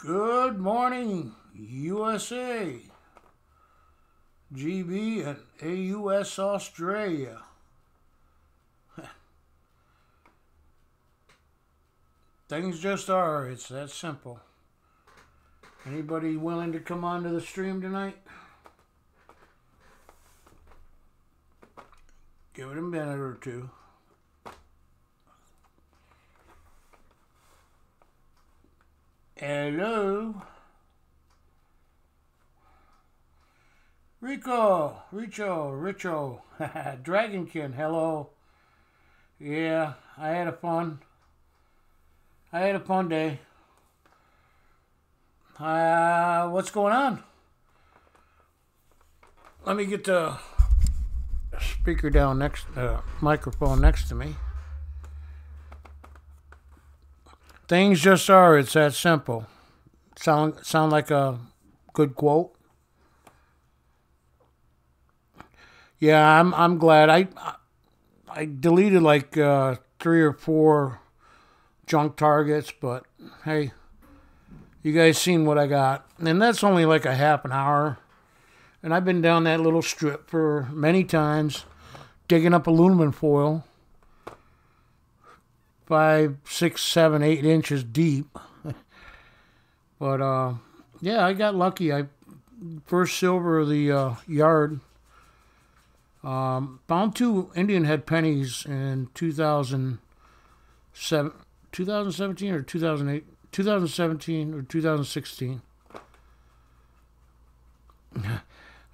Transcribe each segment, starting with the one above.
Good morning, USA, GB, and AUS Australia. Things just are. It's that simple. Anybody willing to come onto the stream tonight? Give it a minute or two. Hello. Richo, Dragonkin, hello. Yeah, I had a fun day. What's going on? Let me get the speaker down next, microphone next to me. Things just are. It's that simple. Sound like a good quote? Yeah, I'm glad. I deleted like 3 or 4 junk targets, but hey, you guys seen what I got, and that's only like a half an hour. And I've been down that little strip for many times, digging up aluminum foil, 5, 6, 7, 8 inches deep. But yeah, I got lucky. First silver of the yard. Found 2 Indian head pennies in 2017 or 2008, 2017 or 2016.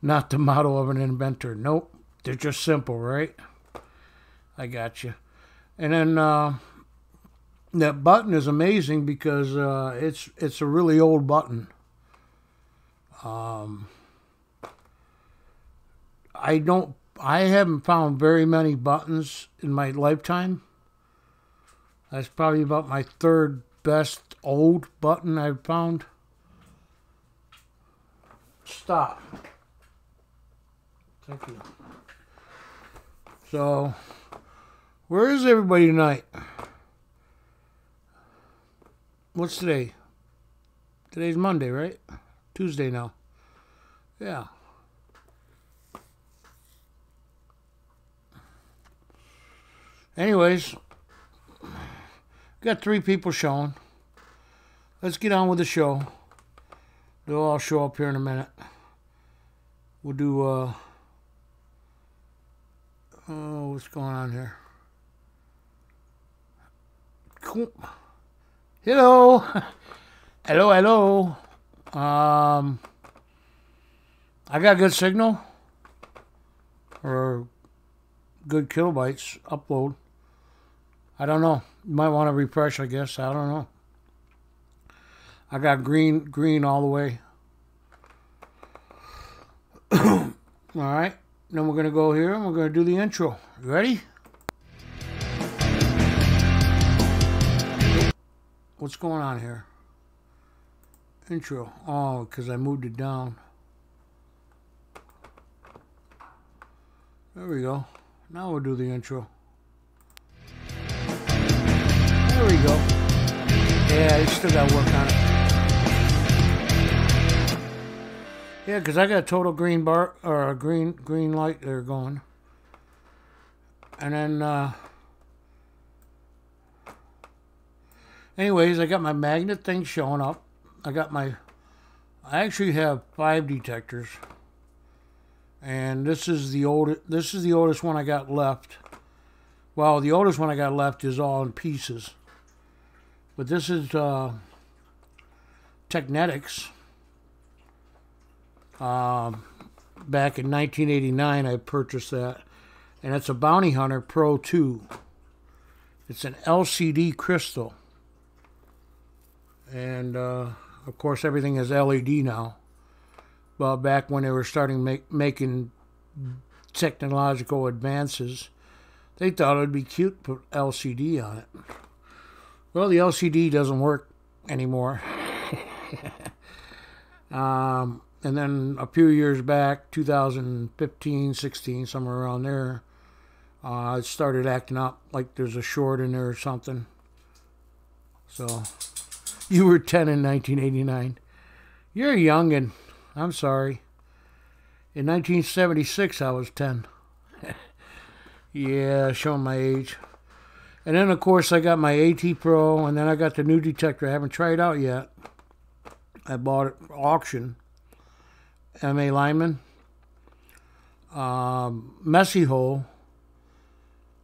Not the model of an inventor. Nope. They're just simple, right? I got you. And then that button is amazing because it's a really old button. I haven't found very many buttons in my lifetime. That's probably about my 3rd best old button I've found. Stop. Thank you. So, where is everybody tonight? What's today? Today's Monday, right? Tuesday now. Yeah. Anyways, got 3 people showing. Let's get on with the show. They'll all show up here in a minute. We'll do, oh, what's going on here? Cool. Hello. Hello. I got good signal. Or good kilobytes upload. I don't know. You might want to refresh, I guess. I don't know. I got green all the way. All right. Then we're going to go here and we're going to do the intro. You ready? What's going on here? Intro. Oh, because I moved it down. There we go. Now we'll do the intro. There we go. Yeah, I still got to work on it. Yeah, because I got a total green bar, or a green light there going. And then, anyways, I got my magnet thing showing up. I actually have 5 detectors. And this is the oldest one I got left. Well, the oldest one I got left is all in pieces. But this is Technetics. Back in 1989, I purchased that. And it's a Bounty Hunter Pro 2. It's an LCD crystal. And, of course, everything is LED now. Well, back when they were starting making technological advances, they thought it would be cute to put LCD on it. Well, the LCD doesn't work anymore. And then a few years back, 2015, 16, somewhere around there, it started acting up like there's a short in there or something. So You were 10 in 1989. You're a youngin'. I'm sorry. In 1976, I was 10. Yeah, showing my age. And then, of course, I got my AT Pro, and then I got the new detector. I haven't tried it out yet. I bought it at auction. M.A. Lyman. Messy Hole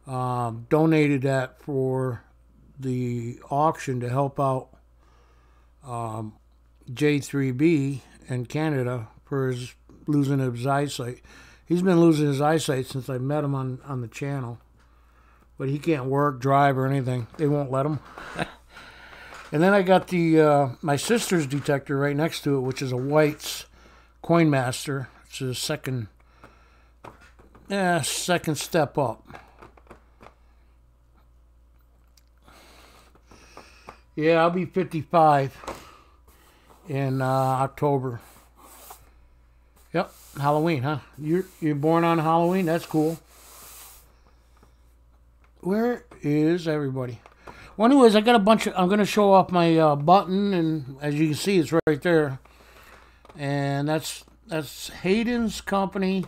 donated that for the auction to help out J3B in Canada for his losing his eyesight. He's been losing his eyesight since I met him on the channel. But he can't work, drive, or anything. They won't let him. And then I got the my sister's detector right next to it, which is a White's Coinmaster. It's a second step up. Yeah, I'll be 55 in October. Yep, Halloween, huh? You're born on Halloween? That's cool. Where is everybody? Well, anyways, I got a bunch of... I'm going to show off my button, and as you can see, it's right there. And that's Hayden's Company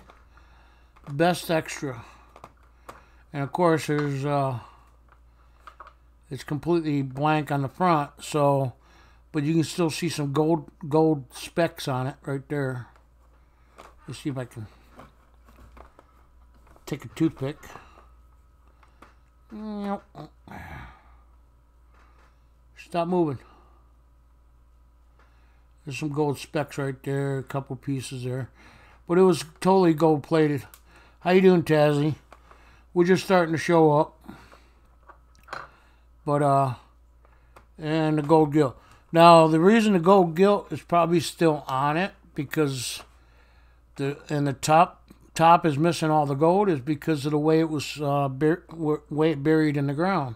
Best Extra. And, of course, there's... it's completely blank on the front, so... But you can still see some gold specks on it right there. Let's see if I can take a toothpick. Stop moving. There's some gold specks right there, a couple pieces there. But it was totally gold plated. How you doing, Tazzy? We're just starting to show up. But, and the gold gilt. Now, the reason the gold gilt is probably still on it, because the top is missing all the gold, is because of the way it was way it buried in the ground.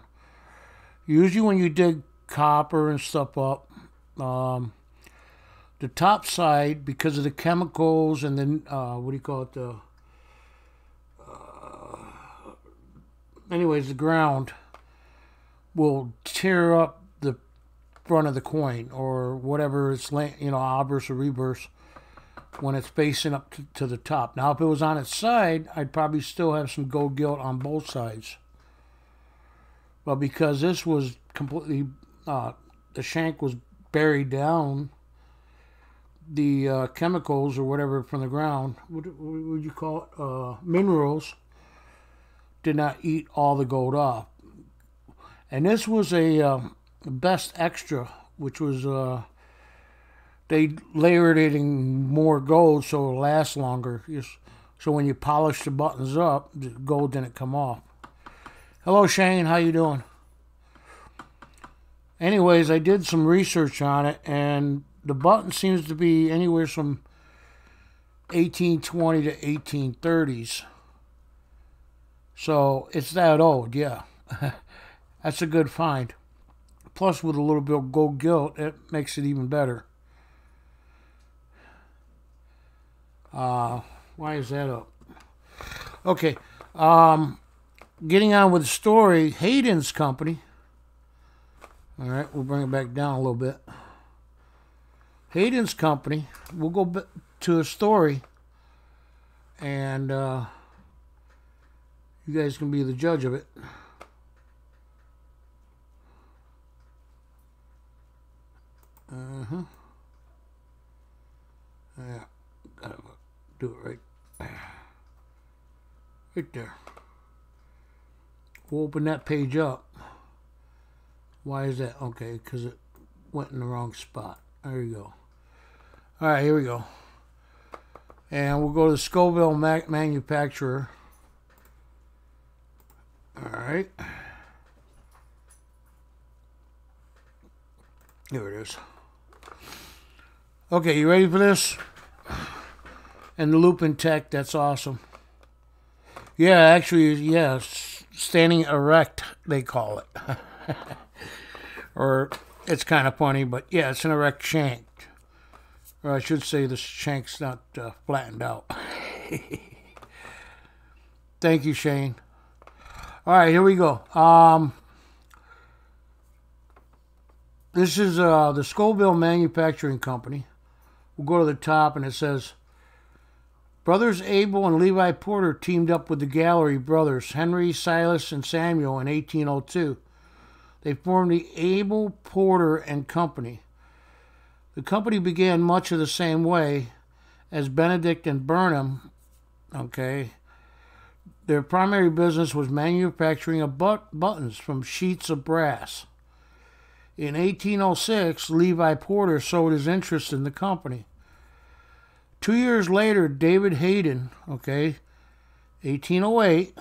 Usually when you dig copper and stuff up, the top side, because of the chemicals and then what do you call it, the anyways, the ground will tear up the front of the coin, or whatever it's, obverse or reverse, when it's facing up to the top. Now, if it was on its side, I'd probably still have some gold gilt on both sides. But because this was completely, the shank was buried down, the chemicals or whatever from the ground, what would you call it, minerals, did not eat all the gold off. And this was a Best Extra, which was... they layered it in more gold so it'll last longer. So when you polish the buttons up, the gold didn't come off. Hello, Shane. How you doing? Anyways, I did some research on it, and the button seems to be anywhere from 1820 to 1830s. So it's that old, yeah. That's a good find. Plus, with a little bit of gold gilt, it makes it even better. Why is that up? Okay. Getting on with the story, Hayden's Company. All right, we'll bring it back down a little bit. Hayden's Company. We'll go to a story, and you guys can be the judge of it. Yeah, gotta do it right there. We'll open that page up. Why is that? Okay, because it went in the wrong spot. There you go. All right, here we go. And we'll go to the Scoville manufacturer. All right. Here it is. Okay, you ready for this? And the loop tech, that's awesome. Yeah, actually, yeah, standing erect, they call it. Or it's kind of funny, but yeah, it's an erect shank. Or I should say the shank's not flattened out. Thank you, Shane. All right, here we go. This is the Scoville Manufacturing Company. We'll go to the top, and it says, Brothers Abel and Levi Porter teamed up with the Gallery brothers, Henry, Silas, and Samuel, in 1802. They formed the Abel, Porter, and Company. The company began much of the same way as Benedict and Burnham. Okay. Their primary business was manufacturing of buttons from sheets of brass. In 1806, Levi Porter sold his interest in the company. 2 years later, David Hayden, 1808,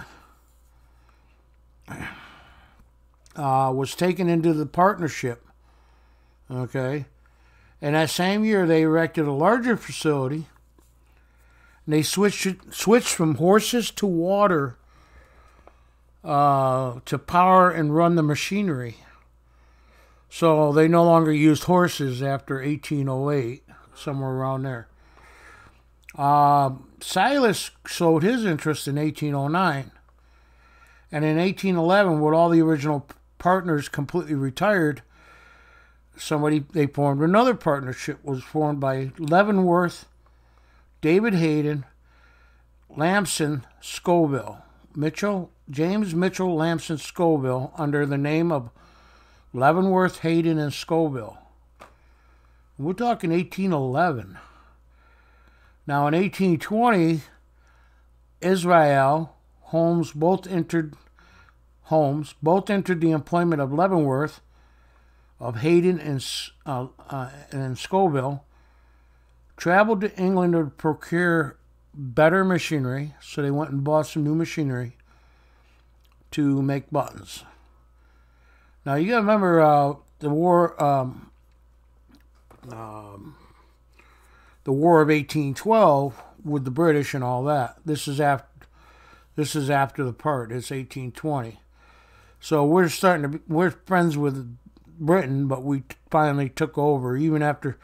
was taken into the partnership. Okay. And that same year, they erected a larger facility. And they switched from horses to water to power and run the machinery. So they no longer used horses after 1808, somewhere around there. Silas sold his interest in 1809. And in 1811, with all the original partners completely retired, they formed another partnership. Was formed by Leavenworth, David Hayden, Lamson, Scoville, James Mitchell Lamson Scoville, under the name of Leavenworth, Hayden, and Scoville. We're talking 1811. Now in 1820, Israel, Holmes both entered the employment of Leavenworth, of Hayden, and Scoville. Traveled to England to procure better machinery, so they went and bought some new machinery to make buttons. Now you gotta remember the war of 1812 with the British and all that. This is after the part. It's 1820. So we're friends with Britain, but we finally took over even after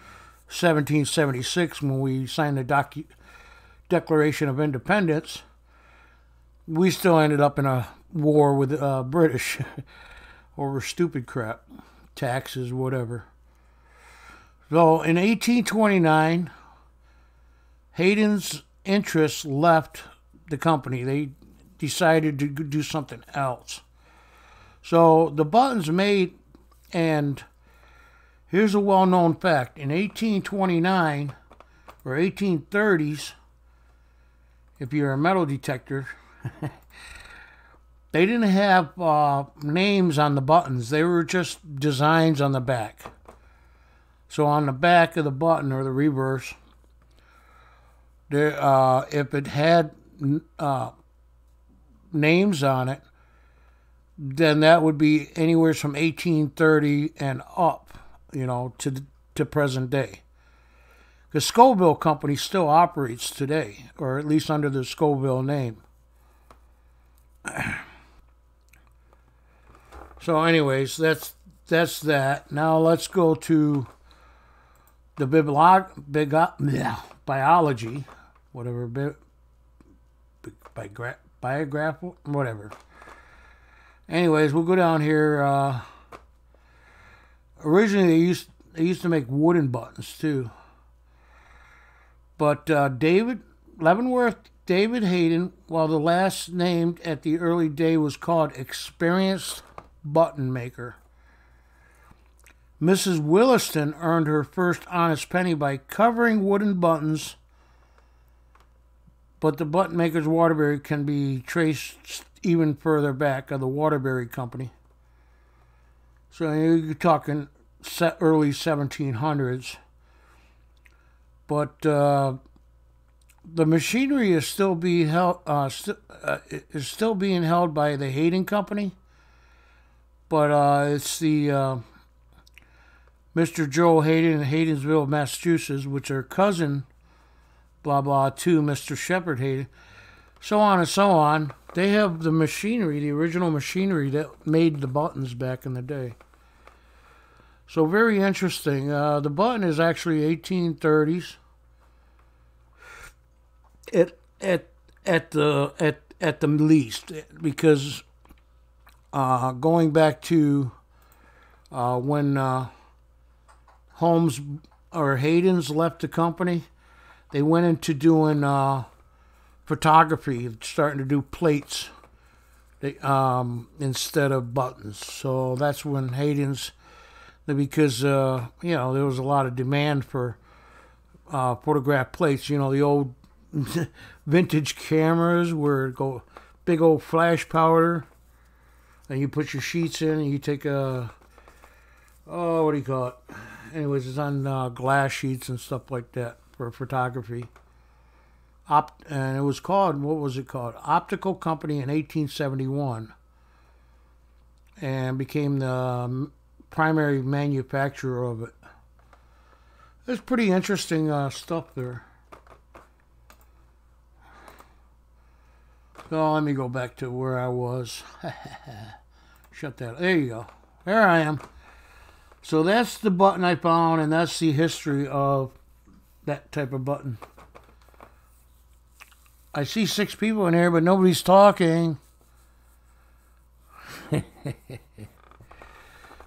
1776 when we signed the Declaration of Independence. We still ended up in a war with British over stupid crap, taxes, whatever. So in 1829, Hayden's interests left the company. They decided to do something else. So the buttons made, and here's a well-known fact. In 1829 or 1830s, if you're a metal detector, they didn't have names on the buttons. They were just designs on the back. So on the back of the button, or the reverse, if it had names on it, then that would be anywhere from 1830 and up, to present day. The Scoville Company still operates today, or at least under the Scoville name. So anyways, that's that. Now let's go to the biology, whatever, biographical, whatever. Anyways, we'll go down here. Originally, they used to make wooden buttons too. But Leavenworth, David Hayden, while the last named at the early day was called Experienced Button Maker. Mrs. Williston earned her first honest penny by covering wooden buttons, but the button maker's Waterbury can be traced even further back of the Waterbury Company. So you're talking early 1700s. But the machinery is still being held by the Hayden Company. But it's the Mr. Joe Hayden in Haydensville, Massachusetts, which are cousin, blah blah, to Mr. Shepard Hayden, so on and so on. They have the machinery, the original machinery that made the buttons back in the day. So very interesting. The button is actually 1830s. At the least, because going back to when Holmes or Hayden's left the company, they went into doing photography, starting to do plates instead of buttons. So that's when Hayden's, because there was a lot of demand for photograph plates. The old vintage cameras where it go big old flash powder, and you put your sheets in, and you take what do you call it? Anyways, it's on glass sheets and stuff like that for photography. And it was called, what was it called? Optical Company in 1871, and became the primary manufacturer of it. It's pretty interesting stuff there. So let me go back to where I was. Shut that. There you go. There I am. So that's the button I found, and that's the history of that type of button. I see 6 people in here, but nobody's talking.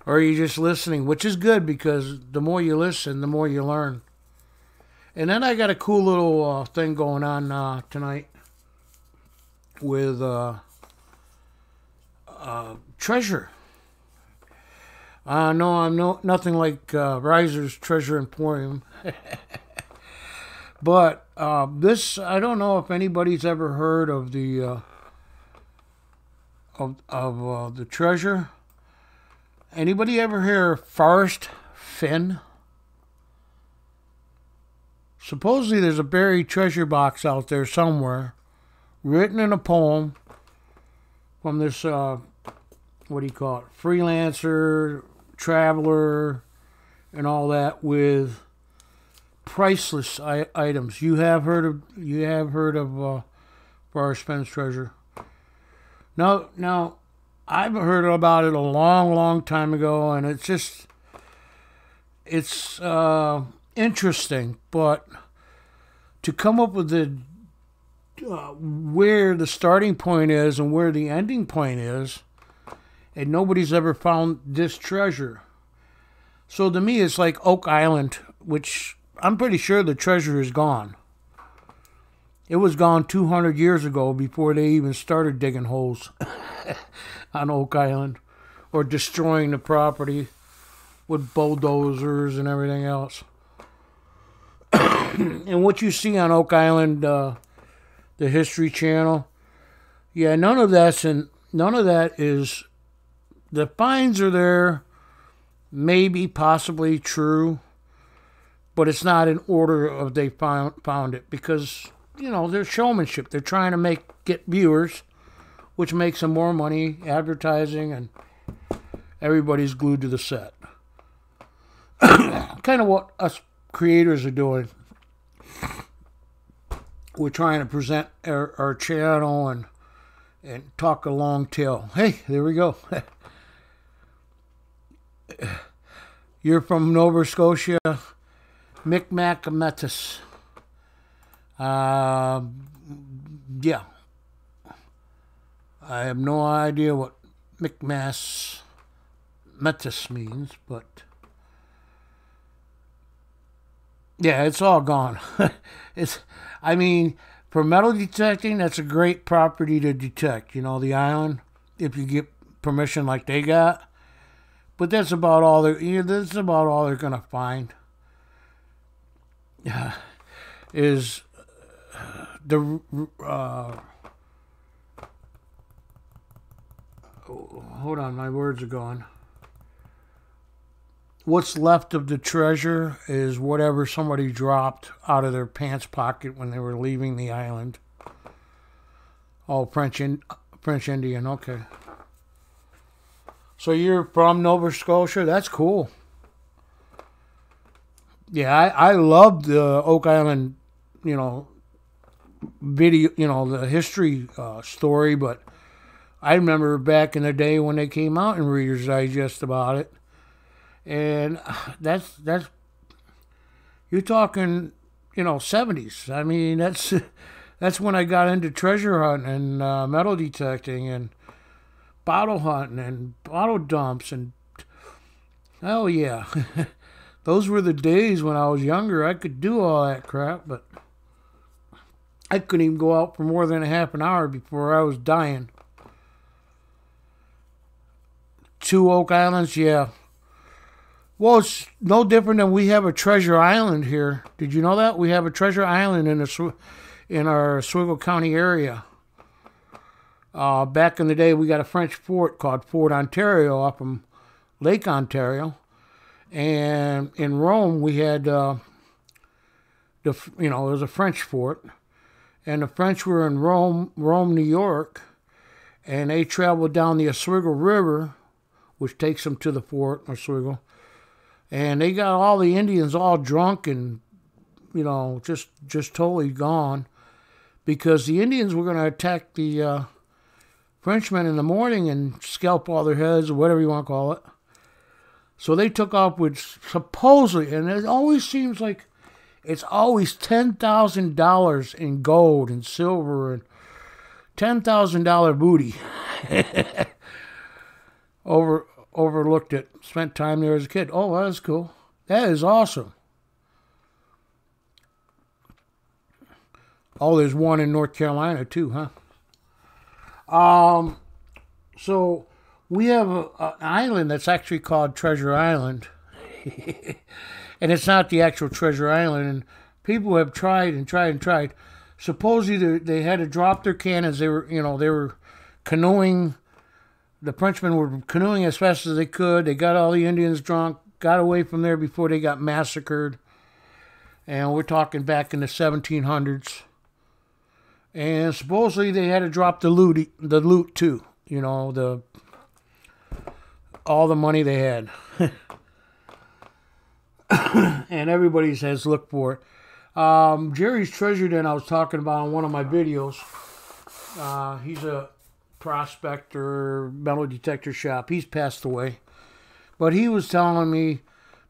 Or are you just listening? Which is good, because the more you listen, the more you learn. And then I got a cool little thing going on tonight with treasure. No, I'm nothing like Riser's Treasure Emporium. But this, I don't know if anybody's ever heard of the the treasure. Anybody ever hear Forrest Fenn? Supposedly there's a buried treasure box out there somewhere, written in a poem from this what do you call it? Freelancer, traveler, and all that, with priceless items. You have heard of Forrest Fenn's treasure. Now, I've heard about it a long, long time ago, and it's interesting. But to come up with the where the starting point is and where the ending point is, and nobody's ever found this treasure. So to me, it's like Oak Island, which I'm pretty sure the treasure is gone. It was gone 200 years ago, before they even started digging holes on Oak Island or destroying the property with bulldozers and everything else. And what you see on Oak Island, the History Channel, yeah, none of that is. The finds are there, maybe, possibly true, but it's not in order of they found it, because there's showmanship. They're trying to get viewers, which makes them more money, advertising, and everybody's glued to the set. Kind of what us creators are doing. We're trying to present our channel and talk a long tail. Hey, there we go. You're from Nova Scotia, Micmac Metis. Yeah. I have no idea what Micmac Metis means, but yeah, it's all gone. For metal detecting, that's a great property to detect, the island, if you get permission like they got. But that's about all they're gonna find. Is the hold on, my words are gone. What's left of the treasure is whatever somebody dropped out of their pants pocket when they were leaving the island. Oh, French Indian, okay. So you're from Nova Scotia? That's cool. Yeah, I love the Oak Island, video, the history story, but I remember back in the day when they came out in Reader's Digest about it. And that's you're talking, 70s. That's when I got into treasure hunting and metal detecting and bottle hunting and bottle dumps, and oh yeah. Those were the days when I was younger. I could do all that crap, but I couldn't even go out for more than a half an hour before I was dying. Two Oak Islands, yeah. Well, it's no different than we have a treasure island here. Did you know that? We have a treasure island in our Oswego County area. Back in the day, we got a French fort called Fort Ontario up from Lake Ontario. And in Rome, we had, it was a French fort. And the French were in Rome, New York. And they traveled down the Oswego River, which takes them to the fort, Oswego. And they got all the Indians all drunk and, just totally gone. Because the Indians were going to attack the Frenchmen in the morning and scalp all their heads or whatever you want to call it. So they took off with supposedly, and it always seems like it's always $10,000 in gold and silver and $10,000 booty. Overlooked it. Spent time there as a kid. Oh, that's cool. That is awesome. Oh, there's one in North Carolina too, huh? So we have an island that's actually called Treasure Island. And it's not the actual Treasure Island. And people have tried and tried and tried. Supposedly they had to drop their cannons. They were canoeing. The Frenchmen were canoeing as fast as they could. They got all the Indians drunk, got away from there before they got massacred. And we're talking back in the 1700s. And supposedly they had to drop the loot too. All the money they had. And everybody has looked for it. Jerry's Treasure Den I was talking about on one of my videos. He's a prospector, metal detector shop. He's passed away. But he was telling me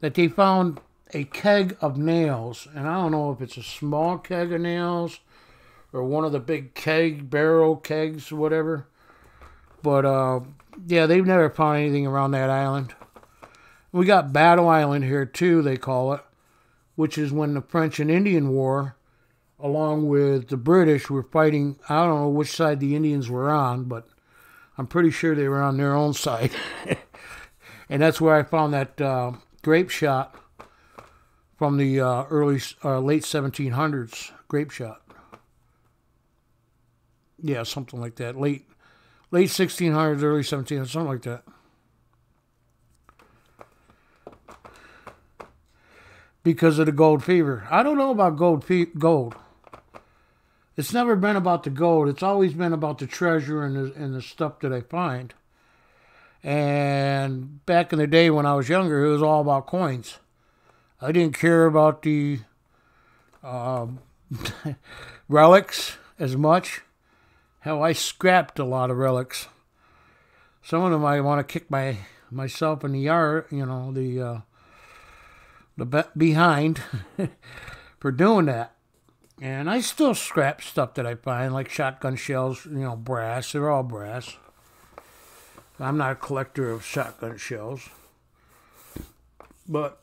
that they found a keg of nails. And I don't know if it's a small keg of nails or one of the big barrel kegs or whatever. But, yeah, they've never found anything around that island. We got Battle Island here, too, they call it, which is when the French and Indian War, along with the British, were fighting. I don't know which side the Indians were on, but I'm pretty sure they were on their own side. And that's where I found that grape shot from the late 1700s, grape shot. Yeah, something like that. Late 1600s, early 1700s, something like that. Because of the gold fever. I don't know about gold. It's never been about the gold. It's always been about the treasure and the stuff that I find. And back in the day when I was younger, it was all about coins. I didn't care about the relics as much. Hell, I scrapped a lot of relics. Some of them I want to kick myself in the yard, the behind for doing that. And I still scrap stuff that I find, like shotgun shells, brass. They're all brass. I'm not a collector of shotgun shells. But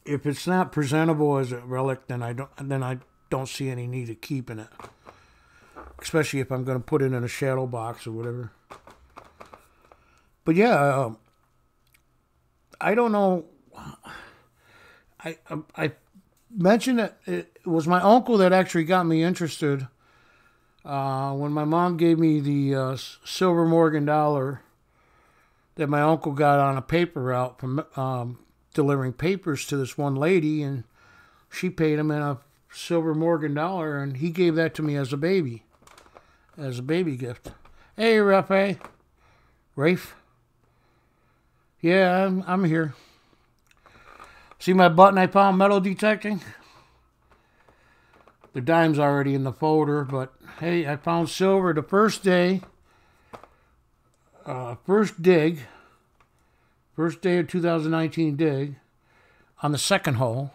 if it's not presentable as a relic, then I don't see any need of keeping it. Especially if I'm going to put it in a shadow box or whatever. But yeah, I don't know. I mentioned that it was my uncle that actually got me interested. When my mom gave me the silver Morgan dollar that my uncle got on a paper route from delivering papers to this one lady, and she paid him in a silver Morgan dollar, and he gave that to me as a baby gift. Hey, Rafe. Yeah, I'm here. See my button I found metal detecting? The dime's already in the folder, but hey, I found silver the first day. First day of 2019 dig on the second hole.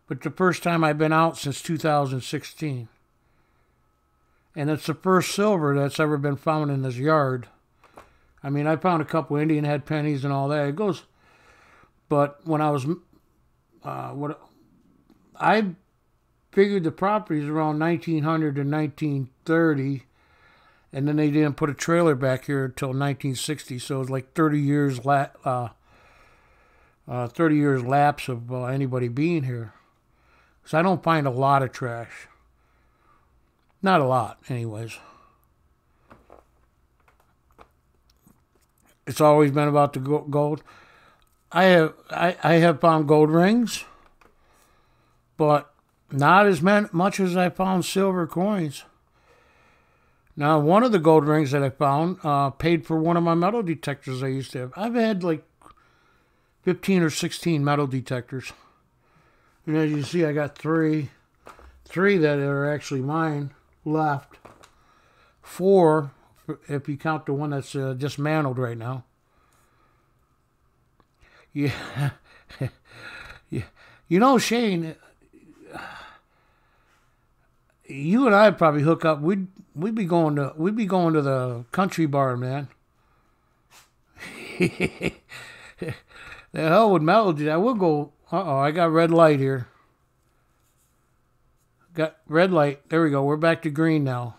But the first time I've been out since 2016. And it's the first silver that's ever been found in this yard. I mean, I found a couple Indian head pennies and all that. It goes, but when I was, what I figured the properties around 1900 to 1930, and then they didn't put a trailer back here until 1960. So it was like 30 years 30 years lapse of anybody being here. So I don't find a lot of trash. Not a lot, anyways. It's always been about the gold. I have found gold rings, but not as much as I found silver coins. Now, one of the gold rings that I found paid for one of my metal detectors I used to have. I've had like 15 or 16 metal detectors. And as you see, I got three that are actually mine left. 4, if you count the one that's dismantled right now. Yeah. Yeah. You know, Shane, you and I probably hook up. We'd be going to the country bar, man. The hell with melody. I will go. I got red light here. Got red light. There we go. We're back to green now.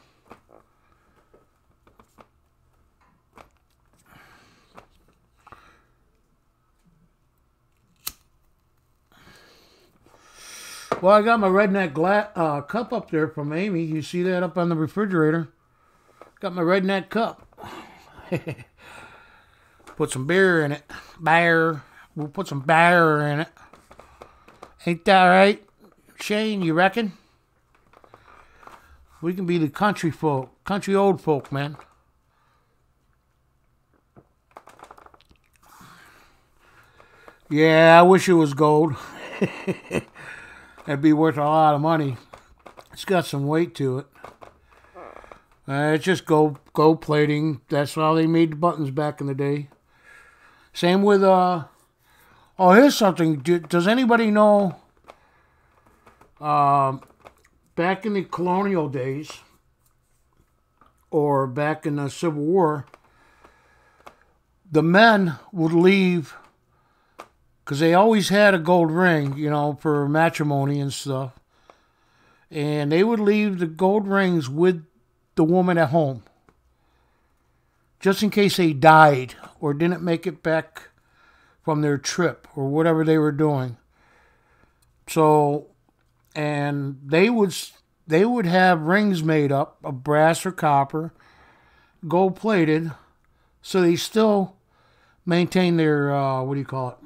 Well, I got my redneck cup up there from Amy. You see that up on the refrigerator? Got my redneck cup. Put some beer in it. Beer. We'll put some beer in it. Ain't that right, Shane? You reckon? We can be the country folk. Country old folk, man. Yeah, I wish it was gold. That'd be worth a lot of money. It's got some weight to it. It's just gold plating. That's how they made the buttons back in the day. Same with, oh, here's something. Does anybody know, back in the colonial days, or back in the Civil War, the men would leave, because they always had a gold ring, you know, for matrimony and stuff. And they would leave the gold rings with the woman at home, just in case they died or didn't make it back from their trip or whatever they were doing. So, and they would have rings made up of brass or copper, gold plated, so they still maintain their, what do you call it?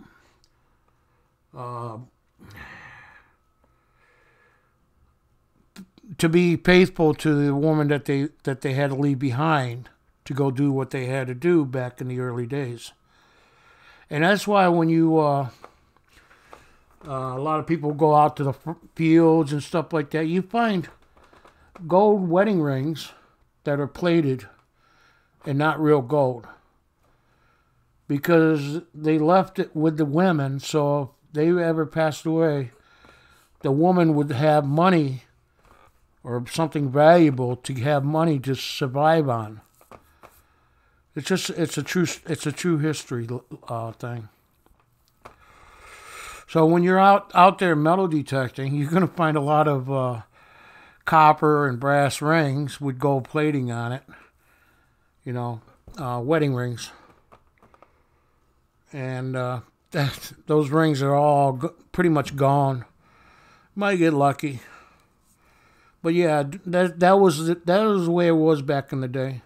To be faithful to the woman that they had to leave behind to go do what they had to do back in the early days. And that's why when you a lot of people go out to the fields and stuff like that, you find gold wedding rings that are plated and not real gold, because they left it with the women. So if they ever passed away, the woman would have money or something valuable to have money to survive on. It's a true history thing. So when you're out there metal detecting, you're going to find a lot of copper and brass rings with gold plating on it. You know, wedding rings. And those rings are all pretty much gone. Might get lucky. But yeah, that was the way it was back in the day.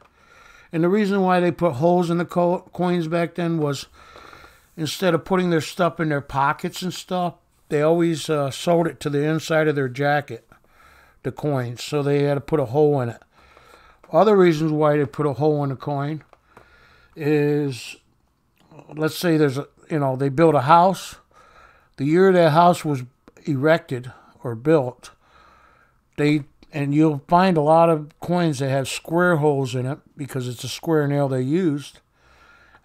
And the reason why they put holes in the coins back then was, instead of putting their stuff in their pockets and stuff, they always sewed it to the inside of their jacket, the coins. So they had to put a hole in it. Other reasons why they put a hole in the coin is, let's say they built a house. The year that house was erected or built, and you'll find a lot of coins that have square holes in it because it's a square nail they used.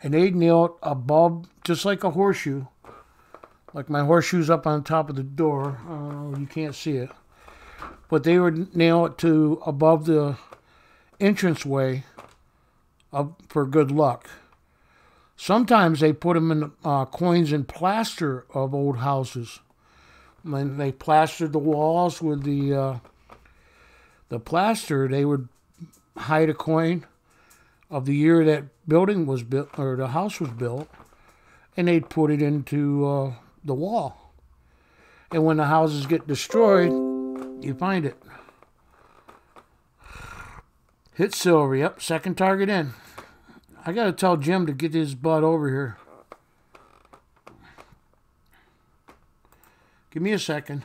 And they'd nail it above, just like a horseshoe. Like my horseshoe's up on top of the door. You can't see it. But they would nail it to above the entranceway for good luck. Sometimes they put them in coins in plaster of old houses. When they plastered the walls with the plaster, they would hide a coin of the year that building was built or the house was built, and they'd put it into the wall. And when the houses get destroyed, you find it. Hit silver. Yep, second target in. I got to tell Jim to get his butt over here. Give me a second.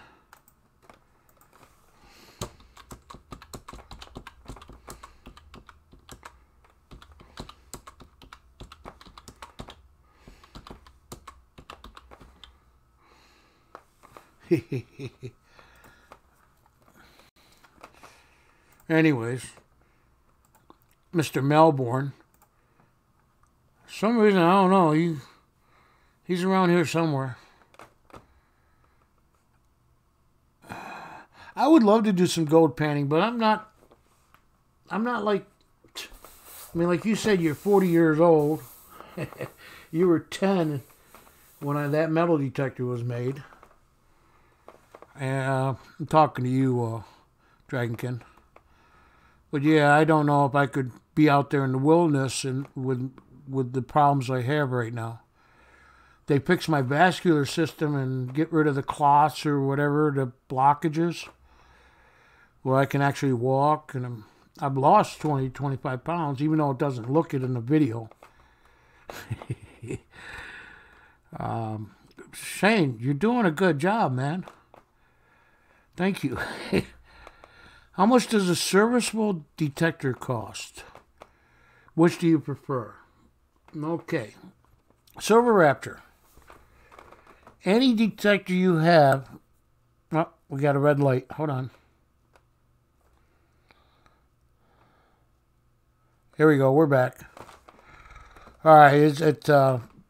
Anyways, Mr. Melbourne. For some reason, I don't know. He's around here somewhere. I would love to do some gold panning, but I'm not like, I mean, like you said, you're 40 years old. You were 10 when that metal detector was made. I'm talking to you, Dragonkin. But yeah, I don't know if I could be out there in the wilderness and with the problems I have right now. They fix my vascular system and get rid of the clots or whatever, the blockages, where I can actually walk. And I've lost 20, 25 pounds, even though it doesn't look it in the video. Shane, you're doing a good job, man. Thank you. How much does a serviceable detector cost? Which do you prefer? Okay. Silver Raptor. Any detector you have... Oh, we got a red light. Hold on. Here we go. We're back. All right. It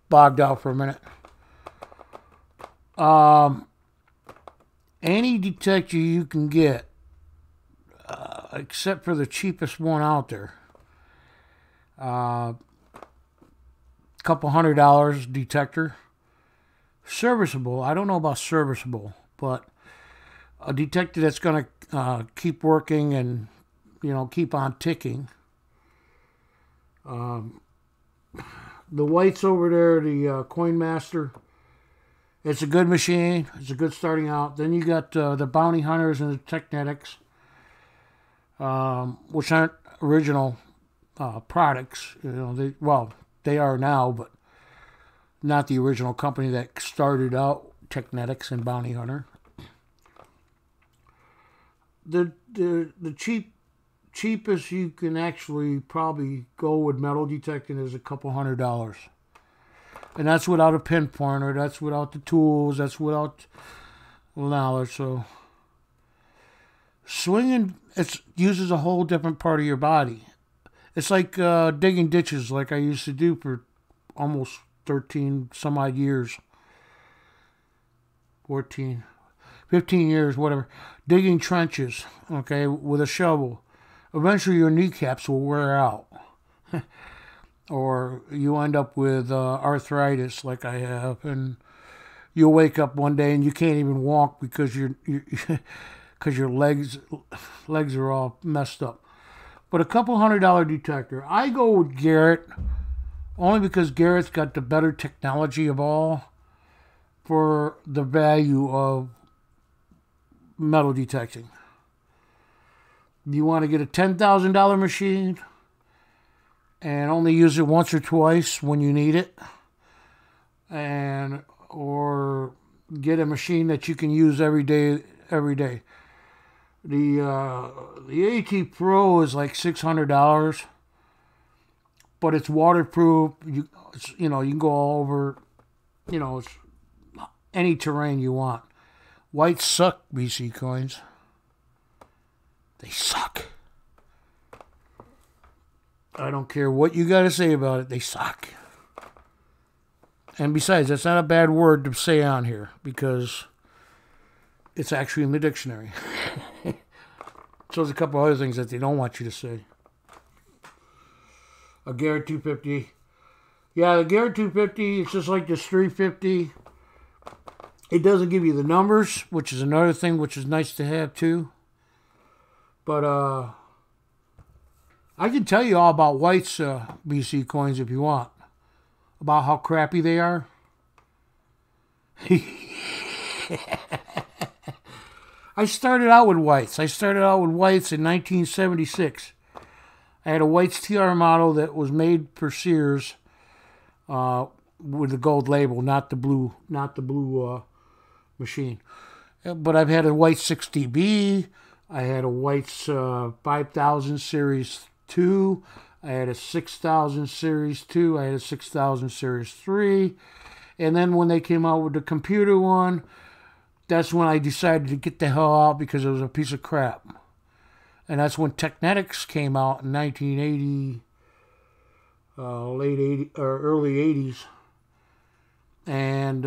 bogged out for a minute. Any detector you can get, except for the cheapest one out there, couple $100 detector, serviceable. I don't know about serviceable, but a detector that's going to keep working and, you know, keep on ticking. The whites over there, the Coin Master. It's a good machine. It's a good starting out. Then you got the Bounty Hunters and the Technetics, which aren't original products. You know, they are now, but not the original company that started out Technetics and Bounty Hunter. The cheapest you can actually probably go with metal detecting is a couple $100. And that's without a pinpointer, that's without the tools, that's without knowledge. So swinging, it uses a whole different part of your body. It's like digging ditches like I used to do for almost 13 some odd years. 14, 15 years, whatever. Digging trenches, okay, with a shovel. Eventually your kneecaps will wear out. Or you end up with arthritis like I have, and you'll wake up one day and you can't even walk because your legs are all messed up. But a couple $100 detector. I go with Garrett only because Garrett's got the better technology of all for the value of metal detecting. You want to get a $10,000 machine and only use it once or twice when you need it, or get a machine that you can use every day. The AT Pro is like $600, but it's waterproof. You can go all over, it's any terrain you want. Whites suck, BC coins. They suck. I don't care what you got to say about it. They suck. And besides, that's not a bad word to say on here because it's actually in the dictionary. So there's a couple other things that they don't want you to say. A Garrett 250. Yeah, the Garrett 250, it's just like this 350. It doesn't give you the numbers, which is another thing which is nice to have too. But I can tell you all about White's BC coins if you want. About how crappy they are. I started out with White's. I started out with White's in 1976. I had a White's TR model that was made for Sears with the gold label, not the blue machine. But I've had a White's 6DB. I had a White's 5000 Series 2. I had a 6000 Series 2. I had a 6000 Series 3. And then when they came out with the computer one, that's when I decided to get the hell out because it was a piece of crap. And that's when Technetics came out in 1980, late 80 or early 80s. And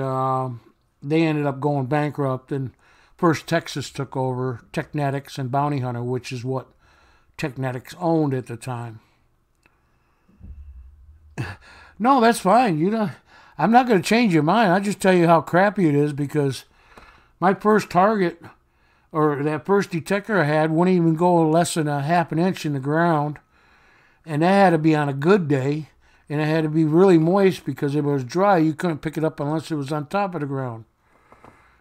they ended up going bankrupt. And First Texas took over Technetics and Bounty Hunter, which is what Technetics owned at the time. No, that's fine. You know, I'm not going to change your mind. I'll just tell you how crappy it is because my first target, or that first detector I had, wouldn't even go less than a half an inch in the ground. And that had to be on a good day. And it had to be really moist because if it was dry, you couldn't pick it up unless it was on top of the ground.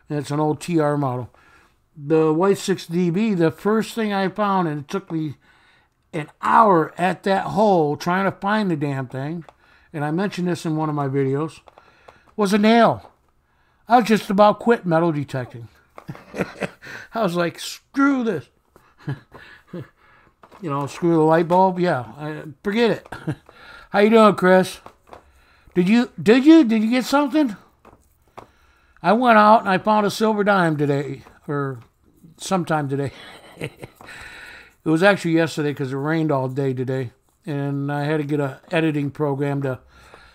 And it's an old TR model. The White 6DB, the first thing I found, and it took me an hour at that hole trying to find the damn thing, and I mentioned this in one of my videos, was a nail. I was just about quit metal detecting. I was like, screw this. You know, screw the light bulb. Yeah, forget it. How you doing, Chris? Did you get something? I went out and I found a silver dime today, or sometime today. It was actually yesterday because it rained all day today, and I had to get an editing program to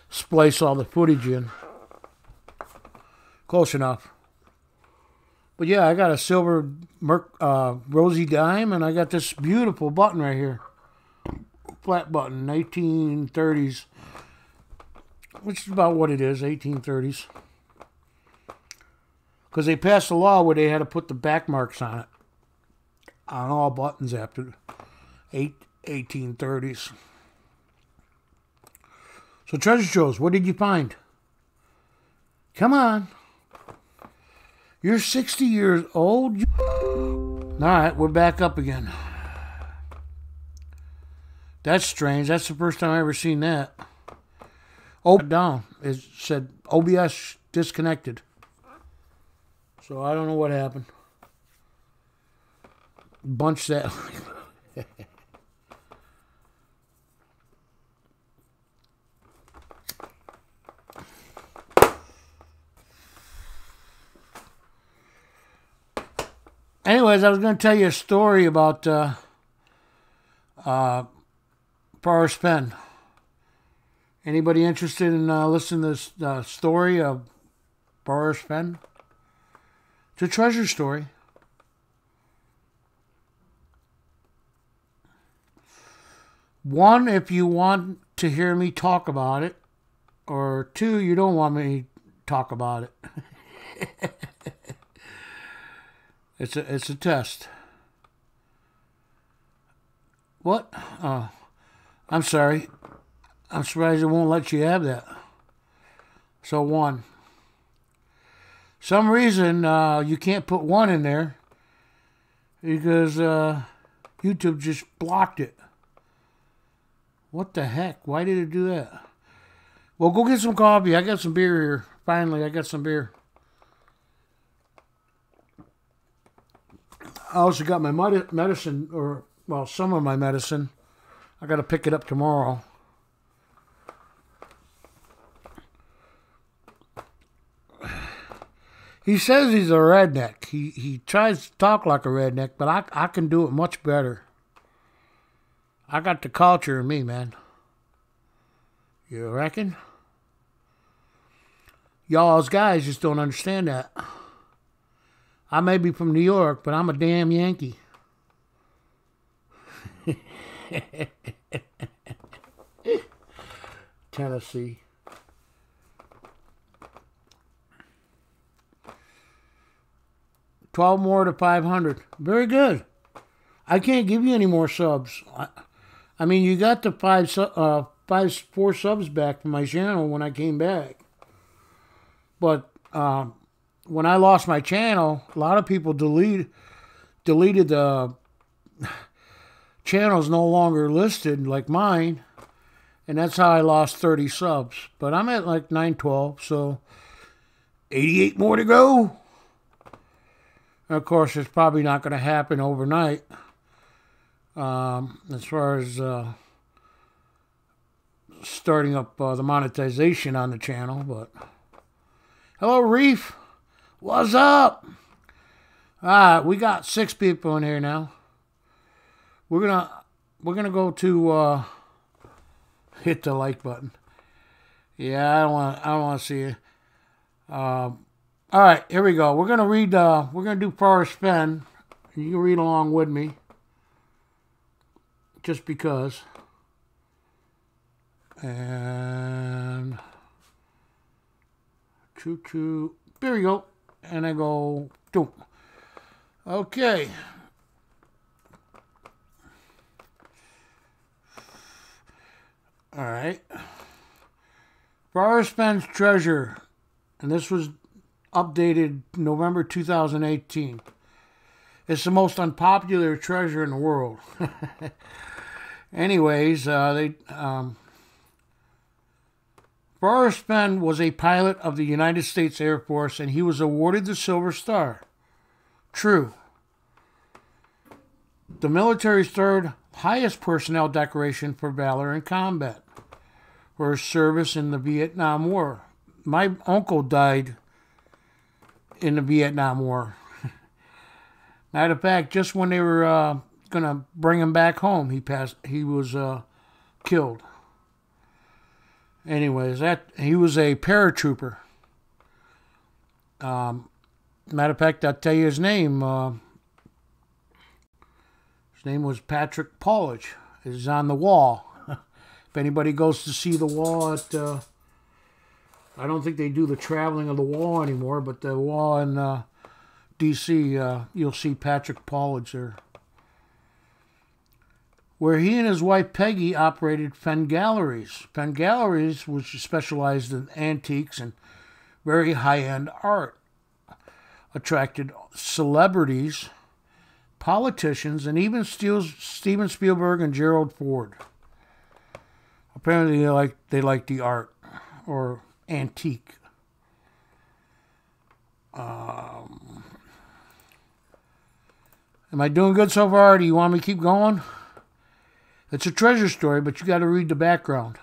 splice all the footage in. Close enough. But yeah, I got a silver rosy dime, and I got this beautiful button right here. Flat button, 1830s. Which is about what it is, 1830s. Because they passed a law where they had to put the back marks on it. On all buttons after 1830s. So treasure shows, what did you find? Come on. You're 60 years old. All right, we're back up again. That's strange. That's the first time I've ever seen that. Oh, down. It said OBS disconnected. So I don't know what happened. Bunch that. Anyways, I was going to tell you a story about Forrest Penn. Anybody interested in listening to this story of Forrest Penn? It's a treasure story. One, if you want to hear me talk about it, or two, you don't want me to talk about it. It's a test. What? I'm sorry. I'm surprised it won't let you have that. So one. Some reason you can't put one in there because YouTube just blocked it. What the heck? Why did it do that? Well, go get some coffee. I got some beer here. Finally, I got some beer. I also got my medicine, or, well, some of my medicine. I got to pick it up tomorrow. He says he's a redneck. He tries to talk like a redneck, but I can do it much better. I got the culture in me, man. You reckon? Y'all as guys just don't understand that. I may be from New York, but I'm a damn Yankee. Tennessee. 12 more to 500. Very good. I can't give you any more subs. I mean, you got the 4 subs back from my channel when I came back. But when I lost my channel, a lot of people deleted the channels no longer listed like mine. And that's how I lost 30 subs. But I'm at like 912, so 88 more to go. And of course, it's probably not going to happen overnight. As far as starting up the monetization on the channel. But hello, Reef. What's up? We got 6 people in here now. We're gonna go to hit the like button. Yeah, I don't want to see it. All right, here we go. We're gonna read. We're gonna do Forrest Fenn. You can read along with me, just because. And choo. There we go. And I go. Doom. Okay. All right. Forrest Fenn's Treasure. And this was updated November 2018. It's the most unpopular treasure in the world. Anyways, Forrest Fenn was a pilot of the United States Air Force, and he was awarded the Silver Star. True. The military's third highest personnel decoration for valor in combat, for his service in the Vietnam War. My uncle died in the Vietnam War. Matter of fact, just when they were going to bring him back home, he was killed. Anyways, he was a paratrooper. Matter of fact, I'll tell you his name. His name was Patrick Paulage. It's on the wall. If anybody goes to see the wall at, I don't think they do the traveling of the wall anymore, but the wall in D.C., you'll see Patrick Paulage there. Where he and his wife Peggy operated Fenn Galleries. Fenn Galleries, which specialized in antiques and very high-end art, attracted celebrities, politicians, and even Steven Spielberg and Gerald Ford. Apparently, they like the art or antique. Am I doing good so far? Do you want me to keep going? It's a treasure story, but you got to read the background.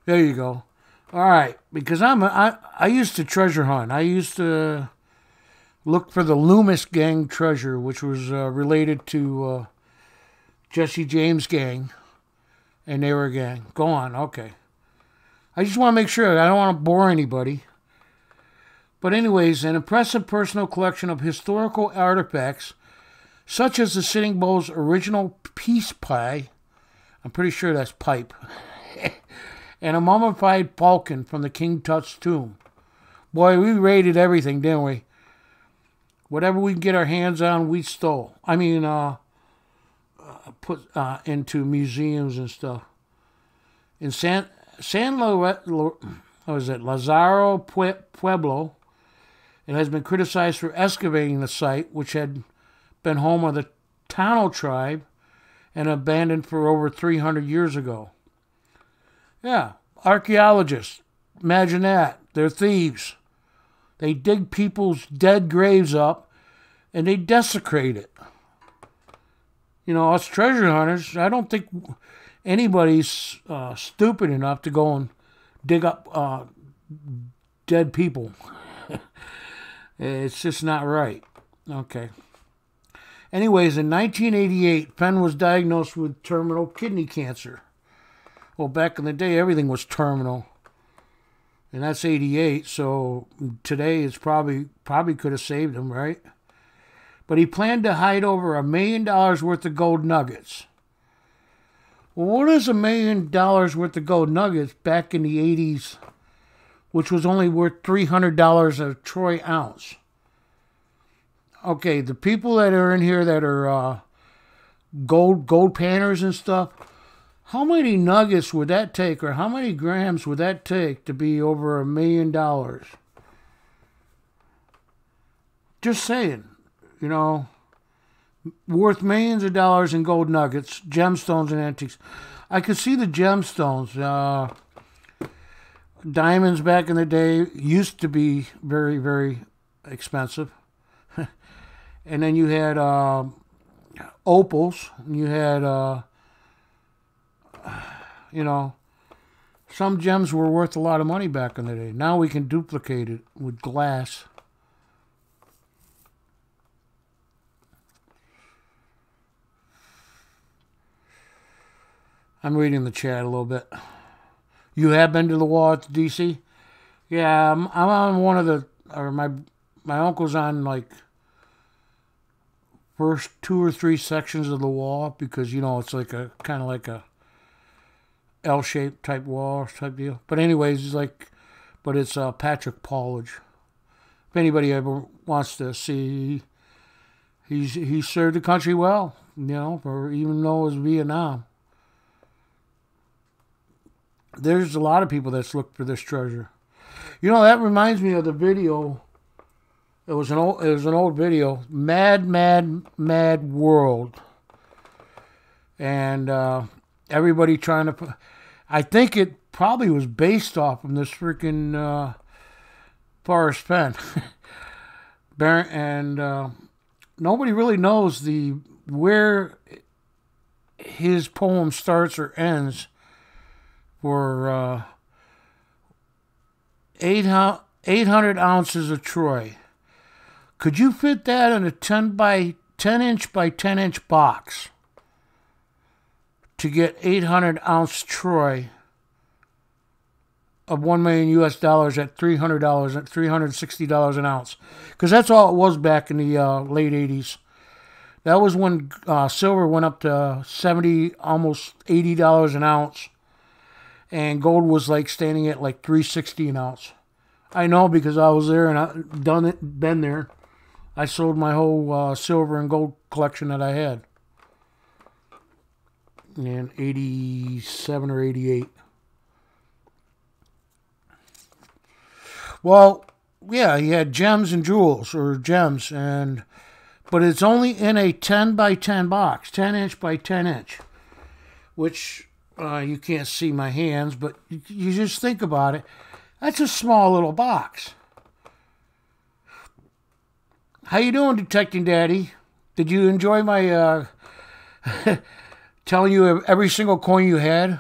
There you go. All right, because I used to treasure hunt. I used to look for the Loomis Gang treasure, which was related to Jesse James' gang, and they were a gang. Go on, okay. I just want to make sure. I don't want to bore anybody. But anyways, an impressive personal collection of historical artifacts, such as the Sitting Bull's original peace pie, I'm pretty sure that's pipe, and a mummified falcon from the King Tut's tomb. Boy, we raided everything, didn't we? Whatever we could get our hands on, we stole. I mean, put into museums and stuff. In Lazaro Pueblo, it has been criticized for excavating the site, which had been home of the Tano tribe and abandoned for over 300 years ago. Yeah, archaeologists, imagine that. They're thieves. They dig people's dead graves up and they desecrate it. You know, us treasure hunters, I don't think anybody's stupid enough to go and dig up dead people. It's just not right. Okay. Anyways, in 1988, Fenn was diagnosed with terminal kidney cancer. Well, back in the day, everything was terminal. And that's 88, so today it's probably could have saved him, right? But he planned to hide over $1 million worth of gold nuggets. Well, what is $1 million worth of gold nuggets back in the 80s which was only worth $300 a troy ounce. Okay, the people that are in here that are gold panners and stuff, how many nuggets would that take, or how many grams would that take to be over $1 million? Just saying, you know, worth millions of dollars in gold nuggets, gemstones, and antiques. I could see the gemstones. Diamonds back in the day used to be very, very expensive. And then you had opals. You had, you know, some gems were worth a lot of money back in the day. Now we can duplicate it with glass. I'm reading the chat a little bit. You have been to the wall at the DC? Yeah, I'm on one of the, or my uncle's on like first 2 or 3 sections of the wall, because, you know, it's like a kind of like a L-shaped type wall type deal. But anyways, it's like, but it's Patrick Paulage. If anybody ever wants to see, he served the country well, you know, for even though it was Vietnam. There's a lot of people that's looked for this treasure. You know, that reminds me of the video. It was an old video, Mad World, and everybody trying to. I think it probably was based off of this freaking Forrest Penn, and nobody really knows where his poem starts or ends. For 800 ounces of troy. Could you fit that in a 10 inch by 10 inch box to get 800 ounce troy of $1 million US at $300 at $360 an ounce? Because that's all it was back in the late 80s. That was when silver went up to $70, almost $80 an ounce. And gold was like standing at like $360 an ounce. I know because I was there and I've been there. I sold my whole silver and gold collection that I had in 87 or 88. Well, yeah, he had gems and jewels, or gems, but it's only in a 10 by 10 box, 10 inch by 10 inch, which you can't see my hands, but you just think about it. That's a small little box. How you doing, Detecting Daddy? Did you enjoy my telling you every single coin you had?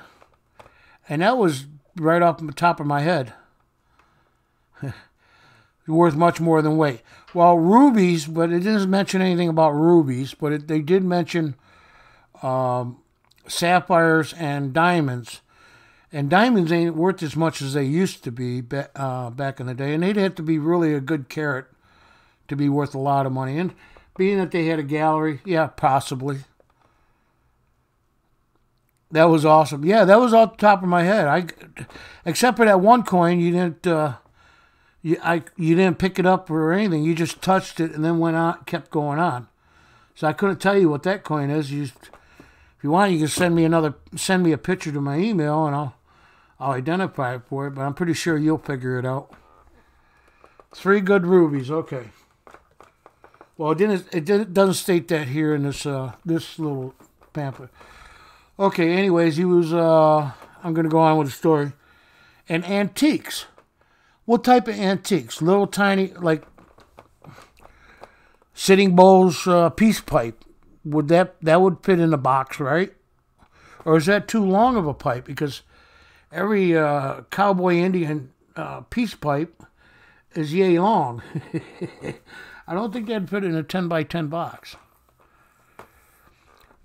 And that was right off the top of my head. Worth much more than weight. Well, rubies, but it didn't mention anything about rubies, but they did mention sapphires and diamonds. And diamonds ain't worth as much as they used to be back in the day. And they'd have to be really a good carat to be worth a lot of money. And being that they had a gallery, yeah, possibly. That was awesome. Yeah, that was off the top of my head. Except for that one coin, you didn't you didn't pick it up or anything. You just touched it and then went on, kept going on. So I couldn't tell you what that coin is. If you want, you can send me a picture to my email, and I'll identify it for it. But I'm pretty sure you'll figure it out. 3 good rubies. Okay. Well, it doesn't state that here in this little pamphlet. Okay. Anyways, he was. I'm going to go on with the story. And antiques. What type of antiques? Little tiny, like Sitting Bull's peace pipe. That would fit in a box, right? Or is that too long of a pipe? Because every cowboy Indian peace pipe is yay long. I don't think that'd fit in a 10 by 10 box.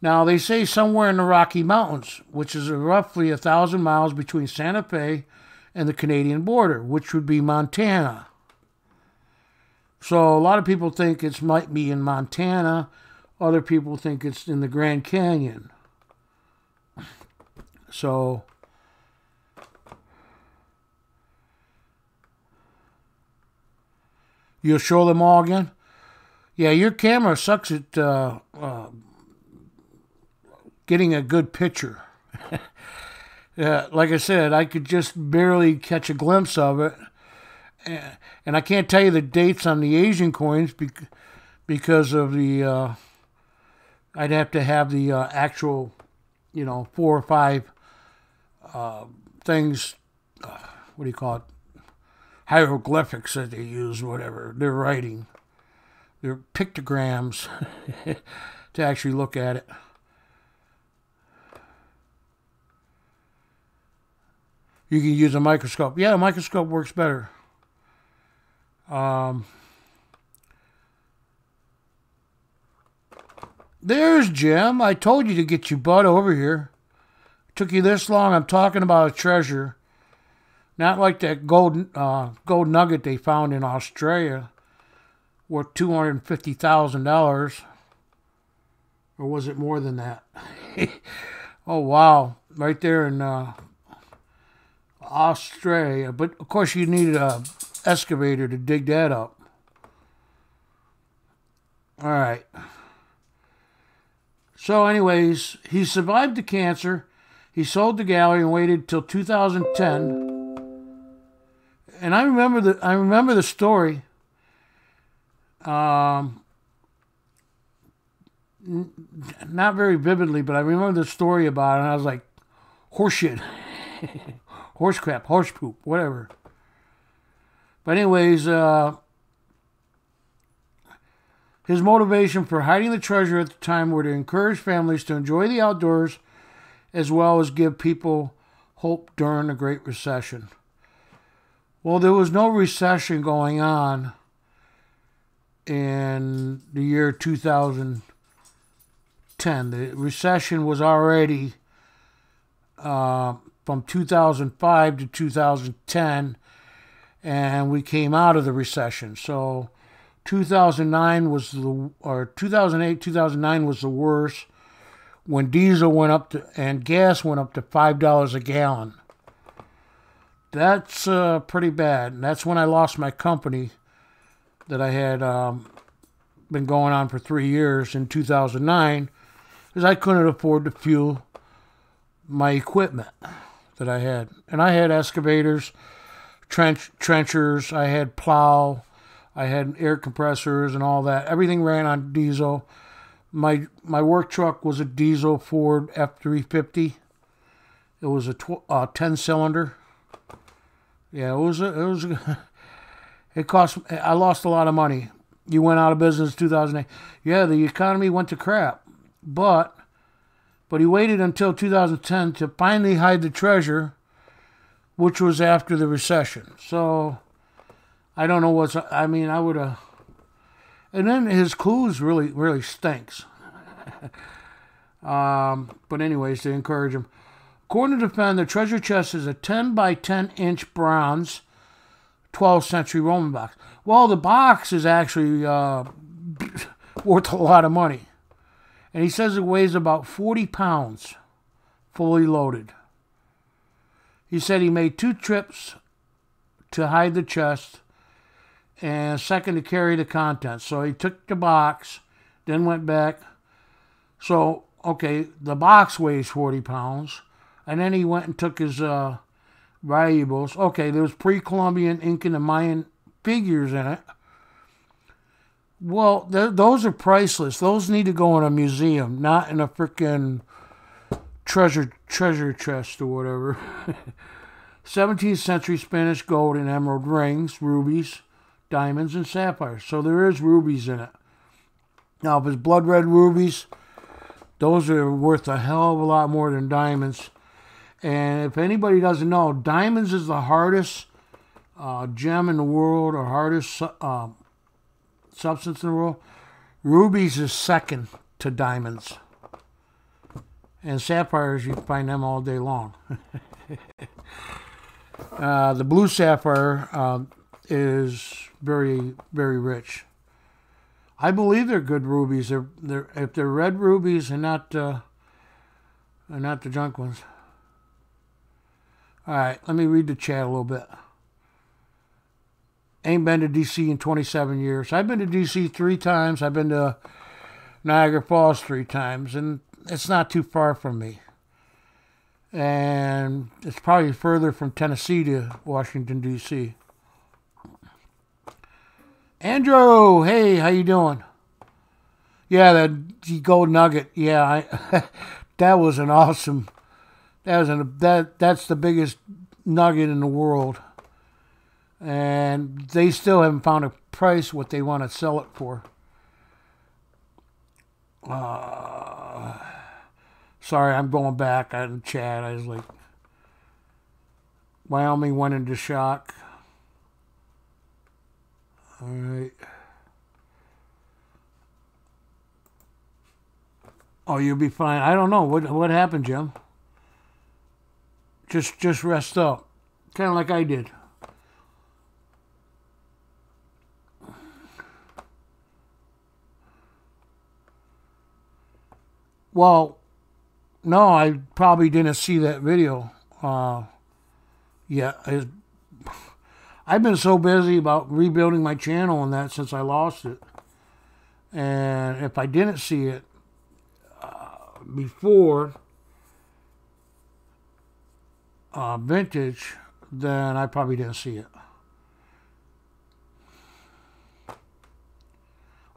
Now, they say somewhere in the Rocky Mountains, which is roughly 1,000 miles between Santa Fe and the Canadian border, which would be Montana. So a lot of people think it might be in Montana. Other people think it's in the Grand Canyon. So You'll show them all again? Yeah, your camera sucks at getting a good picture. Like I said, I could just barely catch a glimpse of it. And I can't tell you the dates on the Asian coins because of the... I'd have to have the actual, 4 or 5 things, what do you call it? Hieroglyphics that they use, whatever. They're writing. They're pictograms to actually look at it. You can use a microscope. Yeah, a microscope works better. There's Jim. I told you to get your butt over here. Took you this long. I'm talking about a treasure. Not like that gold nugget they found in Australia worth $250,000. Or was it more than that? Oh, wow. Right there in Australia. But, of course, you needed an excavator to dig that up. All right. So, anyways, he survived the cancer. He sold the gallery and waited till 2010. And I remember the story. Not very vividly, but I remember the story about it, and I was like, horse shit. Horse crap, horse poop, whatever. But anyways, his motivation for hiding the treasure at the time were to encourage families to enjoy the outdoors as well as give people hope during the Great Recession. Well, there was no recession going on in the year 2010. The recession was already from 2005 to 2010, and we came out of the recession. So 2008, 2009 was the worst, when diesel went up to, and gas went up to $5 a gallon. That's pretty bad. And that's when I lost my company that I had been going on for 3 years in 2009, because I couldn't afford to fuel my equipment that I had. And I had excavators, trenchers, I had plow, I had air compressors and all that. Everything ran on diesel. My work truck was a diesel Ford F350. It was a 10-cylinder. Yeah, it cost. I lost a lot of money. You went out of business in 2008. Yeah, the economy went to crap. But he waited until 2010 to finally hide the treasure, which was after the recession. So I don't know what's. I mean, I would have. And then his clues really stinks. But anyways, to encourage him. According to Defend, the treasure chest is a 10 by 10 inch bronze 12th century Roman box. Well, the box is actually worth a lot of money. And he says it weighs about 40 pounds, fully loaded. He said he made 2 trips to hide the chest, and a second to carry the contents. So he took the box, then went back. So, okay, the box weighs 40 pounds. And then he went and took his valuables. Okay, there was pre-Columbian, Incan, and Mayan figures in it. Well, those are priceless. Those need to go in a museum, not in a freaking treasure chest or whatever. 17th century Spanish gold and emerald rings, rubies, diamonds, and sapphires. So there is rubies in it. Now, if it's blood red rubies, those are worth a hell of a lot more than diamonds. And if anybody doesn't know, diamonds is the hardest gem in the world, or hardest substance in the world. Rubies is second to diamonds. And sapphires, you can find them all day long. The blue sapphire is very, very rich. I believe they're good rubies. If they're red rubies and not the junk ones. All right, let me read the chat a little bit. Ain't been to D.C. in 27 years. I've been to D.C. 3 times. I've been to Niagara Falls 3 times, and it's not too far from me. And it's probably further from Tennessee to Washington, D.C. Andrew, hey, how you doing? Yeah, the gold nugget. Yeah, that was an awesome. That's the biggest nugget in the world, and they still haven't found a price what they want to sell it for. Sorry, I'm going back on chat. I was like, Wyoming went into shock. All right. Oh, you'll be fine. I don't know what happened, Jim. Just rest up, kind of like I did. Well, no, I probably didn't see that video. Yeah, I've been so busy about rebuilding my channel and that since I lost it. And if I didn't see it before vintage, then I probably didn't see it.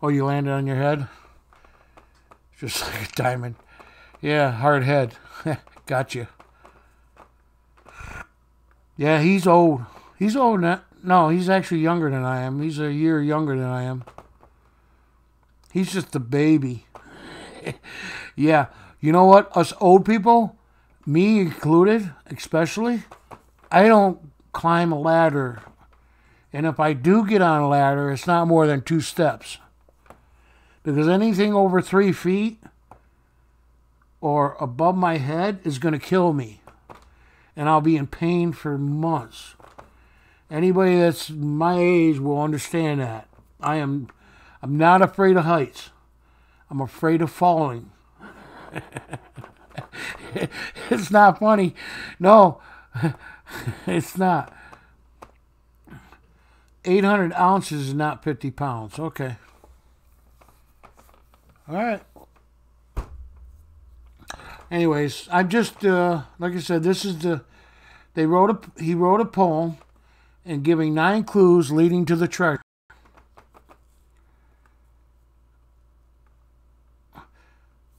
Oh, you landed on your head? Just like a diamond. Yeah, hard head. Gotcha. Yeah, he's old. He's old now. No, he's actually younger than I am. He's a year younger than I am. He's just a baby. Yeah, you know what? Us old people, me included, especially, I don't climb a ladder. And if I do get on a ladder, it's not more than 2 steps. Because anything over 3 feet or above my head is going to kill me. And I'll be in pain for months. Anybody that's my age will understand that. I'm not afraid of heights. I'm afraid of falling. It's not funny. No, it's not. 800 ounces is not 50 pounds. Okay. All right. Anyways, I'm just like I said. This is the he wrote a poem and giving 9 clues leading to the treasure.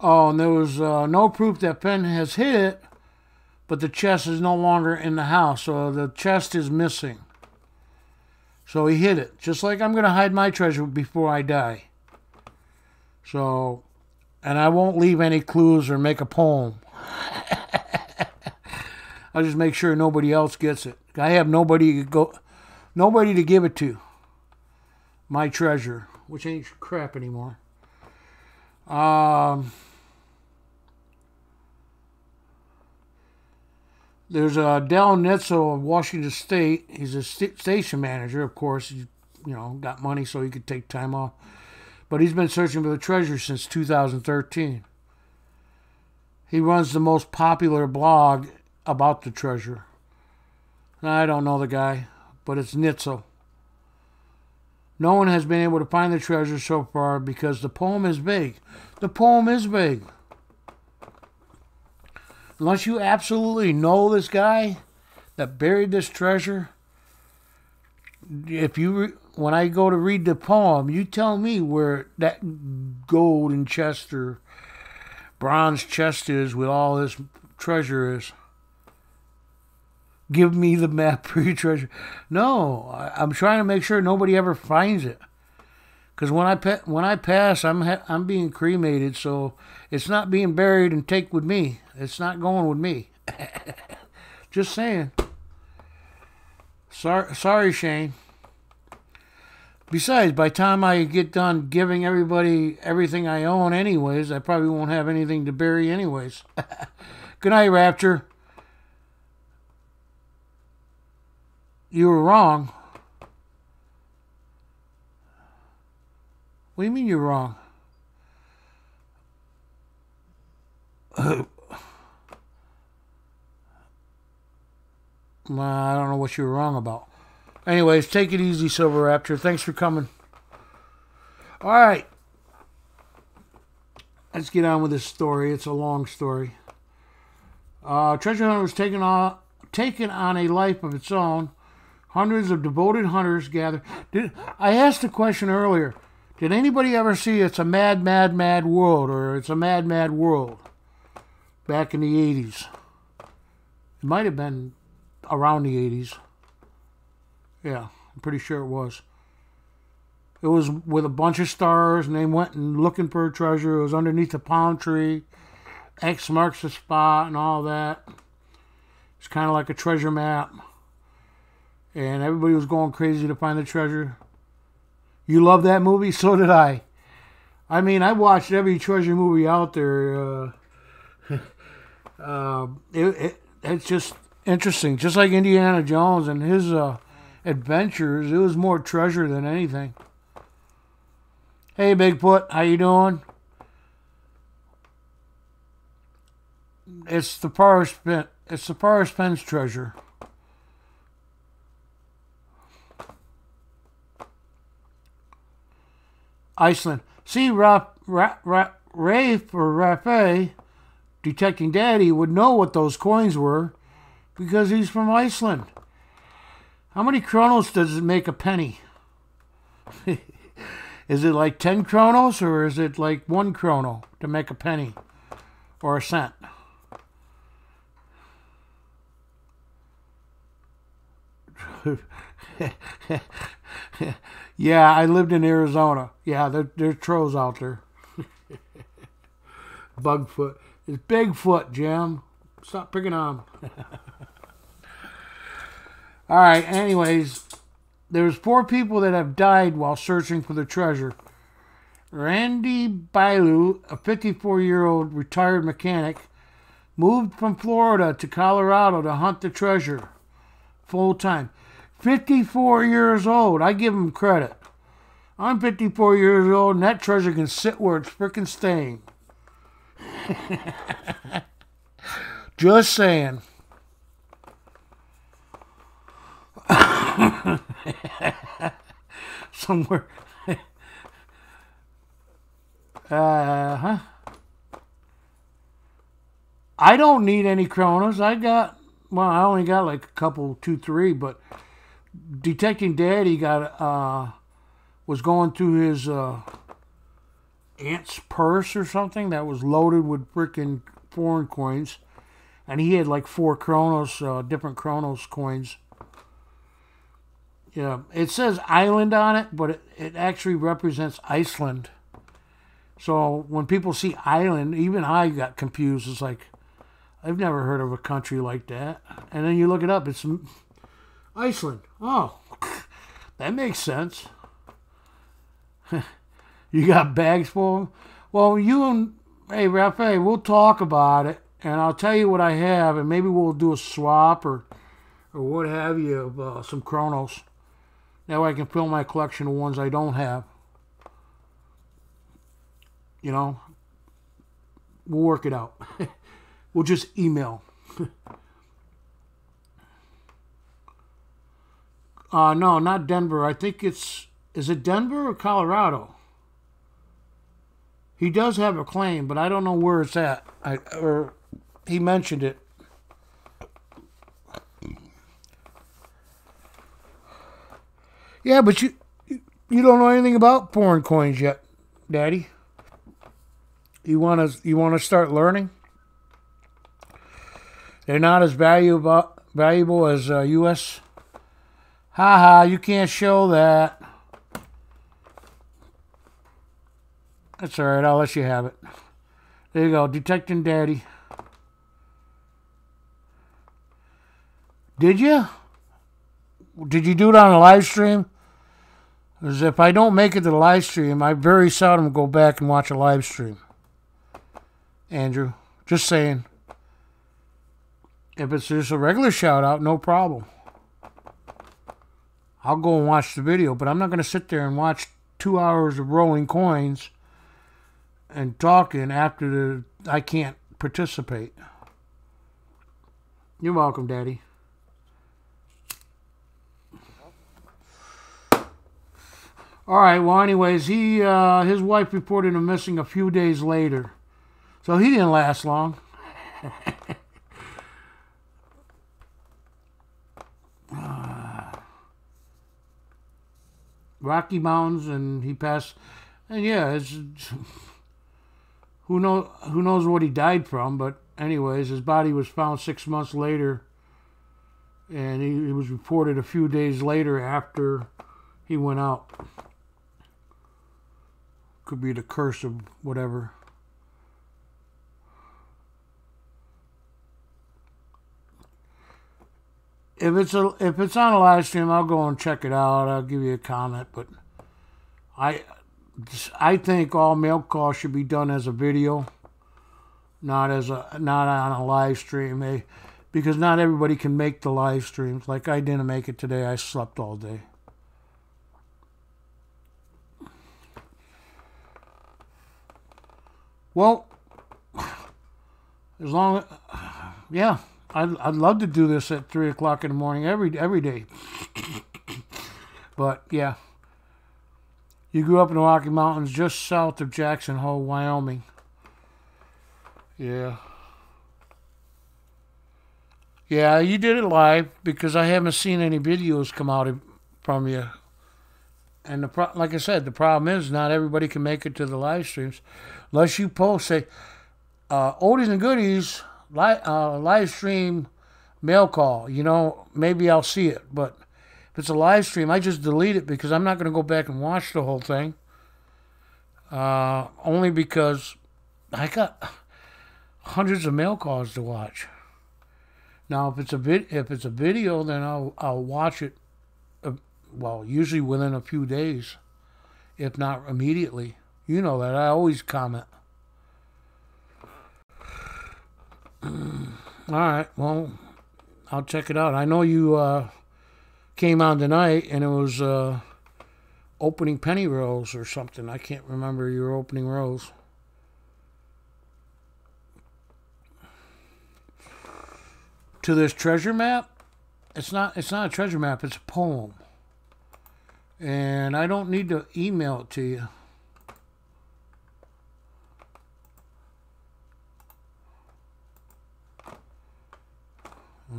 Oh, and there was no proof that Penn has hit it, but the chest is no longer in the house, so the chest is missing. So he hid it, just like I'm going to hide my treasure before I die. So, and I won't leave any clues or make a poem. I'll just make sure nobody else gets it. I have nobody to give it to. My treasure, which ain't crap anymore. There's Del Nitzel of Washington State. He's a station manager, of course. He's, got money so he could take time off. But he's been searching for the treasure since 2013. He runs the most popular blog about the treasure. I don't know the guy, but it's Nitzel. No one has been able to find the treasure so far because the poem is vague. The poem is vague. Unless you absolutely know this guy that buried this treasure, when I go to read the poem, you tell me where that golden chest or bronze chest is with all this treasure is. Give me the map for your treasure. No, I'm trying to make sure nobody ever finds it. Because when I pass, I'm being cremated, so it's not being buried and take with me. It's not going with me. Just saying. Sorry, Shane. Besides, by the time I get done giving everybody everything I own anyways, I probably won't have anything to bury anyways. Good night, Rapture. You were wrong. What do you mean you're wrong? I don't know what you were wrong about. Anyways, take it easy, Silver Raptor. Thanks for coming. All right. Let's get on with this story. It's a long story. Treasure hunter was taken on a life of its own. Hundreds of devoted hunters gathered. I asked a question earlier. Did anybody ever see It's a Mad, Mad, Mad World or It's a Mad, Mad World back in the 80s? It might have been around the 80s. Yeah, I'm pretty sure it was. It was with a bunch of stars, and they went and looking for a treasure. It was underneath a palm tree. X marks the spot and all that. It's kind of like a treasure map. And everybody was going crazy to find the treasure. You love that movie? So did I. I mean, I watched every treasure movie out there. It's just interesting. Just like Indiana Jones and his adventures, it was more treasure than anything. Hey, Bigfoot, how you doing? It's the Forest Fence treasure. Iceland. See, Rafe or Rafe, Detecting Daddy, would know what those coins were because he's from Iceland. How many kronos does it make a penny? Is it like 10 kronos or is it like 1 chrono to make a penny or a cent? Yeah, I lived in Arizona. Yeah, there's trolls out there. Bugfoot. It's Bigfoot, Jim. Stop picking on him. All right, anyways, there's 4 people that have died while searching for the treasure. Randy Bailu, a 54-year-old retired mechanic, moved from Florida to Colorado to hunt the treasure full time. 54 years old. I give him credit. I'm 54 years old, and that treasure can sit where it's freaking staying. Just saying. Somewhere. I don't need any kronos. I only got like a couple, 2, 3, but Detecting Daddy was going through his aunt's purse or something that was loaded with freaking foreign coins, and he had like 4 kronos, different kronos coins. Yeah, it says island on it, but it actually represents Iceland. So when people see island, even I got confused. It's like, I've never heard of a country like that. And then you look it up, it's Iceland. Oh, that makes sense. You got bags full? Well, hey, Rafe, we'll talk about it, and I'll tell you what I have, and maybe we'll do a swap or what have you of some Kronos. That way I can fill my collection of ones I don't have. You know, we'll work it out. We'll just email. No, not Denver. I think is it Denver or Colorado? He does have a claim, but I don't know where it's at. Or he mentioned it. Yeah, but you don't know anything about foreign coins yet, Daddy. You wanna start learning? They're not as valuable as U.S. Haha, you can't show that. That's all right. I'll let you have it. There you go, Detecting Daddy. Did you? Did you do it on a live stream? Because if I don't make it to the live stream, I very seldom go back and watch a live stream. Andrew, just saying. If it's just a regular shout out, no problem. I'll go and watch the video, but I'm not going to sit there and watch 2 hours of rolling coins and talking after I can't participate. You're welcome, Daddy. All right. Well, anyways, his wife reported him missing a few days later, so he didn't last long. Rocky Mountains, and he passed. And yeah, who knows what he died from, but anyways, his body was found 6 months later, and he was reported a few days later after he went out. Could be the curse of whatever. If it's on a live stream, I'll go and check it out. I'll give you a comment, but I think all mail calls should be done as a video, not on a live stream, because not everybody can make the live streams. Like I didn't make it today. I slept all day. Well, as long, yeah, I'd love to do this at 3 o'clock in the morning every day. But yeah, you grew up in the Rocky Mountains, just south of Jackson Hole, Wyoming. Yeah. Yeah, you did it live because I haven't seen any videos come out from you. And like I said, the problem is not everybody can make it to the live streams. Unless you post, say, Oldies and Goodies live stream mail call. You know, maybe I'll see it. But if it's a live stream, I just delete it because I'm not going to go back and watch the whole thing. Only because I got hundreds of mail calls to watch. Now, if it's a video, then I'll watch it. Well, usually within a few days, if not immediately. You know that. I always comment. All right. Well, I'll check it out. I know you came on tonight, and it was opening penny rolls or something. I can't remember your opening rolls. To this treasure map, it's not a treasure map. It's a poem. And I don't need to email it to you.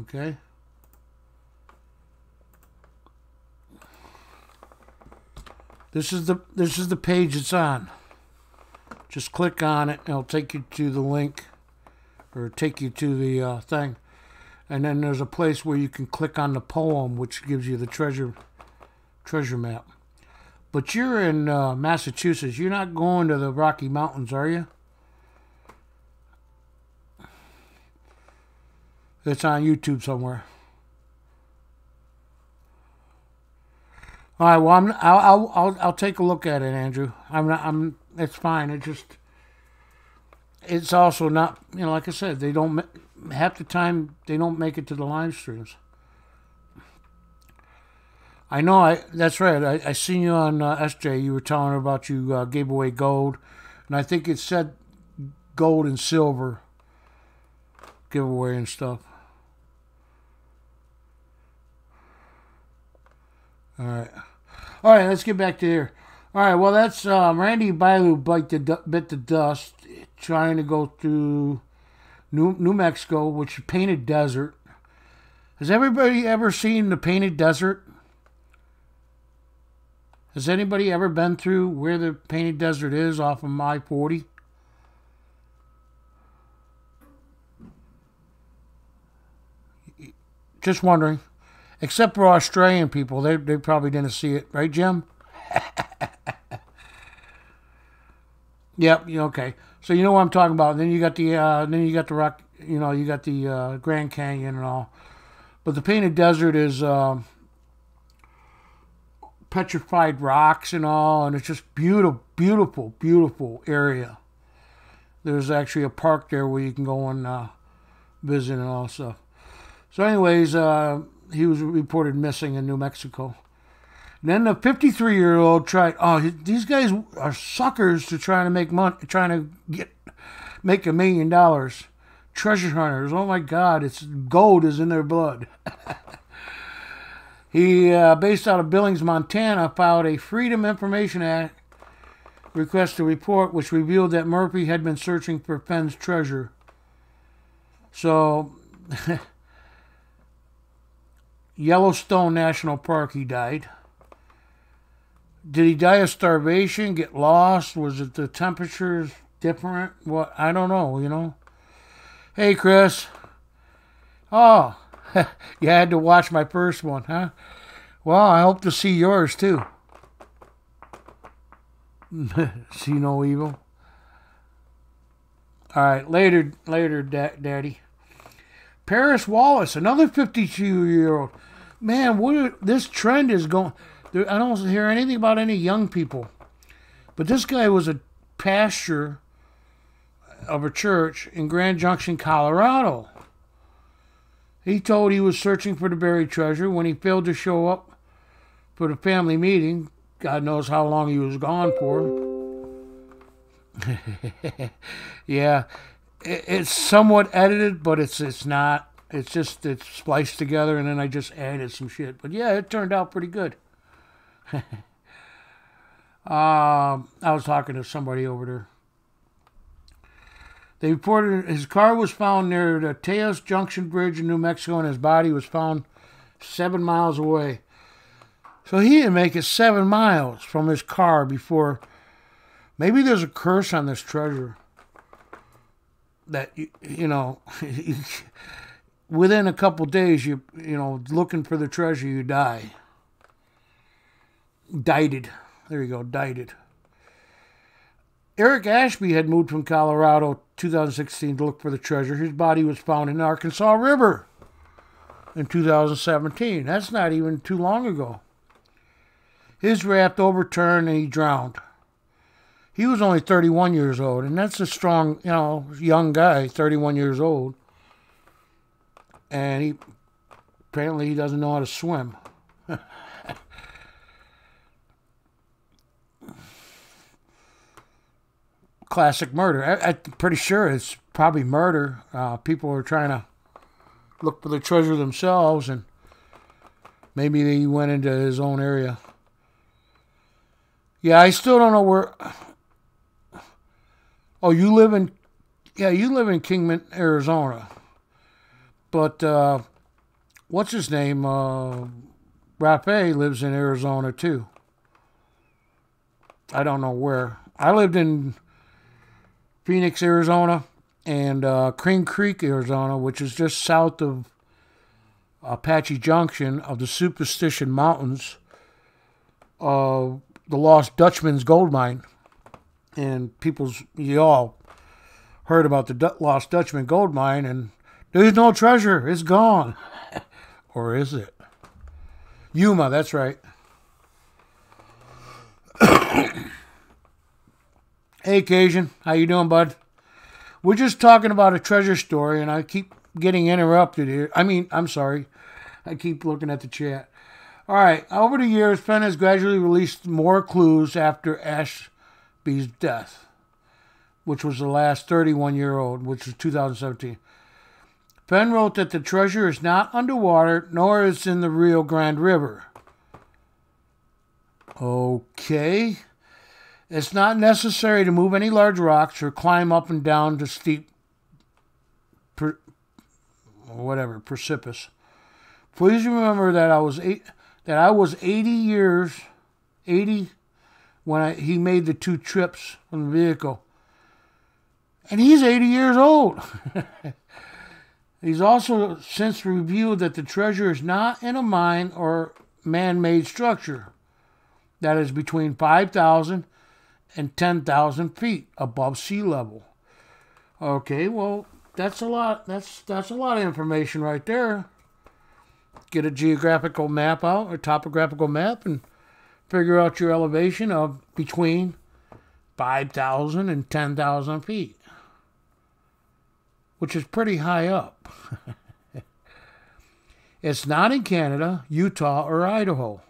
Okay. This is the page it's on. Just click on it and it'll take you to the link, or take you to the thing. And then there's a place where you can click on the poem, which gives you the treasure map. But you're in Massachusetts. You're not going to the Rocky Mountains, are you? It's on YouTube somewhere. All right. Well, I'll take a look at it, Andrew. It's fine. It's also not, like I said, they don't, half the time they don't make it to the live streams. I know, that's right. I seen you on SJ. You were telling her about you gave away gold, and I think it said gold and silver giveaway and stuff. All right. Let's get back to here. All right. Well, that's Randy Bailu bit the dust trying to go through New Mexico, which is Painted Desert. Has everybody ever seen the Painted Desert? Has anybody ever been through where the Painted Desert is off of I-40? Just wondering. Except for Australian people, they probably didn't see it, right, Jim? Yep. Okay. So you know what I'm talking about. Then you got the rock. You got the Grand Canyon and all. But the Painted Desert is petrified rocks and all, and it's just beautiful area. There's actually a park there where you can go and visit and all stuff. So anyways, he was reported missing in New Mexico. And then the 53-year-old tried. Oh, these guys are suckers to trying to make money, trying to make $1 million. Treasure hunters. Oh my God, it's gold is in their blood. He, based out of Billings, Montana, filed a Freedom Information Act request to report, which revealed that Murphy had been searching for Fenn's treasure. So, Yellowstone National Park, he died. Did he die of starvation, get lost? Was it the temperatures different? What? I don't know, you know. Hey, Chris. Oh, you had to watch my first one, huh? Well, I hope to see yours, too. See no evil. All right, later, Daddy. Paris Wallace, another 52-year-old. Man, this trend is going... I don't hear anything about any young people. But this guy was a pastor of a church in Grand Junction, Colorado. He told he was searching for the buried treasure when he failed to show up for the family meeting. God knows how long he was gone for. Yeah, it's somewhat edited, but it's not. It's spliced together, and then I just added some shit. But yeah, it turned out pretty good. I was talking to somebody over there. They reported his car was found near the Tejas Junction Bridge in New Mexico, and his body was found 7 miles away. So he didn't make it 7 miles from his car before. Maybe there's a curse on this treasure that, you know, within a couple days, you know, looking for the treasure, you die. Dieted. There you go, dieted. Eric Ashby had moved from Colorado 2016 to look for the treasure. His body was found in the Arkansas River in 2017. That's not even too long ago. His raft overturned and he drowned. He was only 31 years old, and that's a strong, you know, young guy, 31 years old. And apparently he doesn't know how to swim. Classic murder. I'm pretty sure it's probably murder. People are trying to look for the treasure themselves, and maybe they went into his own area. Yeah, I still don't know where. Oh, you live in Kingman, Arizona. But what's his name? Rafe lives in Arizona too. I don't know where. I lived in Phoenix, Arizona, and Crane Creek, Arizona, which is just south of Apache Junction of the Superstition Mountains, the Lost Dutchman's gold mine. And you all heard about the Lost Dutchman gold mine, and there's no treasure. It's gone. Or is it? Yuma, that's right. Hey, Cajun. How you doing, bud? We're just talking about a treasure story, and I keep getting interrupted here. I'm sorry. I keep looking at the chat. All right. Over the years, Penn has gradually released more clues after Ashby's death, which was the last 31-year-old, which was 2017. Penn wrote that the treasure is not underwater, nor is it in the Rio Grande River. Okay. It's not necessary to move any large rocks or climb up and down the steep, precipitous. Please remember that I was 80 when he made the 2 trips from the vehicle. And he's 80 years old. He's also since revealed that the treasure is not in a mine or man-made structure that is between 5,000 and 10,000 feet above sea level. Okay, well, that's a lot. That's a lot of information right there. Get a geographical map out, or topographical map, and figure out your elevation of between 5,000 and 10,000 feet, which is pretty high up. It's not in Canada, Utah, or Idaho,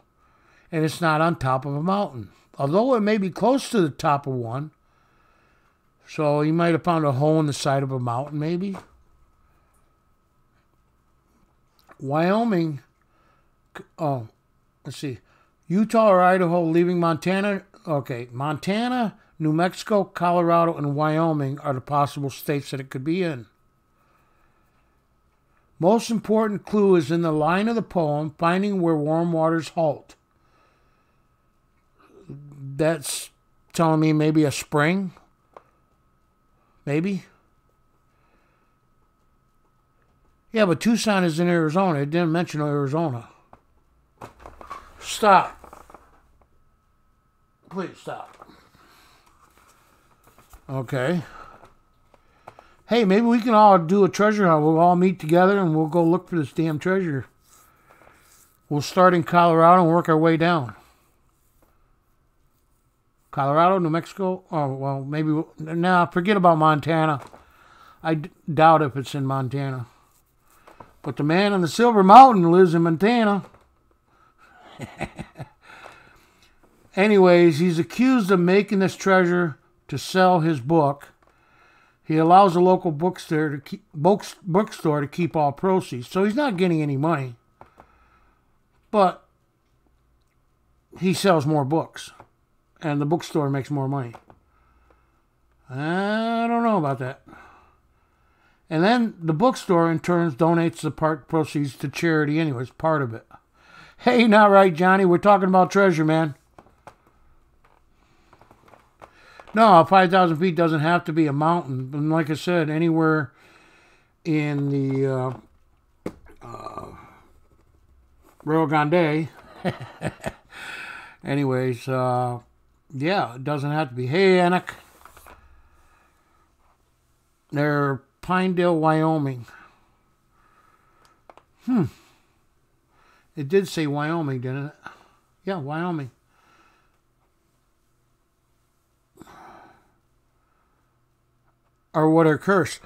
and it's not on top of a mountain, although it may be close to the top of one. So you might have found a hole in the side of a mountain, maybe. Wyoming Oh, let's see. Utah or Idaho, leaving Montana. Okay, Montana, New Mexico, Colorado, and Wyoming are the possible states that it could be in. Most important clue is in the line of the poem, finding where warm waters halt. That's telling me maybe a spring. Maybe. Yeah, but Tucson is in Arizona. It didn't mention Arizona. Stop. Please stop. Okay. Hey, maybe we can all do a treasure hunt. We'll all meet together and we'll go look for this damn treasure. We'll start in Colorado and work our way down. Colorado, New Mexico. Oh, well, maybe. Nah, forget about Montana. I doubt if it's in Montana. But the man on the Silver Mountain lives in Montana. Anyways, he's accused of making this treasure to sell his book. He allows a local bookstore to keep all proceeds. So he's not getting any money. But he sells more books. And the bookstore makes more money. I don't know about that. And then the bookstore, in turn, donates the part proceeds to charity anyways, part of it. Hey, not right, Johnny. We're talking about treasure, man. No, 5,000 feet doesn't have to be a mountain. And like I said, anywhere in the Rio Grande. Anyways, yeah, it doesn't have to be. Hey, Anik. They're Pinedale, Wyoming. It did say Wyoming, didn't it? Yeah, Wyoming. Or what are cursed.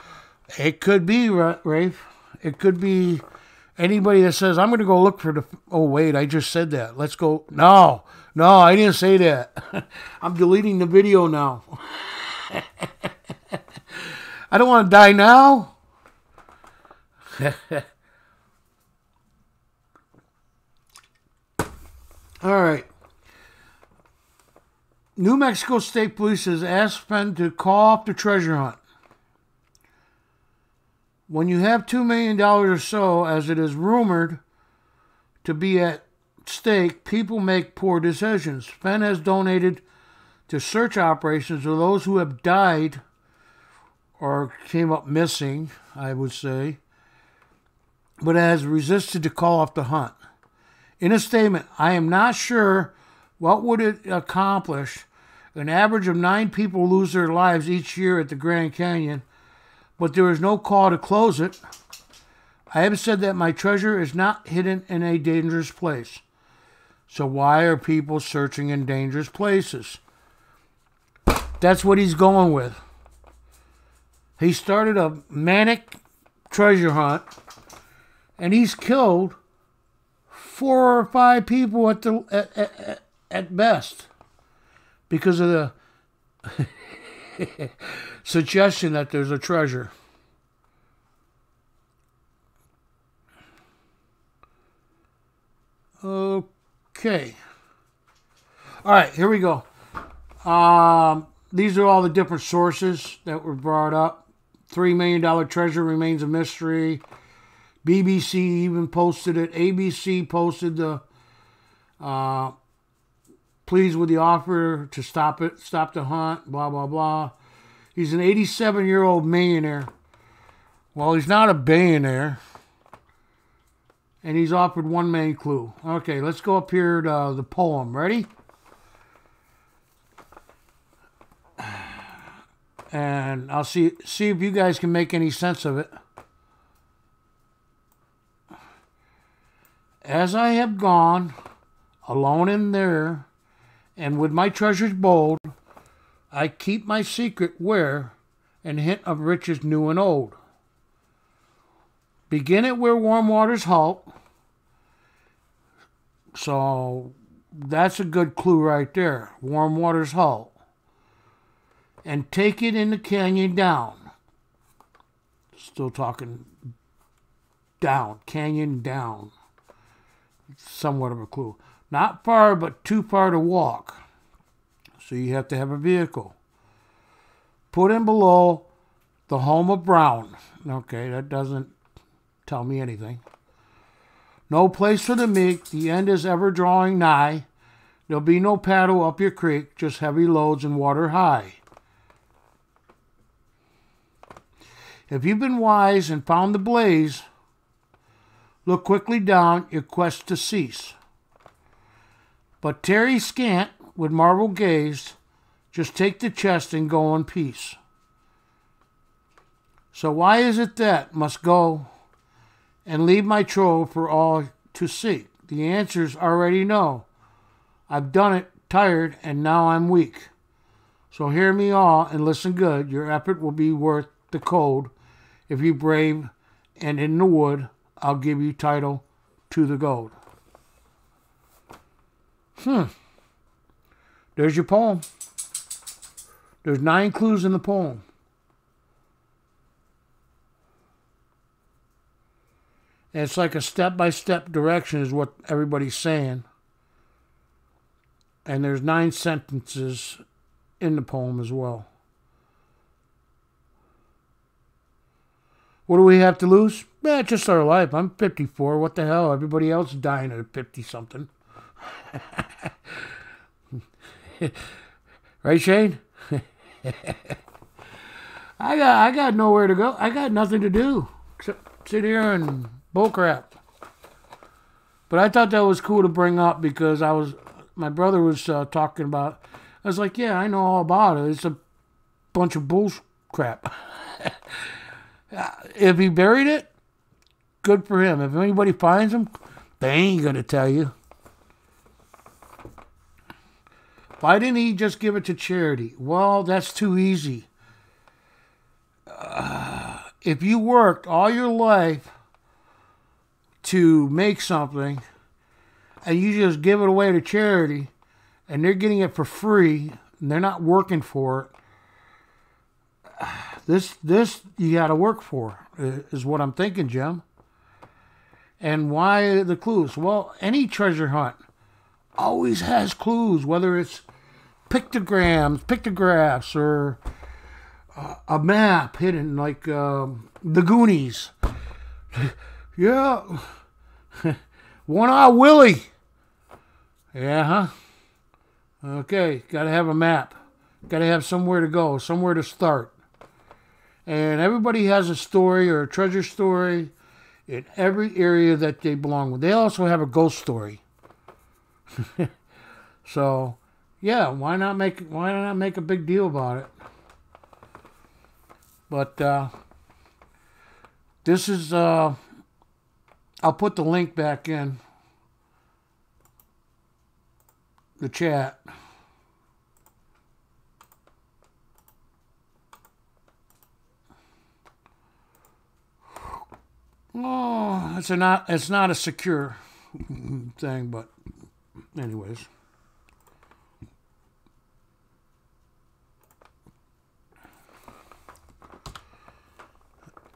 It could be, Rafe. It could be anybody that says, I'm going to go look for the... Oh, wait, I just said that. Let's go... No, I didn't say that. I'm deleting the video now. I don't want to die now. All right. New Mexico State Police has asked Penn to call off the treasure hunt. When you have $2 million or so, as it is rumored to be at stake, people make poor decisions. Penn has donated to search operations for those who have died or came up missing, I would say, but has resisted to call off the hunt. In a statement, I am not sure what would it accomplish. An average of 9 people lose their lives each year at the Grand Canyon, but there is no call to close it. I have said that my treasure is not hidden in a dangerous place. So why are people searching in dangerous places? That's what he's going with. He started a manic treasure hunt, and he's killed 4 or 5 people at best because of the suggestion that there's a treasure. Okay. All right, here we go. These are all the different sources that were brought up. $3 million treasure remains a mystery. BBC even posted it. ABC posted the pleased with the offer to stop the hunt, blah, blah, blah. He's an 87-year-old millionaire. Well, he's not a billionaire. And he's offered one main clue. Okay, let's go up here to the poem. Ready? And I'll see if you guys can make any sense of it. As I have gone, alone in there, and with my treasures bold, I keep my secret where, and hint of riches new and old. Begin it where warm waters halt. So that's a good clue right there. Warm waters halt. And take it in the canyon down. Still talking down. Canyon down. somewhat of a clue. Not far, but too far to walk. So you have to have a vehicle. Put in below the home of Brown. Okay, that doesn't tell me anything. No place for the meek. The end is ever drawing nigh. There'll be no paddle up your creek, just heavy loads and water high. If you've been wise and found the blaze, look quickly down your quest to cease. But tarry scant with marvel gaze, just take the chest and go in peace. So why is it that must go and leave my trove for all to seek? The answers already know. I've done it, tired, and now I'm weak. So hear me all and listen good. Your effort will be worth the code. If you brave and in the wood, I'll give you title to the gold. There's your poem. There's 9 clues in the poem. And it's like a step-by-step direction is what everybody's saying. And there's 9 sentences in the poem as well. What do we have to lose? Just our life. I'm 54. What the hell? Everybody else is dying at 50-something. Right, Shane? I got nowhere to go. I got nothing to do except sit here and bullcrap. But I thought that was cool to bring up because my brother was talking about. I was like, yeah, I know all about it. It's a bunch of bull crap. If he buried it, good for him. If anybody finds him, they ain't gonna tell you. Why didn't he just give it to charity? Well, that's too easy. If you worked all your life to make something and you just give it away to charity and they're getting it for free and they're not working for it, this you got to work for is what I'm thinking, Jim. And why the clues? Well, any treasure hunt always has clues, whether it's pictographs, or a map hidden like the Goonies. Yeah. One-Eye Willie. Yeah, huh? Okay, got to have a map. Got to have somewhere to go, somewhere to start. And everybody has a story or a treasure story in every area that they belong with. They also have a ghost story. So, yeah, why not make a big deal about it? But this is I'll put the link back in the chat. Oh, it's not a secure thing, but anyways.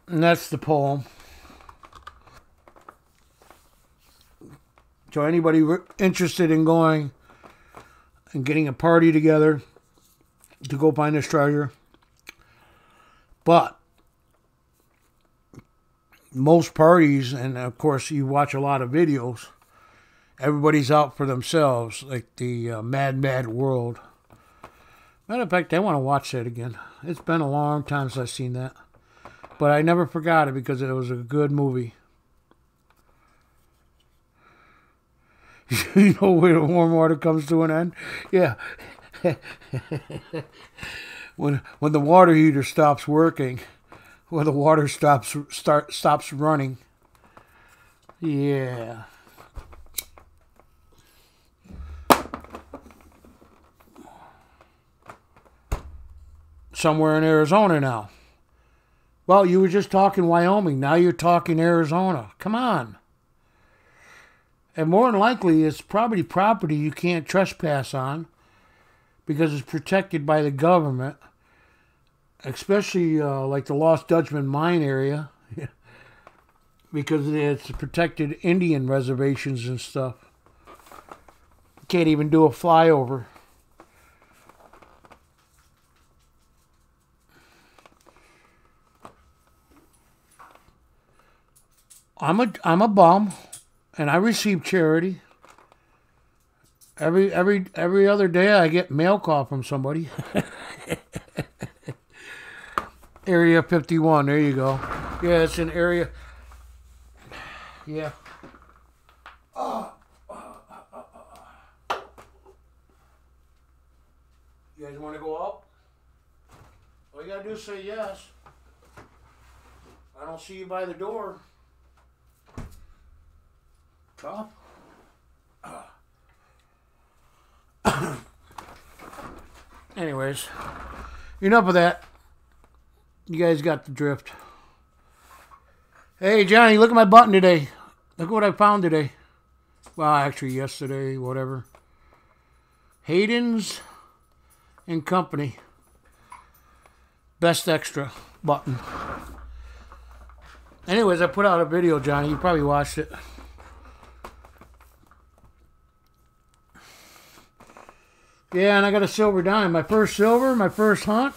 And that's the poem. So anybody interested in going and getting a party together to go find this treasure. But most parties, and of course you watch a lot of videos, everybody's out for themselves, like the Mad World. Matter of fact, I want to watch that again. It's been a long time since I've seen that. But I never forgot it because it was a good movie. You know where the warm water comes to an end? Yeah. when the water heater stops working, when the water stops running. Yeah. Somewhere in Arizona now. Well, you were just talking Wyoming. Now you're talking Arizona. Come on. And more than likely, it's probably property you can't trespass on because it's protected by the government, especially like the Lost Dutchman mine area. because it's protected Indian reservations and stuff. You can't even do a flyover. I'm a bum, and I receive charity. Every other day I get mail call from somebody. Area 51, there you go. Yeah, it's an area. Yeah. You guys want to go out? All you gotta do is say yes. I don't see you by the door. Tough. Anyways, enough of that. You guys got the drift. Hey, Johnny, look at my button today. Look what I found today. Well, actually, yesterday, whatever. Hayden's and Company. Best extra button. Anyways, I put out a video, Johnny. You probably watched it. Yeah, and I got a silver dime. My first silver, my first hunt,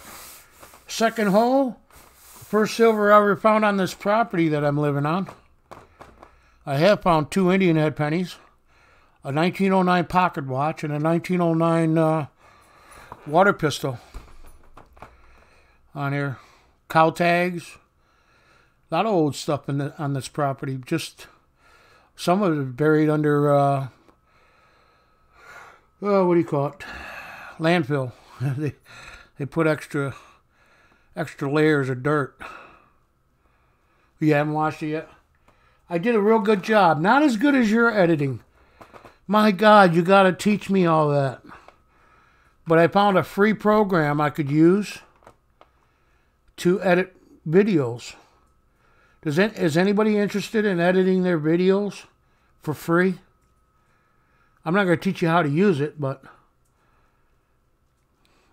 second hole. First silver I ever found on this property that I'm living on. I have found 2 Indian head pennies, a 1909 pocket watch, and a 1909 water pistol on here. Cow tags. A lot of old stuff on this property. Just some of it buried under, what do you call it? Landfill. They put extra layers of dirt. You haven't watched it yet? I did a real good job. Not as good as your editing. My God, you got to teach me all that. But I found a free program I could use to edit videos. Is anybody interested in editing their videos for free? I'm not going to teach you how to use it, but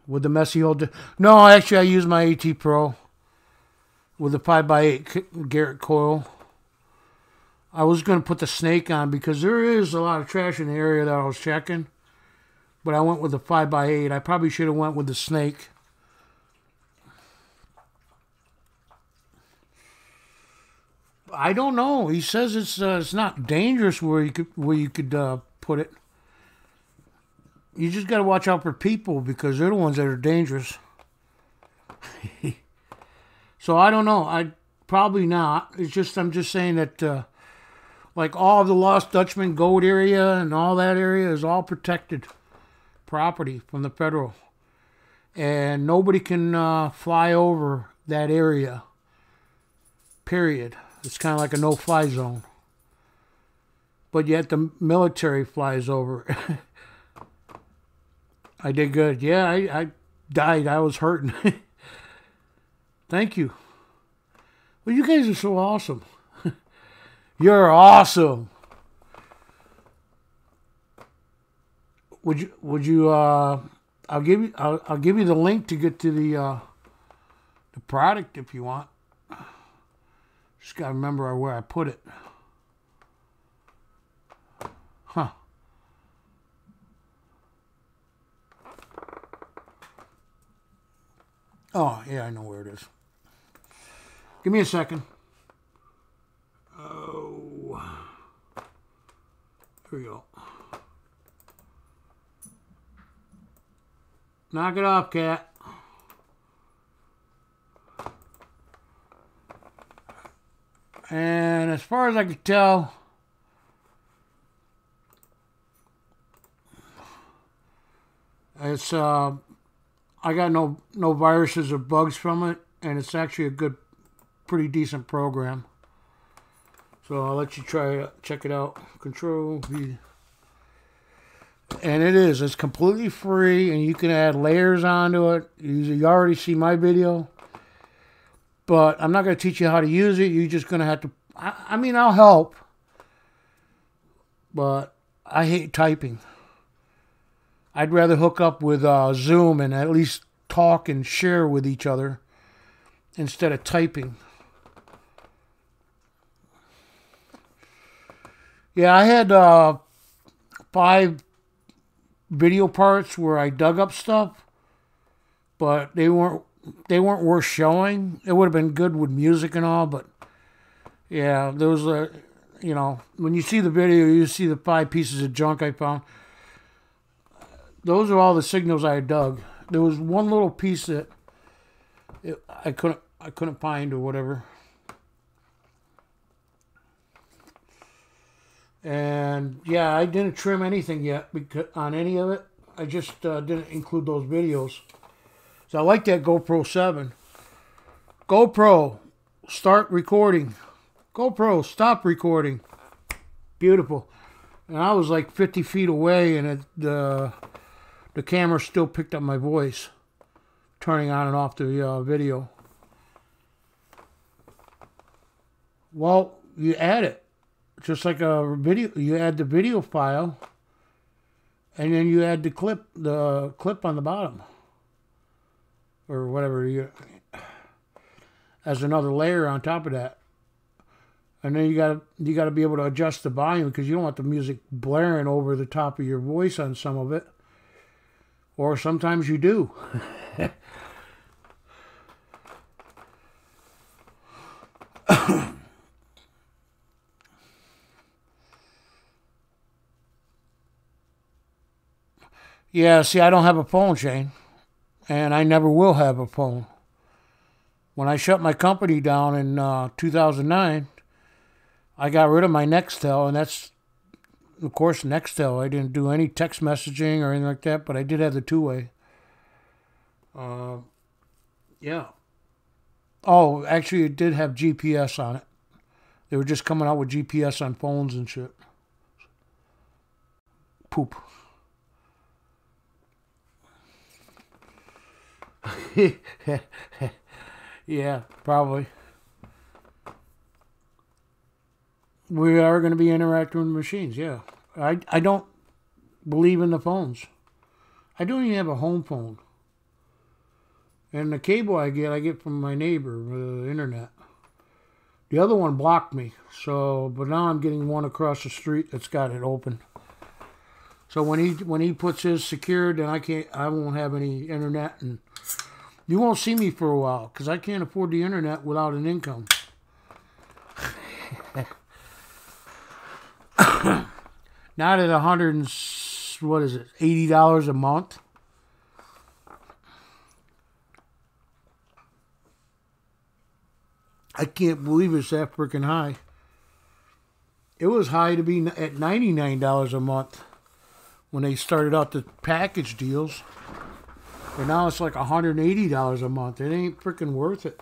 with the messy old... No, actually, I use my AT Pro with the 5x8 Garrett coil. I was going to put the snake on because there is a lot of trash in the area that I was checking. But I went with the 5x8. I probably should have went with the snake. I don't know. He says it's not dangerous where you could put it. You just got to watch out for people because they're the ones that are dangerous. So I don't know. I probably not. It's just I'm just saying that like all of the Lost Dutchman Goat area and all that area is all protected property from the federal, and nobody can fly over that area. Period. It's kind of like a no-fly zone. But yet the military flies over. I did good. Yeah, I died. I was hurting. Thank you. Well, you guys are so awesome. You're awesome. Would you I'll give you the link to get to the product if you want. Just got to remember where I put it. Huh. Oh, yeah, I know where it is. Give me a second. Oh. Here we go. Knock it off, cat. And as far as I could tell, it's I got no viruses or bugs from it, and it's actually a good, pretty decent program. So I'll let you check it out. Control V. And it's completely free, and you can add layers onto it. You already see my video. But I'm not going to teach you how to use it. You're just going to have to... I mean, I'll help. But I hate typing. I'd rather hook up with Zoom and at least talk and share with each other instead of typing. Yeah, I had 5 video parts where I dug up stuff, but they weren't worth showing. It would have been good with music and all, but yeah, there was a, you know, when you see the video, you see the 5 pieces of junk I found. Those are all the signals I dug. There was one little piece that I couldn't find or whatever. And yeah, I didn't trim anything yet because on any of it. I just didn't include those videos. So I like that GoPro 7. GoPro, start recording. GoPro, stop recording. Beautiful. And I was like 50 feet away, and the camera still picked up my voice, turning on and off the video. Well, you add it. Just like a video, you add the video file, and then you add the clip on the bottom, or whatever, as another layer on top of that. And then you gotta be able to adjust the volume, because you don't want the music blaring over the top of your voice on some of it, or sometimes you do. Yeah, see, I don't have a phone, Shane, and I never will have a phone. When I shut my company down in 2009, I got rid of my Nextel, and that's, of course, Nextel. I didn't do any text messaging or anything like that, but I did have the two-way. Yeah. Oh, actually, it did have GPS on it. They were just coming out with GPS on phones and shit. Poop. Yeah, probably. We are going to be interacting with machines, yeah. I don't believe in the phones. I don't even have a home phone. And the cable I get from my neighbor, the internet. The other one blocked me, but now I'm getting one across the street that's got it open. So when he puts his secured, then I won't have any internet, and you won't see me for a while, because I can't afford the internet without an income. Not at $80 a month. I can't believe it's that freaking high. It was high to be at $99 a month when they started out the package deals. And now it's like $180 a month. It ain't freaking worth it.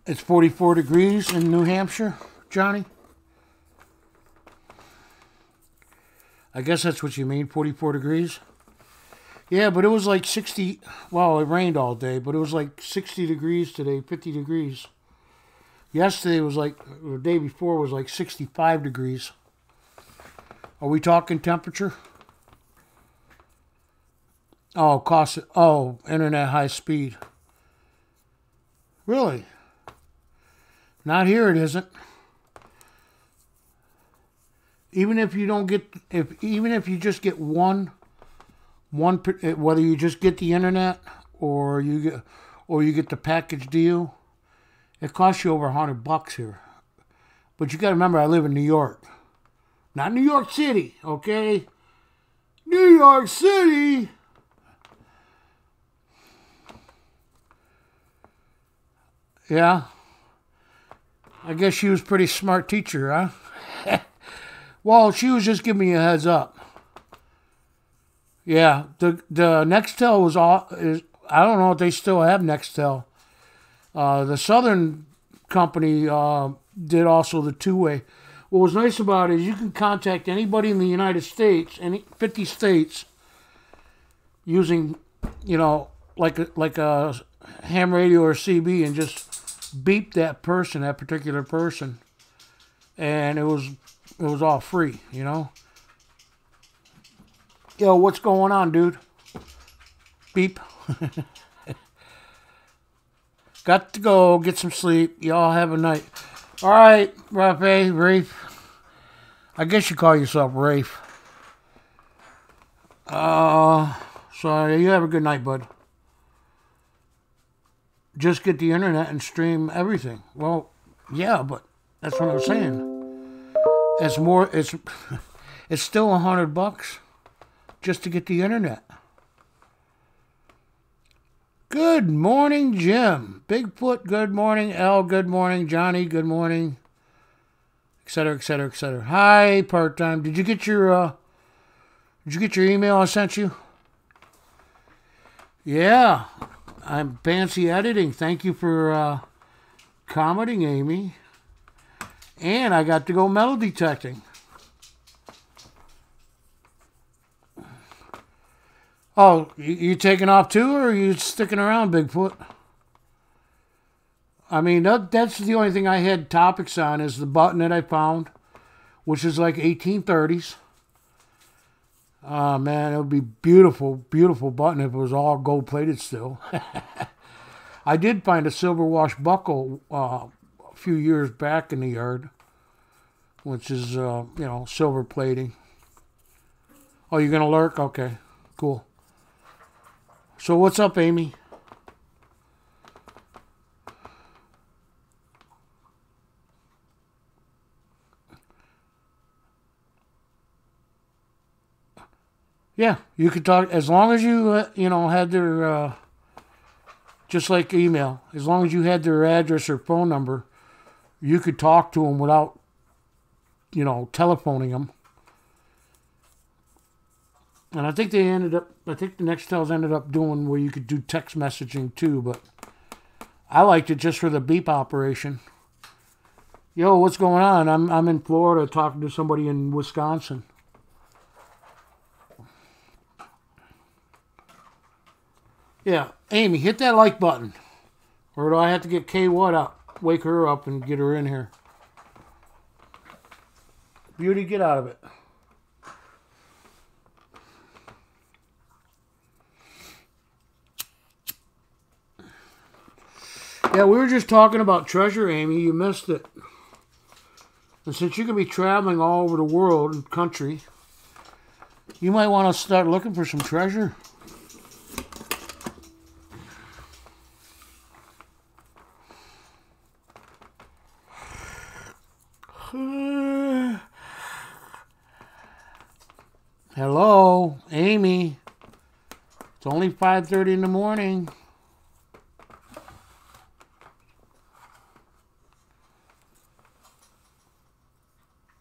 It's 44 degrees in New Hampshire, Johnny. I guess that's what you mean, 44 degrees. Yeah, but it was like 60. Well, it rained all day, but it was like 60 degrees today, 50 degrees. Yesterday was like, the day before was like 65 degrees. Are we talking temperature? Oh, internet high speed. Really? Not here, it isn't. Even if you don't get, even if you just get one, whether you just get the internet or you get the package deal, it costs you over $100 here. But you got to remember, I live in New York, not New York City, okay? New York City. Yeah. I guess she was a pretty smart teacher, huh? Well, she was just giving me a heads up. Yeah, the Nextel was all. I don't know if they still have Nextel. The Southern company did also the two-way. What was nice about it is you can contact anybody in the United States, 50 states, using, like a ham radio or CB, and just beep that particular person, and it was all free, Yo, what's going on, dude? Beep. Got to go. Get some sleep. Y'all have a night. All right, Rafe. I guess you call yourself Rafe. So you have a good night, bud. Just get the internet and stream everything. Well, yeah, but that's what I'm saying. It's more. It's still $100 just to get the internet. Good morning, Jim. Bigfoot, good morning. L, good morning. Johnny, good morning. Etc. Etc. Etc. Hi, part time. Did you get your email I sent you? Yeah, I'm fancy editing. Thank you for commenting, Amy. And I got to go metal detecting. Oh, you taking off too, or are you sticking around, Bigfoot? I mean, that's the only thing I had topics on is the button that I found, which is like 1830s. Oh, man, it would be beautiful, beautiful button if it was all gold-plated still. I did find a silver wash buckle a few years back in the yard, which is, silver plating. Oh, you're going to lurk? Okay, cool. So what's up, Amy? Yeah, you could talk as long as you had their just like email. As long as you had their address or phone number, you could talk to them without telephoning them. And I think the Nextels ended up doing where you could do text messaging too, but I liked it just for the beep operation. Yo, what's going on? I'm in Florida talking to somebody in Wisconsin. Yeah, Amy, hit that like button. Or do I have to get K Watt up, wake her up and get her in here? Beauty, get out of it. Yeah, we were just talking about treasure, Amy. You missed it. And since you can be traveling all over the world and country, you might want to start looking for some treasure. Hello, Amy. It's only 5:30 in the morning.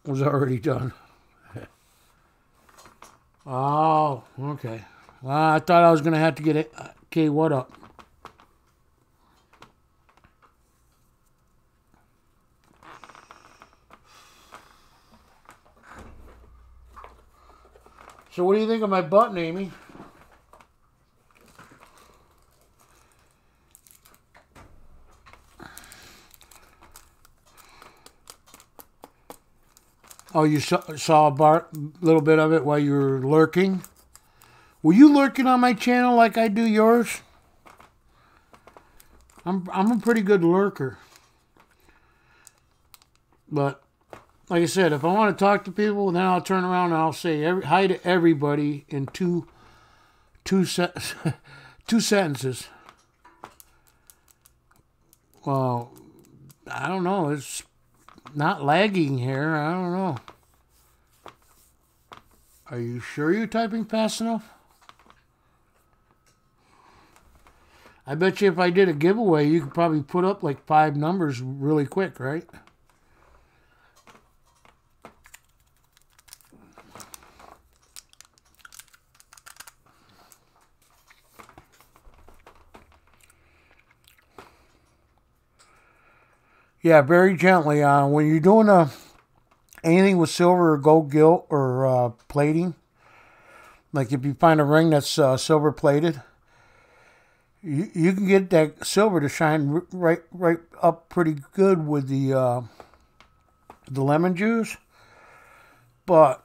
Was already done. Oh, okay. Well, I thought I was going to have to get it. Okay, what up? So what do you think of my button, Amy? Oh, you saw a little bit of it while you were lurking? Were you lurking on my channel like I do yours? I'm a pretty good lurker. But, like I said, if I want to talk to people, then I'll turn around and I'll say hi to everybody in two sentences. Well, I don't know. It's not lagging here. I don't know. Are you sure you're typing fast enough? I bet you if I did a giveaway, you could probably put up like 5 numbers really quick, right? Yeah, very gently. When you're doing anything with silver or gold gilt or plating, like if you find a ring that's silver plated, you can get that silver to shine right up pretty good with the lemon juice. But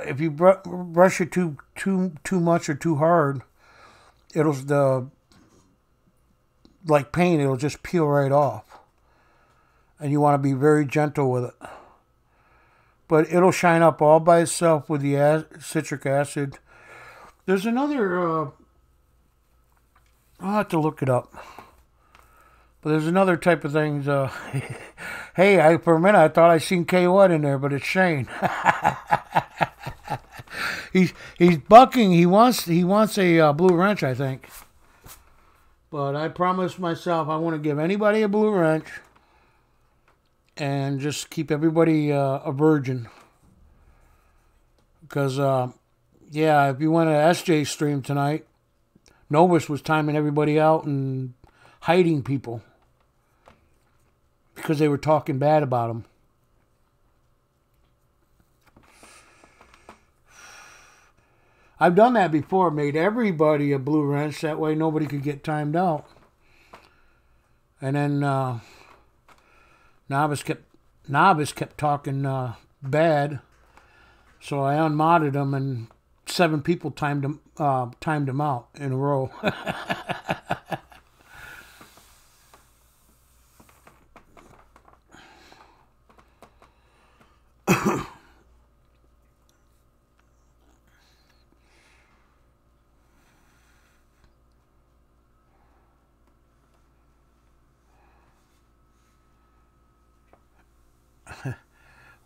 if you brush it too much or too hard, the like paint, it'll just peel right off. And you want to be very gentle with it. But it'll shine up all by itself with the citric acid. There's another, I'll have to look it up. But there's another type of things. Hey, for a minute I thought I seen K1 in there, but it's Shane. he's bucking. He wants a blue wrench, I think. But I promised myself I want to give anybody a blue wrench and just keep everybody a virgin. Because yeah, if you went to SJ's stream tonight, Novus was timing everybody out and hiding people because they were talking bad about him. I've done that before, made everybody a blue wrench, that way nobody could get timed out. And then Novice kept talking bad, so I unmodded him, and 7 people timed him out in a row.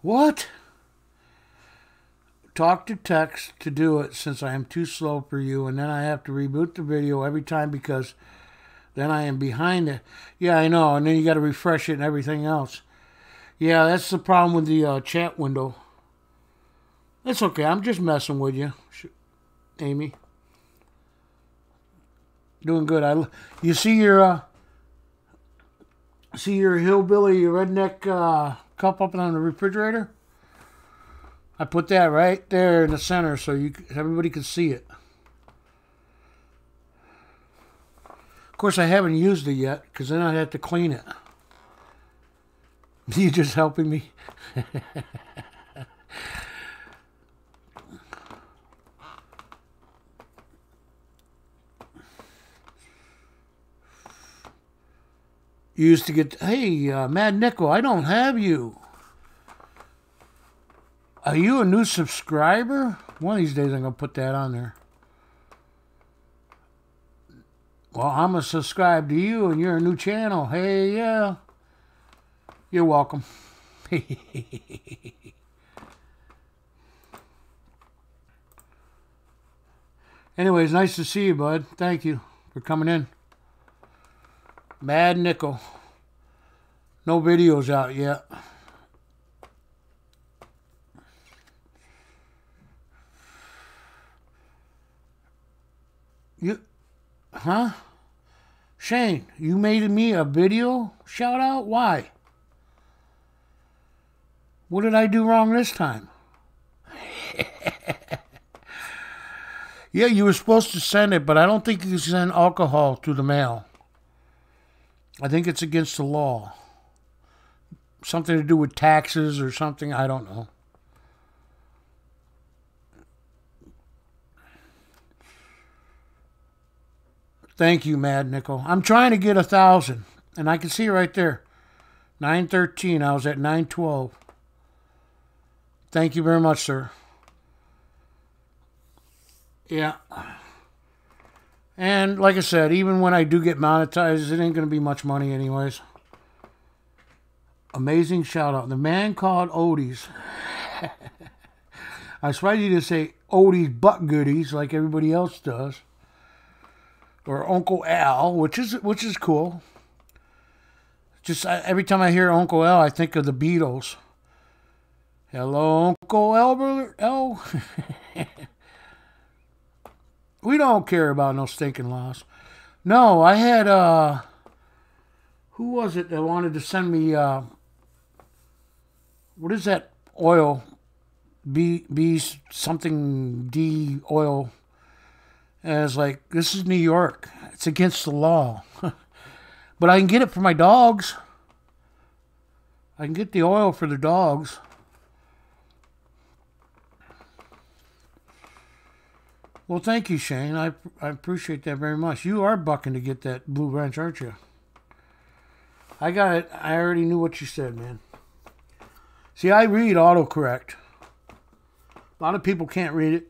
What? Talk to text to do it since I am too slow for you, and then I have to reboot the video every time because then I am behind it. Yeah, I know, and then you got to refresh it and everything else. Yeah, that's the problem with the chat window. That's okay. I'm just messing with you, Amy. Doing good. You see your hillbilly redneck cup up on the refrigerator? I put that right there in the center so everybody can see it. Of course, I haven't used it yet because then I'd have to clean it. You just helping me? You used to get, hey, Mad Nickel, I don't have you. Are you a new subscriber? One of these days I'm going to put that on there. Well, I'm going to subscribe to you and you're a new channel. Hey, yeah. You're welcome. Anyways, nice to see you, bud. Thank you for coming in. Mad Nickel. No videos out yet. Huh? Shane, you made me a video shout out? Why? What did I do wrong this time? Yeah, you were supposed to send it, but I don't think you can send alcohol through the mail. I think it's against the law. Something to do with taxes or something. I don't know. Thank you, Mad Nickel. I'm trying to get 1,000. And I can see it right there. 913. I was at 912. Thank you very much, sir. Yeah. And like I said, even when I do get monetized, it ain't going to be much money anyways. Amazing shout out. The man called Oldies. I was surprised you didn't say Oldies but goodies like everybody else does. Or Uncle Al, which is cool. Just every time I hear Uncle Al, I think of the Beatles. Hello, Uncle Albert L. We don't care about no stinking laws. No, I had who was it that wanted to send me what is that oil? B something D oil. And I was like, this is New York. It's against the law. But I can get it for my dogs. I can get the oil for the dogs. Well, thank you, Shane. I appreciate that very much. You are bucking to get that blue wrench, aren't you? I got it. I already knew what you said, man. See, I read autocorrect. A lot of people can't read it.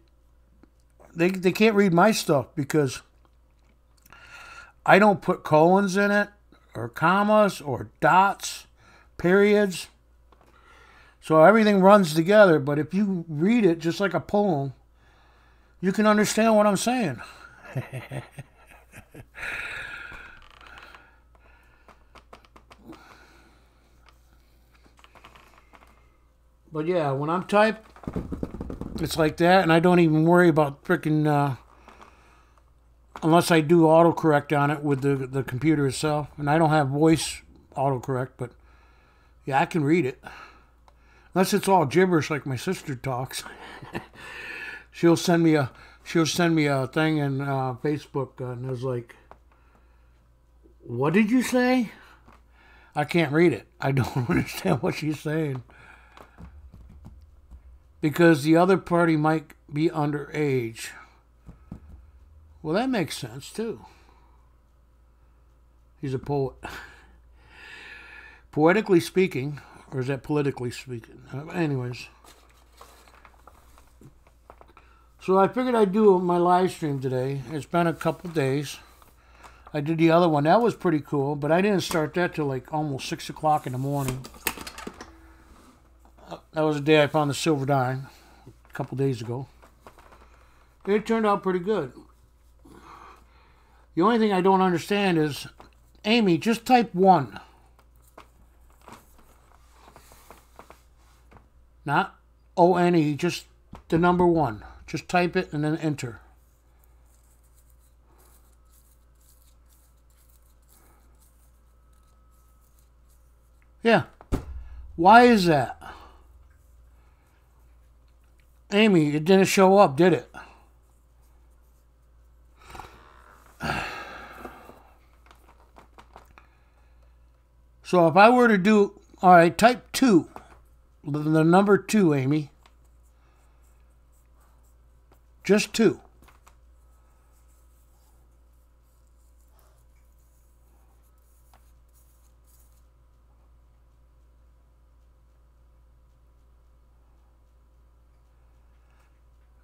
They can't read my stuff because I don't put colons in it, or commas, or dots, periods. So everything runs together, but if you read it just like a poem, you can understand what I'm saying. But yeah, when I'm typed, it's like that, and I don't even worry about freaking, unless I do autocorrect on it with the computer itself. And I don't have voice autocorrect, but yeah, I can read it. Unless it's all gibberish like my sister talks. she'll send me a thing in Facebook, and it's like, what did you say? I can't read it. I don't understand what she's saying. Because the other party might be underage. Well, that makes sense, too. He's a poet. Poetically speaking, or is that politically speaking? Anyways. So I figured I'd do my live stream today. It's been a couple days. I did the other one. That was pretty cool, but I didn't start that till like almost 6 o'clock in the morning. That was the day I found the silver dime, a couple days ago. It turned out pretty good. The only thing I don't understand is, Amy, just type 1. Not O-N-E, just the number 1. Just type it and then enter. Yeah. Why is that? Amy, it didn't show up, did it? So if I were to do, all right, type 2, the number 2, Amy. Just 2.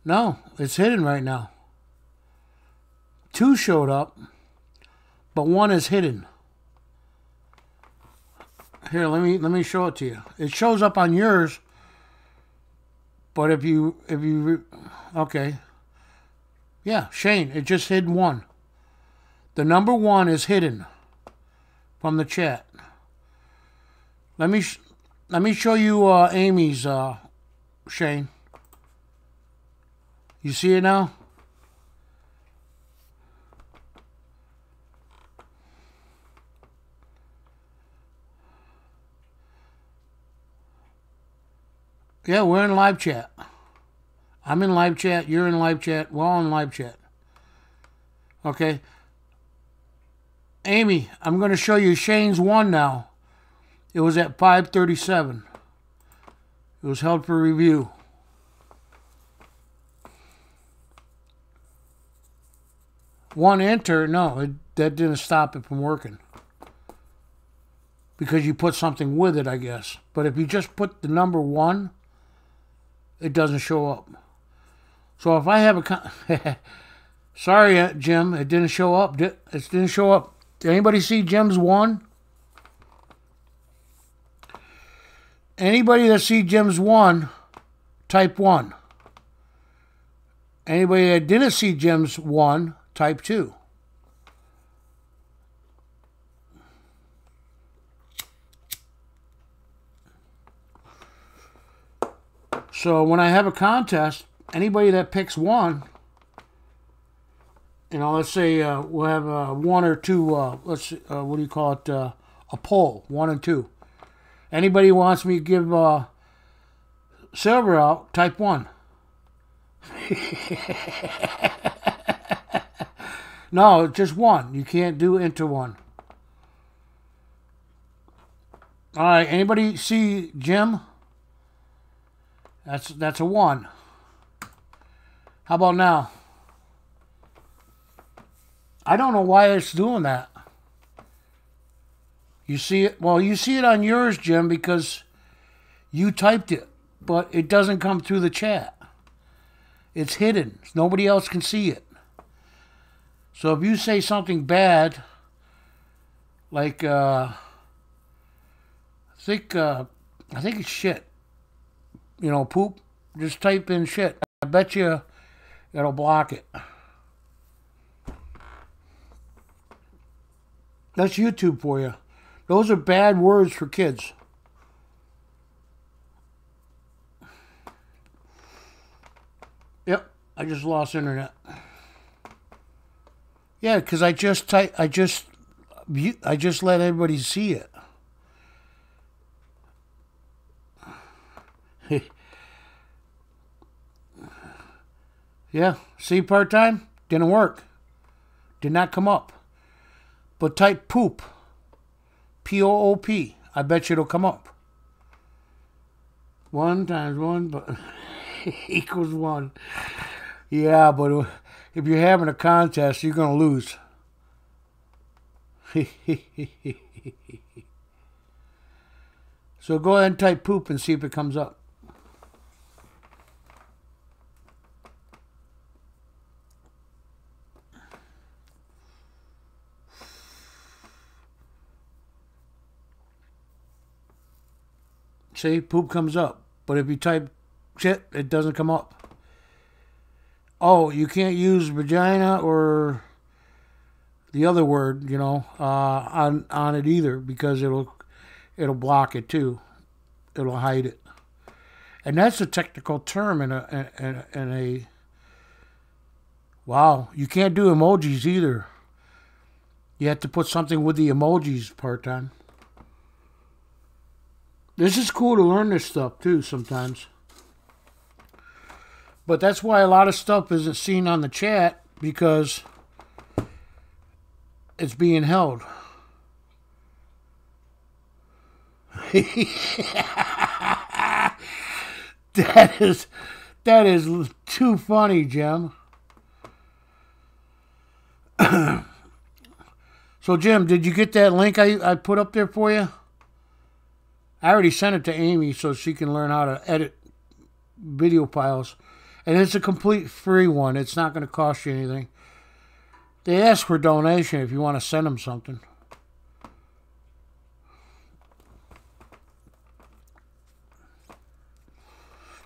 No, it's hidden right now. 2 showed up, but 1 is hidden. Here, let me show it to you. It shows up on yours, but if you okay, yeah, Shane, it just hid 1. The number 1 is hidden from the chat. Let me show you Amy's, Shane. You see it now? Yeah, we're in live chat. I'm in live chat. You're in live chat. We're all in live chat. Okay. Amy, I'm going to show you Shane's 1 now. It was at 5:37. It was held for review. One enter, no, that didn't stop it from working. Because you put something with it, I guess. But if you just put the number 1, it doesn't show up. So if I have a... Sorry, Jim, it didn't show up. It didn't show up. Did anybody see Jim's 1? Anybody that see Jim's 1, type 1. Anybody that didn't see Jim's 1, type 2. So when I have a contest, anybody that picks 1, you know, let's say we'll have 1 or 2, let's see, what do you call it, a poll, 1 and 2. Anybody who wants me to give silver out, type 1. No, just 1. You can't do enter 1. All right, anybody see Jim? That's a 1. How about now? I don't know why it's doing that. You see it? Well, you see it on yours, Jim, because you typed it, but it doesn't come through the chat. It's hidden. Nobody else can see it. So if you say something bad, like I think it's shit. You know, poop. Just type in shit. I bet you it'll block it. That's YouTube for you. Those are bad words for kids. Yep, I just lost internet. Yeah, because I just let everybody see it. Yeah, see, part-time? Didn't work. Did not come up. But type poop. P-O-O-P. I bet you it'll come up. 1 times 1 equals 1. Yeah, but if you're having a contest, you're going to lose. So go ahead and type poop and see if it comes up. See, poop comes up. But if you type shit, it doesn't come up. Oh, you can't use vagina or the other word, you know, on it either, because it'll block it too. It'll hide it. And that's a technical term in a wow, you can't do emojis either. You have to put something with the emojis part-time. This is cool to learn this stuff too sometimes. But that's why a lot of stuff isn't seen on the chat, because it's being held. That is too funny, Jim. So, Jim, did you get that link I put up there for you? I already sent it to Amy so she can learn how to edit video files. And it's a complete free one. It's not going to cost you anything. They ask for donation if you want to send them something.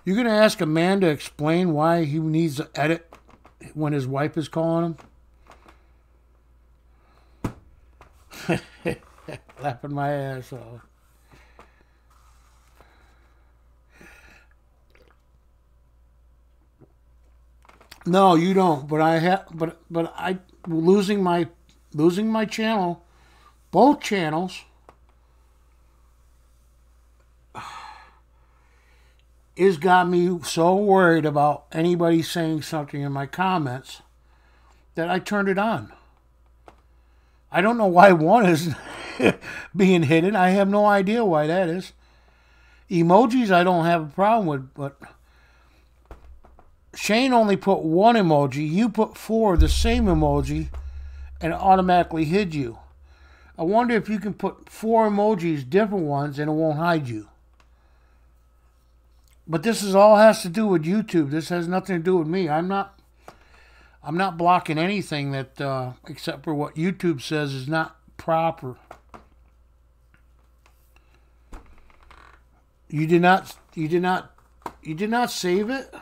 You're going to ask a man to explain why he needs to edit when his wife is calling him? Laughing my ass off. No, you don't. But I have. But I losing my channel, both channels. It's got me so worried about anybody saying something in my comments that I turned it on. I don't know why one is being hidden. I have no idea why that is. Emojis I don't have a problem with, but Shane only put one emoji. You put 4 of the same emoji and it automatically hid you. I wonder if you can put 4 emojis, different ones, and it won't hide you. But this is all has to do with YouTube. This has nothing to do with me. I'm not blocking anything that except for what YouTube says is not proper. You did not save it?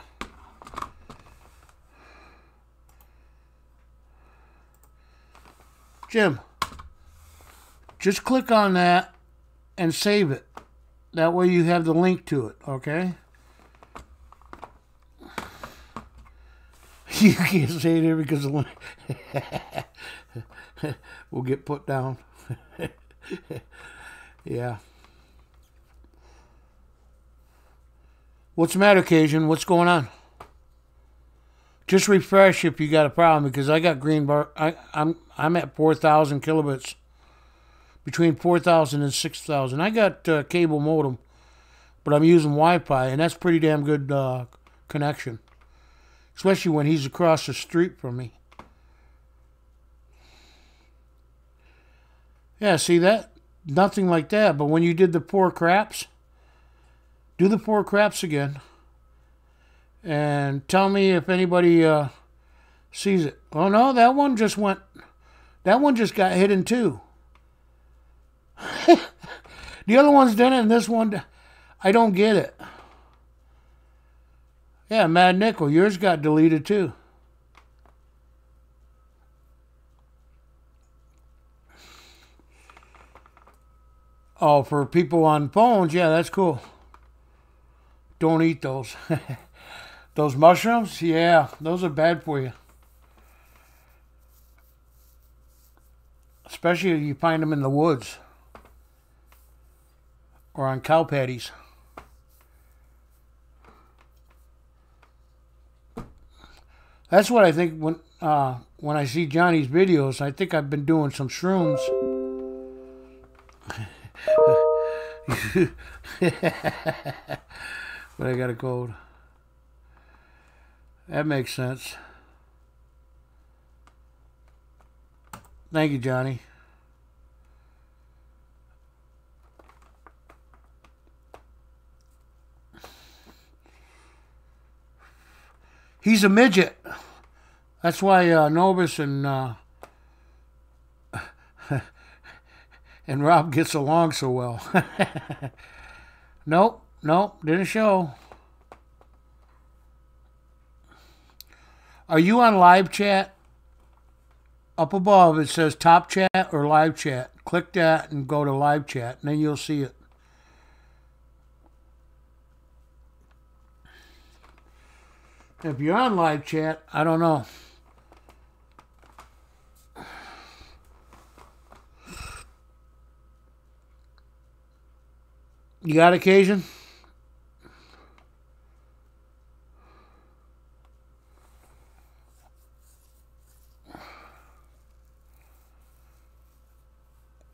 Jim, just click on that and save it. That way you have the link to it, okay? You can't say it here because the link will get put down. Yeah. What's the matter, Cajun? What's going on? Just refresh if you got a problem, because I got green bar. I'm at 4,000 kilobits, between 4,000 and 6,000. I got cable modem, but I'm using Wi-Fi, and that's pretty damn good connection, especially when he's across the street from me. Yeah, see that? nothing like that. But when you did the Poor Craps, do the Poor Craps again. And tell me if anybody sees it. Oh, no, that one just went... That one just got hidden too. The other one's done it, and this one, I don't get it. Yeah, Mad Nickel, yours got deleted too. Oh, for people on phones, yeah, that's cool. Don't eat those. Those mushrooms, yeah, those are bad for you. Especially if you find them in the woods. Or on cow patties. That's what I think when I see Johnny's videos. I think I've been doing some shrooms. But I got a cold. That makes sense. Thank you, Johnny. He's a midget. That's why Novus and and Rob gets along so well. Nope, didn't show. Are you on live chat? Up above it says top chat or live chat. Click that and go to live chat, and then you'll see it. If you're on live chat, I don't know. You got occasion?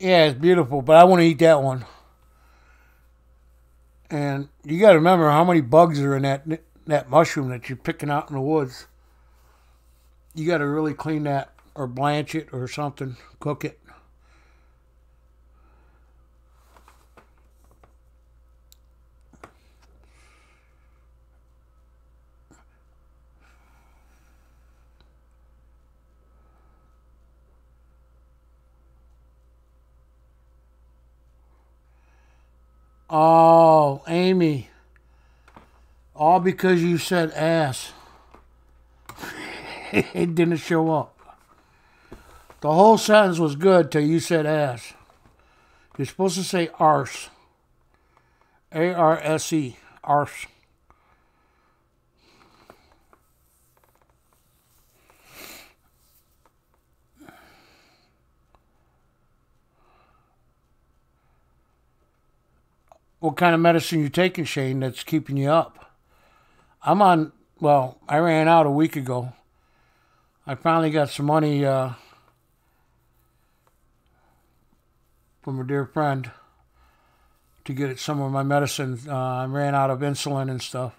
Yeah, it's beautiful, but I want to eat that one. And you got to remember how many bugs are in that mushroom that you're picking out in the woods. You got to really clean that or blanch it or something, cook it. Oh, Amy. All because you said ass. It didn't show up. The whole sentence was good till you said ass. You're supposed to say arse. A-R-S-E. Arse. What kind of medicine you taking, Shane, that's keeping you up? I'm on, well, I ran out a week ago. I finally got some money from a dear friend to get some of my medicine. I ran out of insulin and stuff.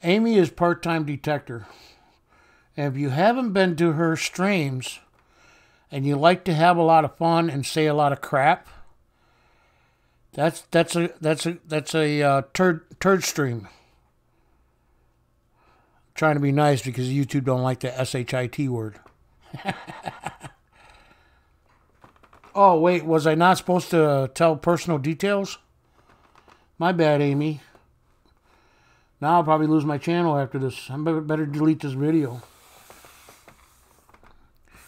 Amy is part-time detector. And if you haven't been to her streams and you like to have a lot of fun and say a lot of crap, that's a turd stream. I'm trying to be nice because YouTube don't like the S-H-I-T word. Oh, wait, was I not supposed to tell personal details? My bad, Amy. Now I'll probably lose my channel after this. I better delete this video.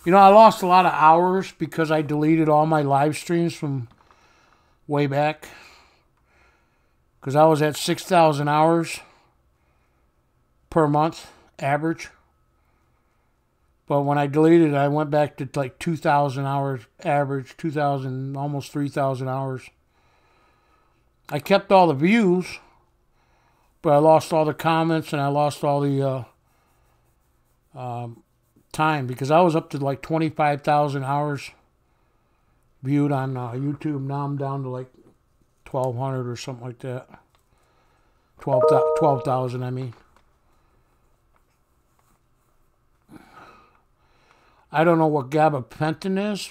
You know, I lost a lot of hours because I deleted all my live streams from way back. Because I was at 6,000 hours per month, average. But when I deleted it, I went back to like 2,000 hours average, 2,000, almost 3,000 hours. I kept all the views, but I lost all the comments and I lost all the time because I was up to like 25,000 hours viewed on YouTube. Now I'm down to like 1,200 or something like that. 12,000, I mean. I don't know what gabapentin is,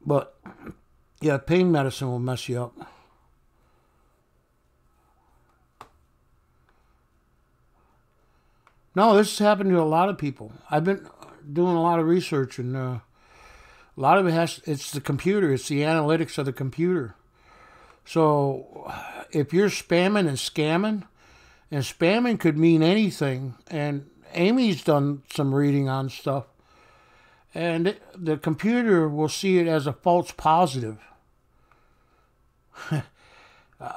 but yeah, pain medicine will mess you up. No, this has happened to a lot of people. I've been doing a lot of research, and a lot of it's the computer. It's the analytics of the computer. So if you're spamming and spamming could mean anything, and Amy's done some reading on stuff, and the computer will see it as a false positive.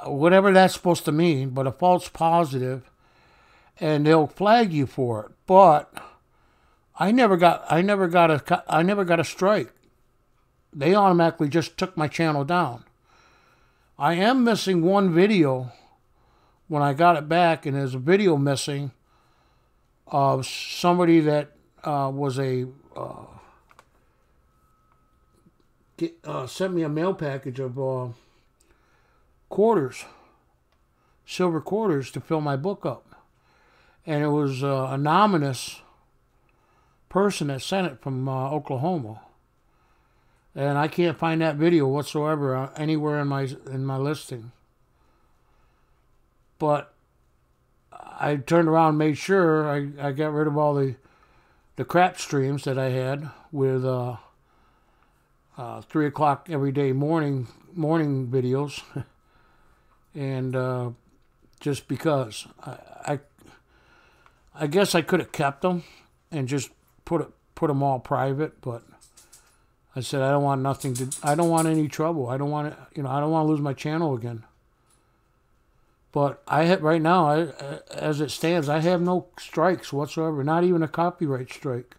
Whatever that's supposed to mean, but a false positive, and they'll flag you for it. But I never got a strike. They automatically just took my channel down. I am missing one video when I got it back, and there's a video missing of somebody that was sent me a mail package of quarters, silver quarters, to fill my book up. And it was an anonymous person that sent it from Oklahoma. And I can't find that video whatsoever anywhere in my listing. But I turned around and made sure I got rid of all the crap streams that I had with 3 o'clock every day morning videos. And just because I guess I could have kept them and just put them all private, but I said I don't want any trouble. I don't want to lose my channel again. But right now, as it stands, I have no strikes whatsoever, not even a copyright strike.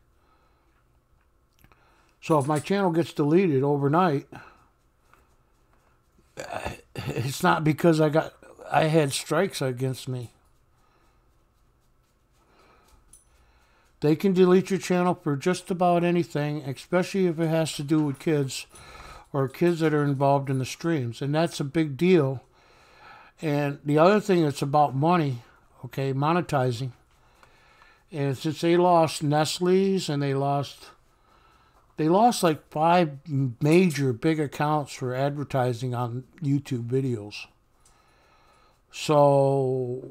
So if my channel gets deleted overnight, it's not because I had strikes against me. They can delete your channel for just about anything, especially if it has to do with kids or kids that are involved in the streams. And that's a big deal. And the other thing, it's about money, okay, monetizing. And since they lost Nestle's and they lost like 5 major big accounts for advertising on YouTube videos. So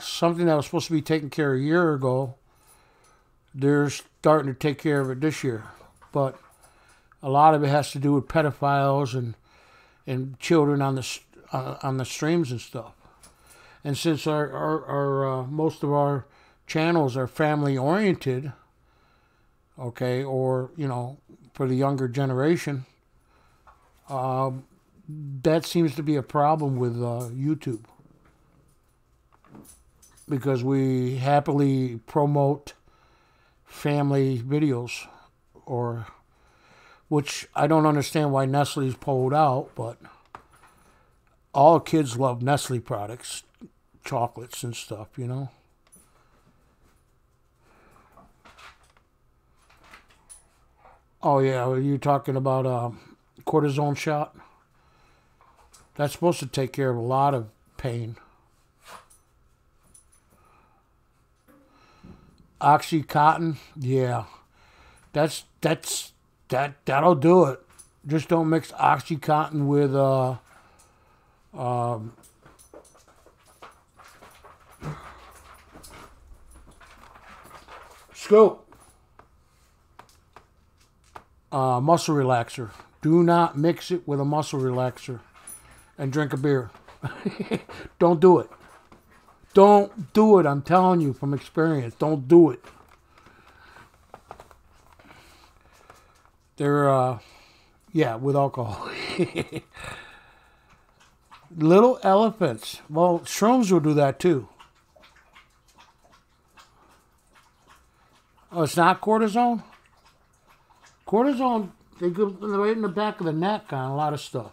something that was supposed to be taken care of a year ago, they're starting to take care of it this year. But a lot of it has to do with pedophiles and children on the streams and stuff. And since our most of our channels are family oriented, okay, or for the younger generation, that seems to be a problem with YouTube, because we happily promote family videos, which I don't understand why Nestle's pulled out, but all kids love Nestle products, chocolates and stuff, Oh yeah, are you talking about cortisone shot? That's supposed to take care of a lot of pain. Oxycontin, yeah, that'll do it. Just don't mix Oxycontin with Scope. Muscle relaxer. Do not mix it with a muscle relaxer and drink a beer. Don't do it. Don't do it. I'm telling you from experience. Don't do it. They're, yeah, with alcohol. Little elephants. Well, shrooms will do that too. Oh, it's not cortisone? Cortisone, they go right in the back of the neck on a lot of stuff.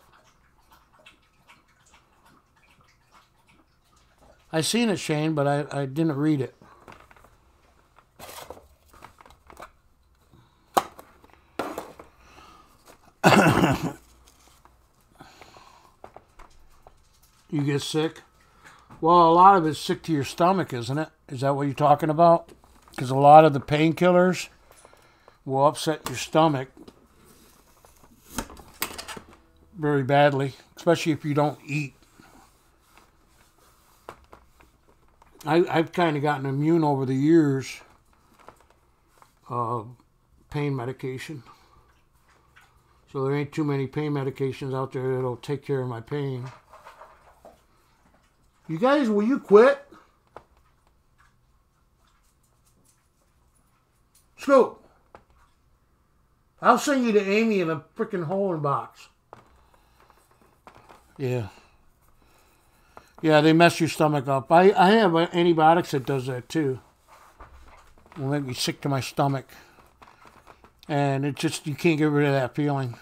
I seen it, Shane, but I didn't read it. You get sick? Well, a lot of it's sick to your stomach, isn't it? Is that what you're talking about? because a lot of the painkillers will upset your stomach very badly, especially if you don't eat. I've kind of gotten immune over the years of pain medication. So there ain't too many pain medications out there that'll take care of my pain. You guys, will you quit? Scoop. I'll send you to Amy in a freaking holding box. Yeah. Yeah, they mess your stomach up. I have antibiotics that does that too. It will make me sick to my stomach. And it just, you can't get rid of that feeling.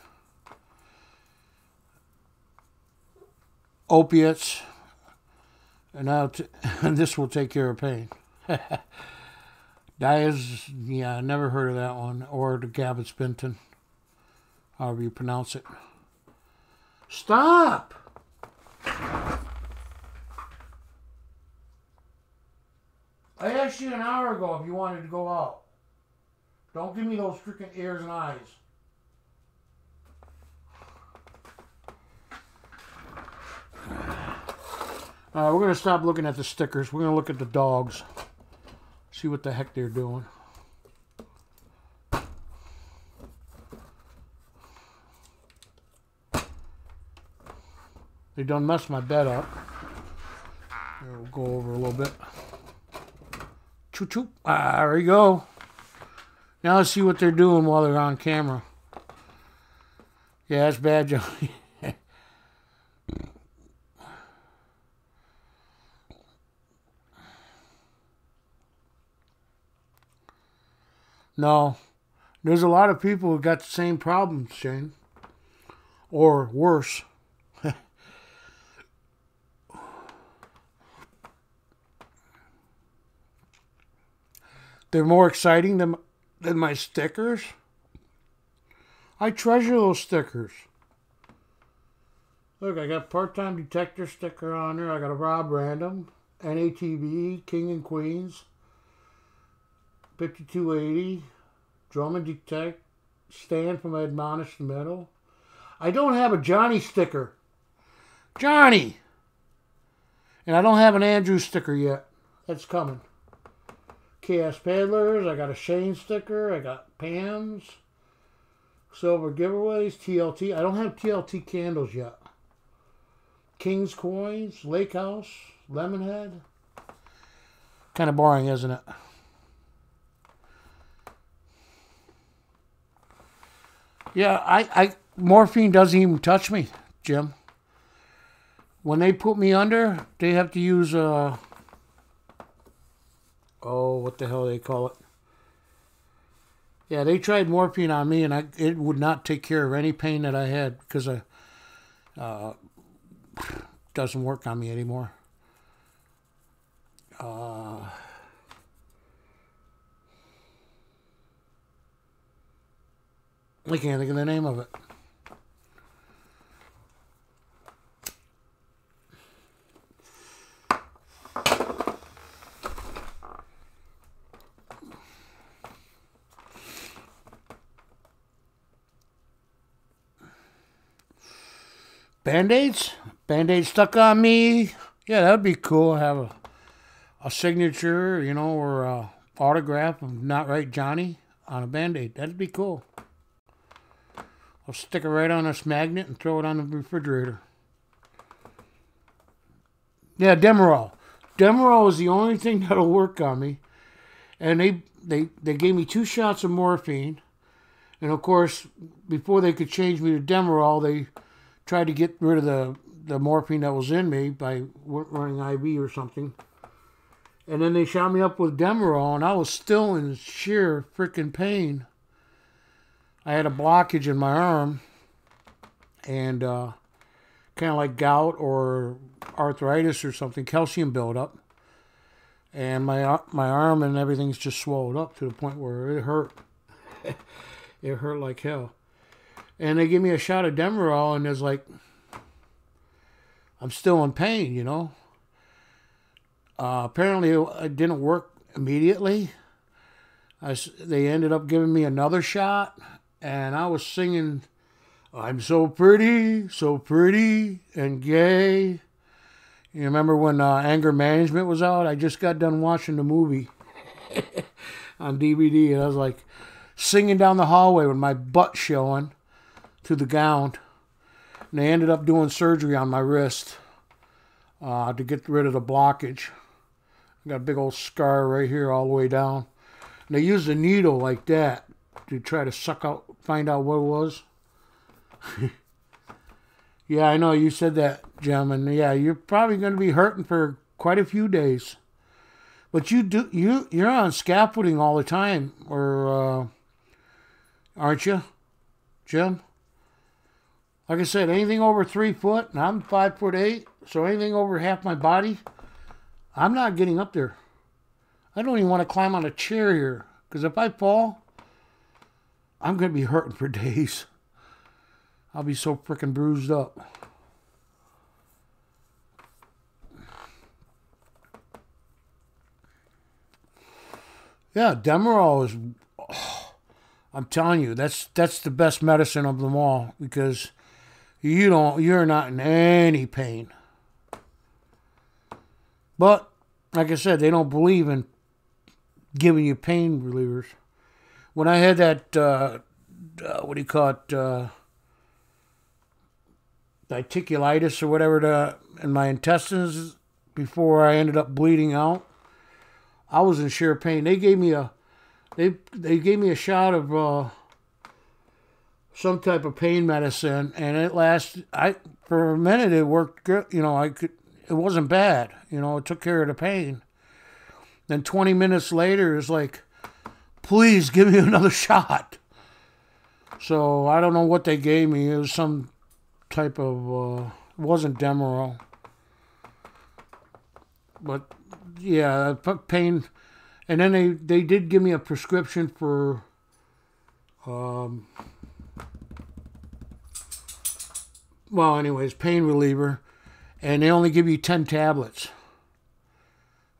Opiates. And now and this will take care of pain. Yeah, I never heard of that one. Or the gabapentin. However you pronounce it. Stop! I asked you an hour ago if you wanted to go out. Don't give me those freaking ears and eyes. We're going to stop looking at the stickers. We're going to look at the dogs. See what the heck they're doing. They done messed my bed up. We'll go over a little bit. Choo choo. There we go. Now let's see what they're doing while they're on camera. Yeah, that's bad, Johnny. No. There's a lot of people who got the same problems, Shane. Or worse. They're more exciting than my stickers. I treasure those stickers. Look, I got part-time detector sticker on there. I got a Rob Random, NATV, King and Queens, 5280, Drum and Detect, Stand from Admonished Metal. I don't have a Johnny sticker. Johnny! And I don't have an Andrew sticker yet. That's coming. Chaos Paddlers, I got a Shane sticker, I got Pam's, Silver Giveaways, TLT. I don't have TLT candles yet. King's Coins, Lake House, Lemonhead. Kind of boring, isn't it? Yeah, morphine doesn't even touch me, Jim. When they put me under, they have to use what the hell they call it? Yeah, they tried morphine on me, and it would not take care of any pain that I had because doesn't work on me anymore. I can't think of the name of it. Band-Aids? Band-Aids stuck on me? Yeah, that'd be cool. Have a signature, you know, or a autograph of Not Right Johnny on a Band-Aid. That'd be cool. I'll stick it right on this magnet and throw it on the refrigerator. Yeah, Demerol. Demerol is the only thing that'll work on me. And they gave me 2 shots of morphine. And of course, before they could change me to Demerol, they tried to get rid of the morphine that was in me by running IV or something. And then they shot me up with Demerol, and I was still in sheer freaking pain. I had a blockage in my arm, and kind of like gout or arthritis or something, calcium buildup. And my arm and everything's just swelled up to the point where it hurt. It hurt like hell. And they give me a shot of Demerol, and there's like, I'm still in pain, you know. Apparently it didn't work immediately. They ended up giving me another shot, and I was singing, "I'm so pretty and gay." You remember when Anger Management was out? I just got done watching the movie on DVD, and I was like singing down the hallway with my butt showing through the gown. And they ended up doing surgery on my wrist to get rid of the blockage. I got a big old scar right here all the way down. And they used a needle like that to try to find out what it was. Yeah, I know you said that, Jim, and yeah, you're probably going to be hurting for quite a few days. But you're on scaffolding all the time, or aren't you, Jim? Like I said, anything over 3 foot, and I'm 5'8", so anything over half my body, I'm not getting up there. I don't even want to climb on a chair here, because if I fall, I'm going to be hurting for days. I'll be so freaking bruised up. Yeah, Demerol is, I'm telling you, that's the best medicine of them all, because you're not in any pain. But like I said, they don't believe in giving you pain relievers. When I had that what do you call it, diverticulitis or whatever in my intestines before I ended up bleeding out, I was in sheer pain. They gave me a shot of some type of pain medicine, and it lasted. For a minute it worked good. You know, it wasn't bad. You know, it took care of the pain. Then 20 minutes later, it's like, please give me another shot. So I don't know what they gave me. It was some type of it wasn't Demerol, but yeah, pain. And then they did give me a prescription for well, anyways, pain reliever, and they only give you 10 tablets.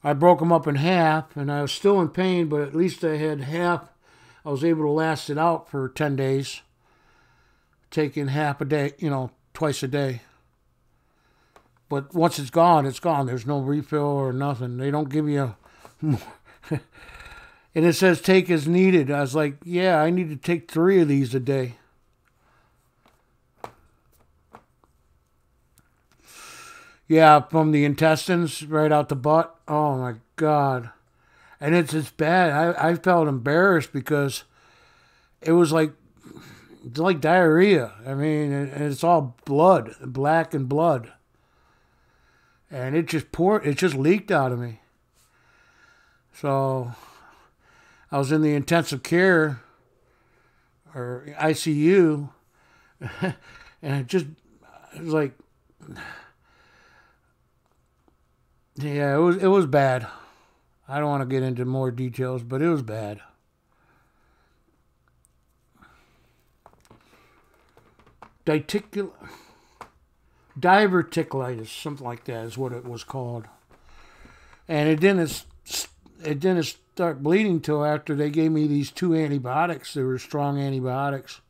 I broke them up in half, and I was still in pain, but at least I had half. I was able to last it out for 10 days, taking half a day, you know, twice a day. But once it's gone, it's gone. There's no refill or nothing. They don't give you more. And it says take as needed. I was like, yeah, I need to take 3 of these a day. Yeah, from the intestines right out the butt. Oh my God. And it's bad. I felt embarrassed because it was like, it's like diarrhea. I mean, it's all blood, black and blood. And it just leaked out of me. So I was in the intensive care or ICU, and it was like, yeah, it was bad. I don't want to get into more details, but it was bad. Diverticulitis, something like that is what it was called. And it didn't start bleeding till after they gave me these 2 antibiotics. They were strong antibiotics.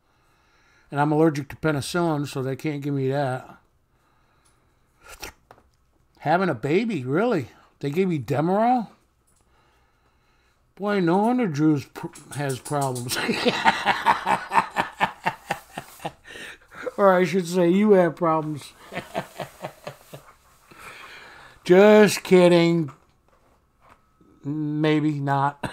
And I'm allergic to penicillin, so they can't give me that. Having a baby, really? They gave me Demerol? Boy, no wonder Drew has problems. Or I should say, you have problems. Just kidding. Maybe not.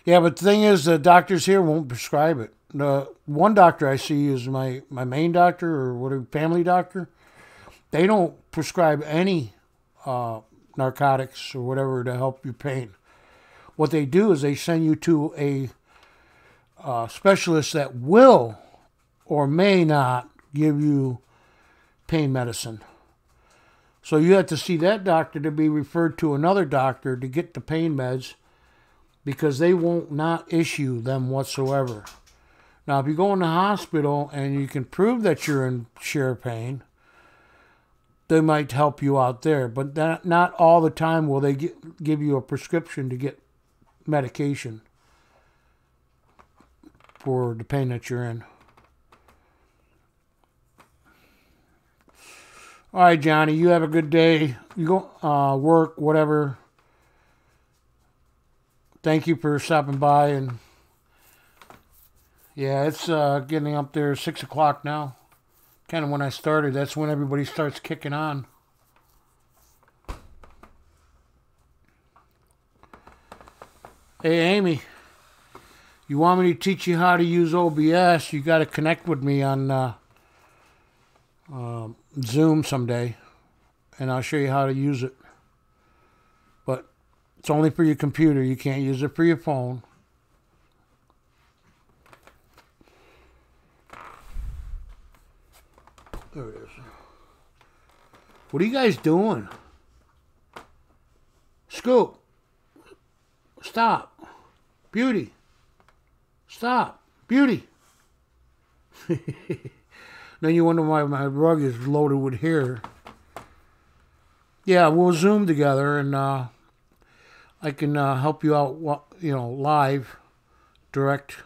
Yeah, but the thing is, the doctors here won't prescribe it. The one doctor I see is my main doctor or whatever, family doctor. They don't prescribe any narcotics or whatever to help your pain. What they do is they send you to a specialist that will or may not give you pain medicine. So you have to see that doctor to be referred to another doctor to get the pain meds, because they won't not issue them whatsoever. Now, if you go in the hospital and you can prove that you're in sheer pain, they might help you out there. But not all the time will they give you a prescription to get medication for the pain that you're in. All right, Johnny, you have a good day. You go work, whatever. Thank you for stopping by. And yeah, it's getting up there 6 o'clock now. Kind of when I started. That's when everybody starts kicking on. Hey, Amy, you want me to teach you how to use OBS? You got to connect with me on Zoom someday, and I'll show you how to use it. But it's only for your computer. You can't use it for your phone. There it is. What are you guys doing? Scoop. Stop. Beauty. Stop. Beauty. Then you wonder why my rug is loaded with hair. Yeah, we'll Zoom together, and I can help you out, live, direct.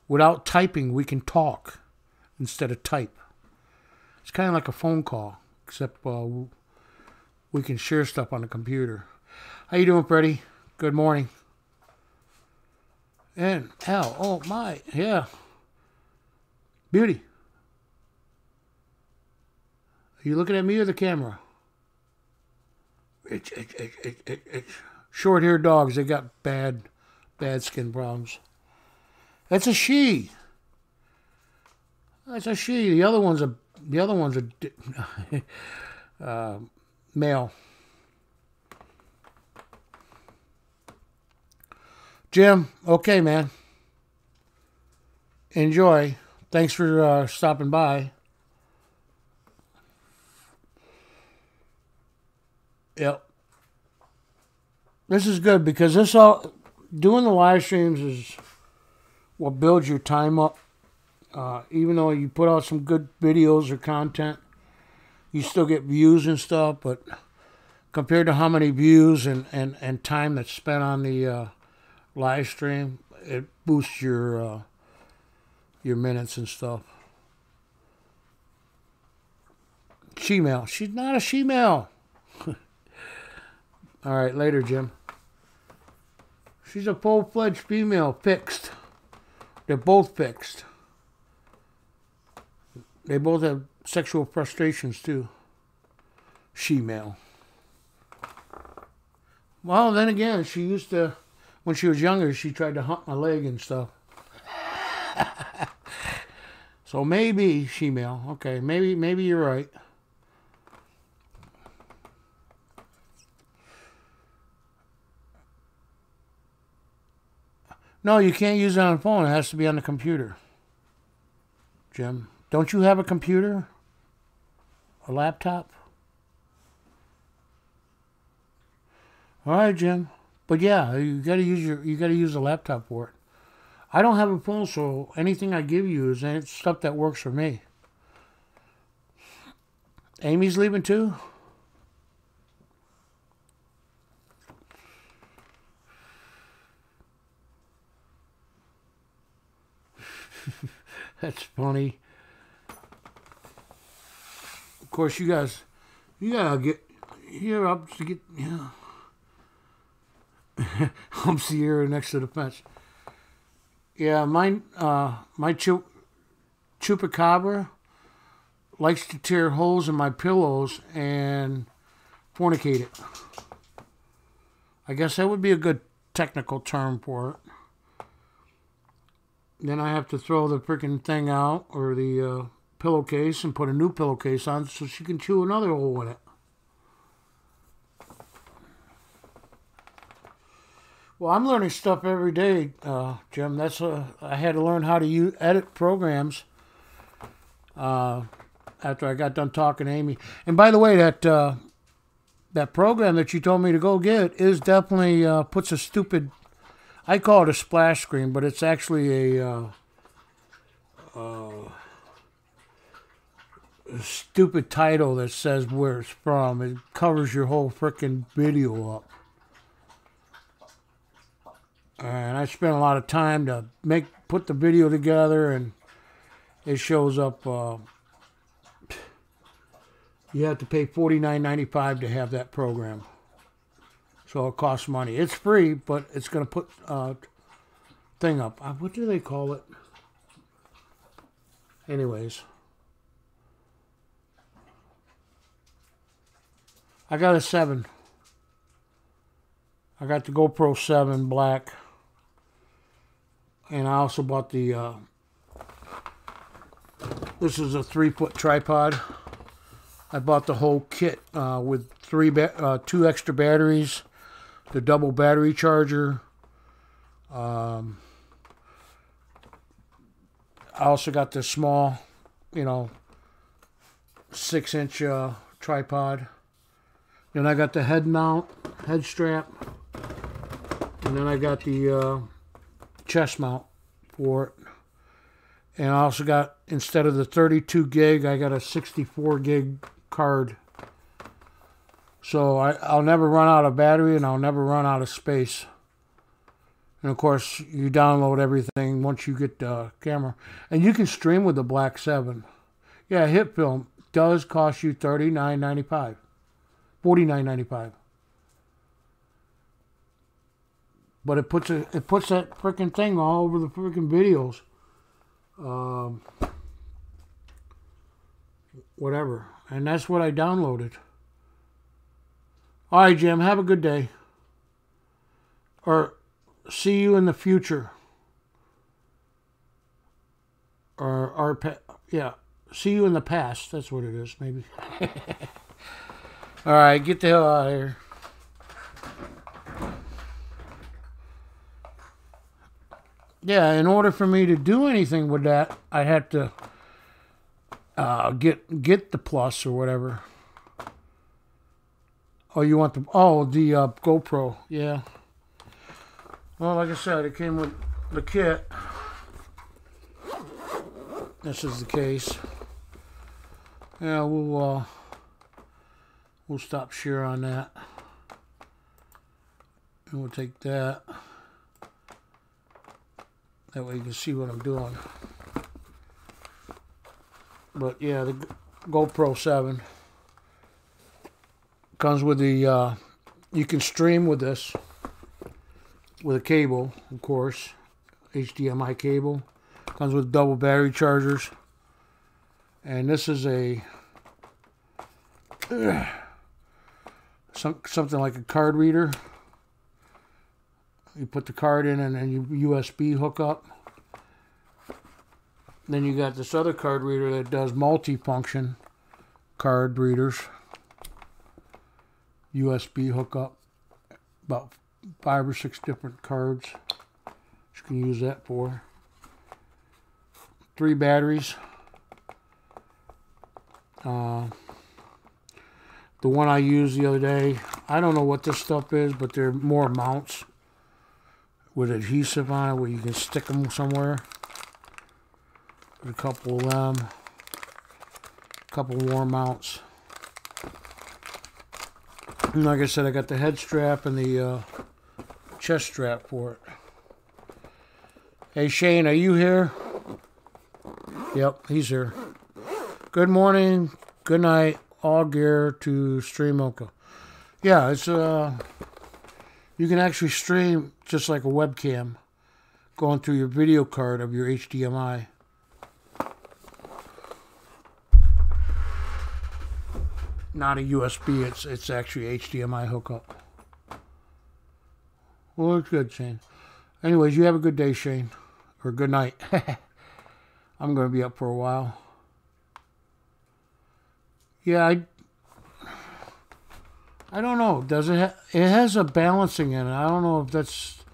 Without typing, we can talk instead of type. It's kind of like a phone call, except we can share stuff on the computer. How you doing, Freddie? Good morning. And Al, oh my, yeah. Beauty. Are you looking at me or the camera? Short-haired dogs, they got bad skin problems. That's a she. That's a she. The other one's a male. Jim, okay, man. Enjoy. Thanks for stopping by. Yep. This is good because doing the live streams is what builds your time up. Even though you put out some good videos or content, you still get views and stuff, but compared to how many views and time that's spent on the live stream, it boosts your minutes and stuff. She-male. She's not a she-male. All right, later, Jim. She's a full-fledged female, fixed. They're both fixed. They both have sexual frustrations, too. She-male. Well, then again, she used to, when she was younger, she tried to hump my leg and stuff. So maybe she-male. Okay, maybe you're right. No, you can't use it on the phone. It has to be on the computer. Jim, don't you have a computer? A laptop? All right, Jim. But yeah, you gotta use a laptop for it. I don't have a phone, so anything I give you is stuff that works for me. Amy's leaving too? That's funny. Of course, you gotta get here up to get, yeah. Humps the air next to the fence. Yeah, my chupacabra likes to tear holes in my pillows and fornicate it. I guess that would be a good technical term for it. Then I have to throw the freaking thing out, or the pillowcase, and put a new pillowcase on so she can chew another hole in it. Well, I'm learning stuff every day, Jim. I had to learn how to edit programs after I got done talking to Amy. And by the way, that program that you told me to go get is definitely puts a stupid, I call it a splash screen, but it's actually stupid title that says where it's from. It covers your whole freaking video up. And I spent a lot of time to put the video together, and it shows up. You have to pay $49.95 to have that program. So it costs money. It's free, but it's going to put thing up. What do they call it? Anyways. I got a 7. I got the GoPro 7 black. And I also bought the, this is a 3-foot tripod. I bought the whole kit with 2 extra batteries, the double battery charger. I also got the small, 6-inch tripod. Then I got the head strap. And then I got the chest mount for it. And I also got, instead of the 32 gig, I got a 64 gig card. So I'll never run out of battery, and I'll never run out of space. And of course, you download everything once you get the camera. And you can stream with the Black 7. Yeah, hit film does cost you $39.95. $49.95. But it puts that freaking thing all over the freaking videos. Whatever. And that's what I downloaded. All right, Jim. Have a good day. Or see you in the future. Yeah. See you in the past. That's what it is, maybe. All right. Get the hell out of here. Yeah, in order for me to do anything with that, I had to get the Plus or whatever. Oh, you want the GoPro? Yeah. Well, like I said, it came with the kit. This is the case. Yeah, we'll stop share on that, and we'll take that. That way you can see what I'm doing. But yeah, the GoPro 7 comes with the, you can stream with this, with a cable, of course, HDMI cable. Comes with double battery chargers. And this is a, something like a card reader. You put the card in and then you USB hook up. Then you got this other card reader that does multi-function card readers. USB hookup. About 5 or 6 different cards you can use that for. 3 batteries. The one I used the other day, I don't know what this stuff is, but they're more mounts with adhesive on it where you can stick them somewhere. A couple of them. A couple more mounts. And like I said, I got the head strap and the chest strap for it. Hey Shane, are you here? Yep, he's here. Good morning, good night, all gear to Stream Mocha. Yeah, it's you can actually stream just like a webcam going through your video card of your HDMI. Not a USB, it's actually HDMI hookup. Well, it's good, Shane. Anyways, you have a good day, Shane. Or good night. I'm going to be up for a while. Yeah, I don't know. Does it? It has a balancing in it. I don't know if that's.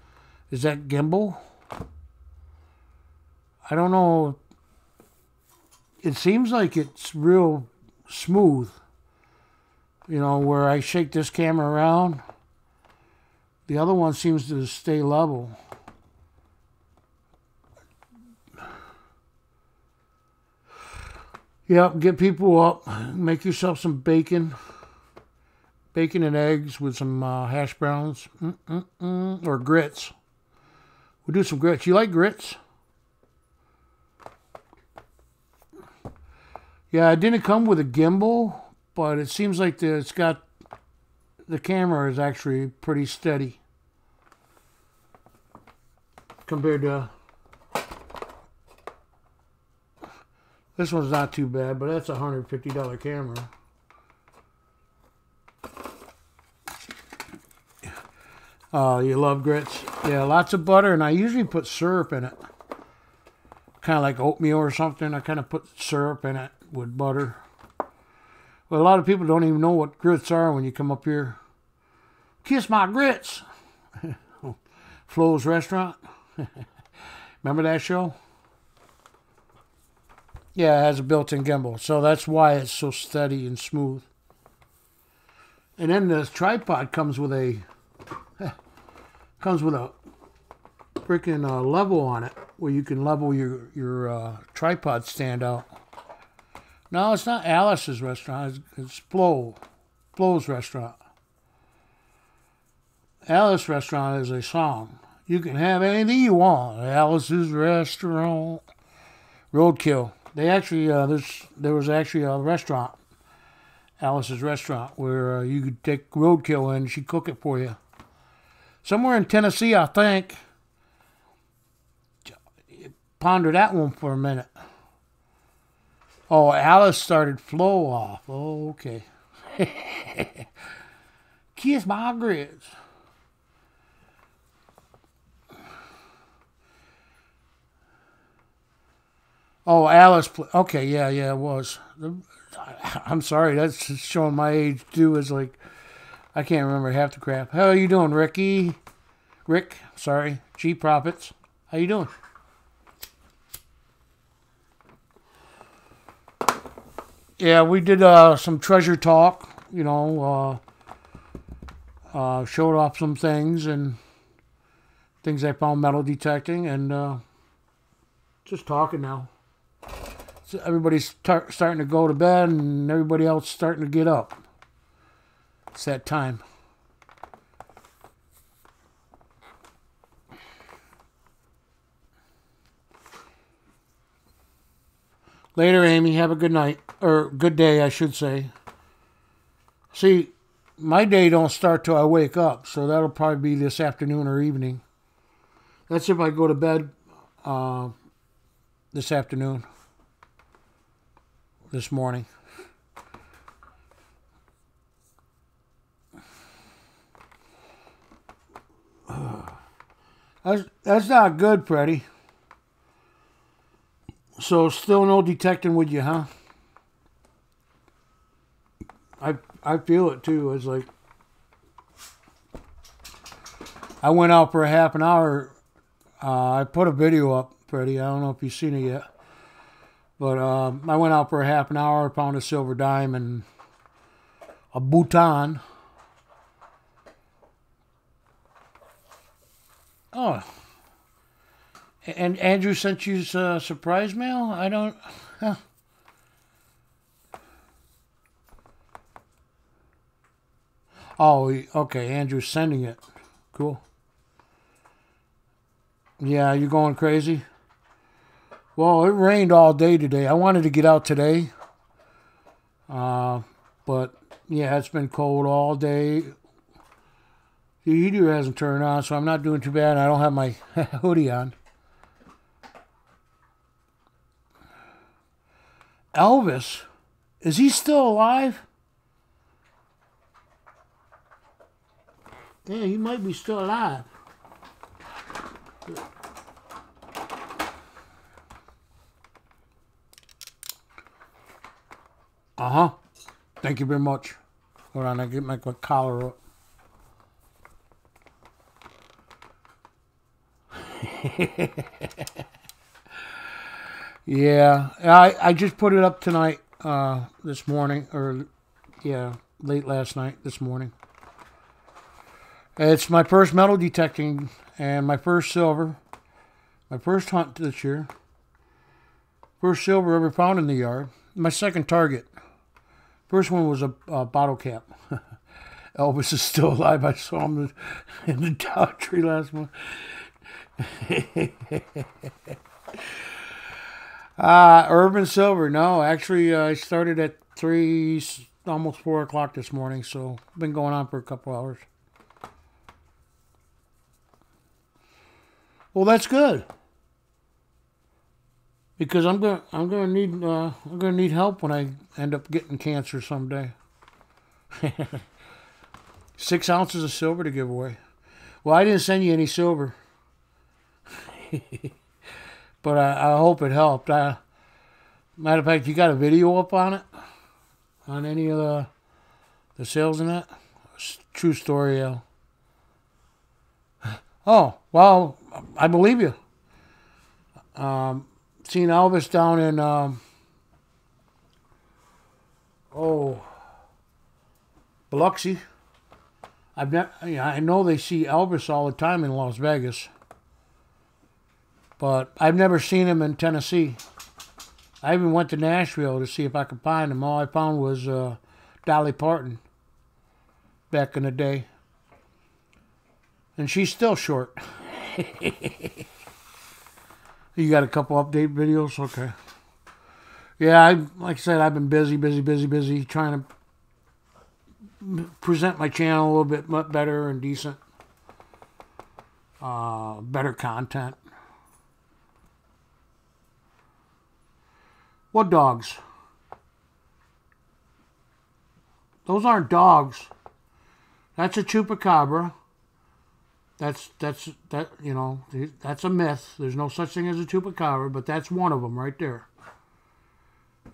Is that gimbal? I don't know. It seems like it's real smooth. You know, where I shake this camera around, the other one seems to stay level. Yep, get people up. Make yourself some bacon. Bacon and eggs with some hash browns. Or grits. We'll do some grits. You like grits? Yeah, it didn't come with a gimbal, but it seems like it's got... The camera is actually pretty steady. Compared to... This one's not too bad, but that's a $150 camera. Oh, you love grits? Yeah, lots of butter, and I usually put syrup in it. Kind of like oatmeal or something. I kind of put syrup in it with butter. Well, a lot of people don't even know what grits are when you come up here. Kiss my grits! Flo's Restaurant. Remember that show? Yeah, it has a built-in gimbal, so that's why it's so steady and smooth. And then the tripod comes with a freaking level on it, where you can level your tripod stand out. No, it's not Alice's restaurant. It's Flo's Restaurant. Alice Restaurant is a song. You can have anything you want. Alice's Restaurant. Roadkill. They actually there was actually a restaurant, Alice's Restaurant, where you could take roadkill in and she'd cook it for you. Somewhere in Tennessee, I think. Ponder that one for a minute. Oh, Alice started Flo off. Oh, okay. Kiss my grits. Oh, Alice. Okay, yeah, it was. I'm sorry, that's showing my age too. Is like, I can't remember half the crap. How are you doing, Ricky? Rick, sorry. G Profits. How you doing? Yeah, we did some treasure talk. You know, showed off some things and things I found metal detecting, and just talking now. So everybody's starting to go to bed, and everybody else starting to get up. It's that time. Later, Amy. Have a good night. Or good day, I should say. See, my day don't start till I wake up, so that'll probably be this afternoon or evening. That's if I go to bed this afternoon. This morning. That's not good, Freddie. So still no detecting with you, huh? I feel it too. It's like I went out for a half an hour. I put a video up, Freddie. I don't know if you've seen it yet. But I went out for a half an hour, found a silver dime and a Bhutan. Oh. And Andrew sent you surprise mail? I don't... Huh. Oh, okay. Andrew's sending it. Cool. Yeah, you going crazy? Well, it rained all day today. I wanted to get out today. But, yeah, it's been cold all day. The heater hasn't turned on, so I'm not doing too bad. I don't have my hoodie on. Elvis? Is he still alive? Yeah, he might be still alive. Uh-huh. Thank you very much. Hold on, I get my collar up. Yeah, I just put it up tonight, this morning, or, yeah, late last night, this morning. It's my first metal detecting and my first silver. My first hunt this year. First silver ever found in the yard. my second target. First one was a bottle cap. Elvis is still alive. I saw him in the Dollar Tree last month. Urban Silver. No, actually, I started at 3, almost 4 o'clock this morning, so been going on for a couple hours. Well, that's good, because I'm gonna need help when I end up getting cancer someday. 6 ounces of silver to give away. Well, I didn't send you any silver, but I hope it helped. Matter of fact, you got a video up on it, on any of the sales in that? True story, yeah. Oh, well, I believe you. Seen Elvis down in Biloxi. I know they see Elvis all the time in Las Vegas, but I've never seen him in Tennessee. I even went to Nashville to see if I could find him. All I found was Dolly Parton back in the day, and she's still short. You got a couple update videos? Okay. Yeah, like I said, I've been busy trying to present my channel a little bit much better and decent. Better content. What dogs? Those aren't dogs. That's a chupacabra. That's a myth. There's no such thing as a chupacabra, but that's one of them right there.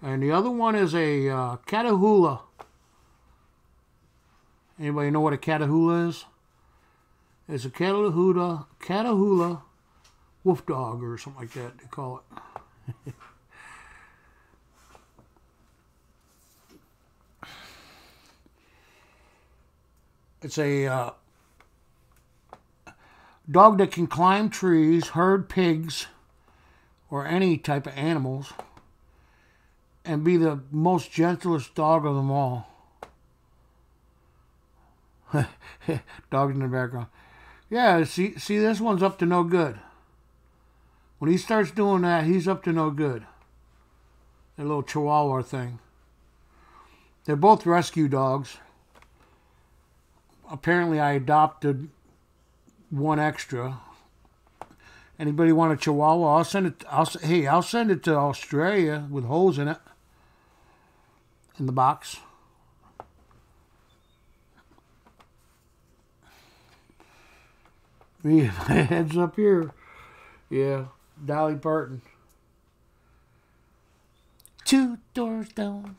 And the other one is a Catahoula. Anybody know what a Catahoula is? It's a Catahoula wolf dog or something like that, they call it. It's a dog that can climb trees, herd pigs, or any type of animals, and be the most gentlest dog of them all. Dogs in the background. Yeah, see, this one's up to no good. When he starts doing that, he's up to no good. That little Chihuahua thing. They're both rescue dogs. Apparently, I adopted one extra. Anybody want a Chihuahua? I'll send it. I'll send it to Australia with holes in it, in the box. Me, my head's up here. Yeah, Dolly Parton. 2 doors down.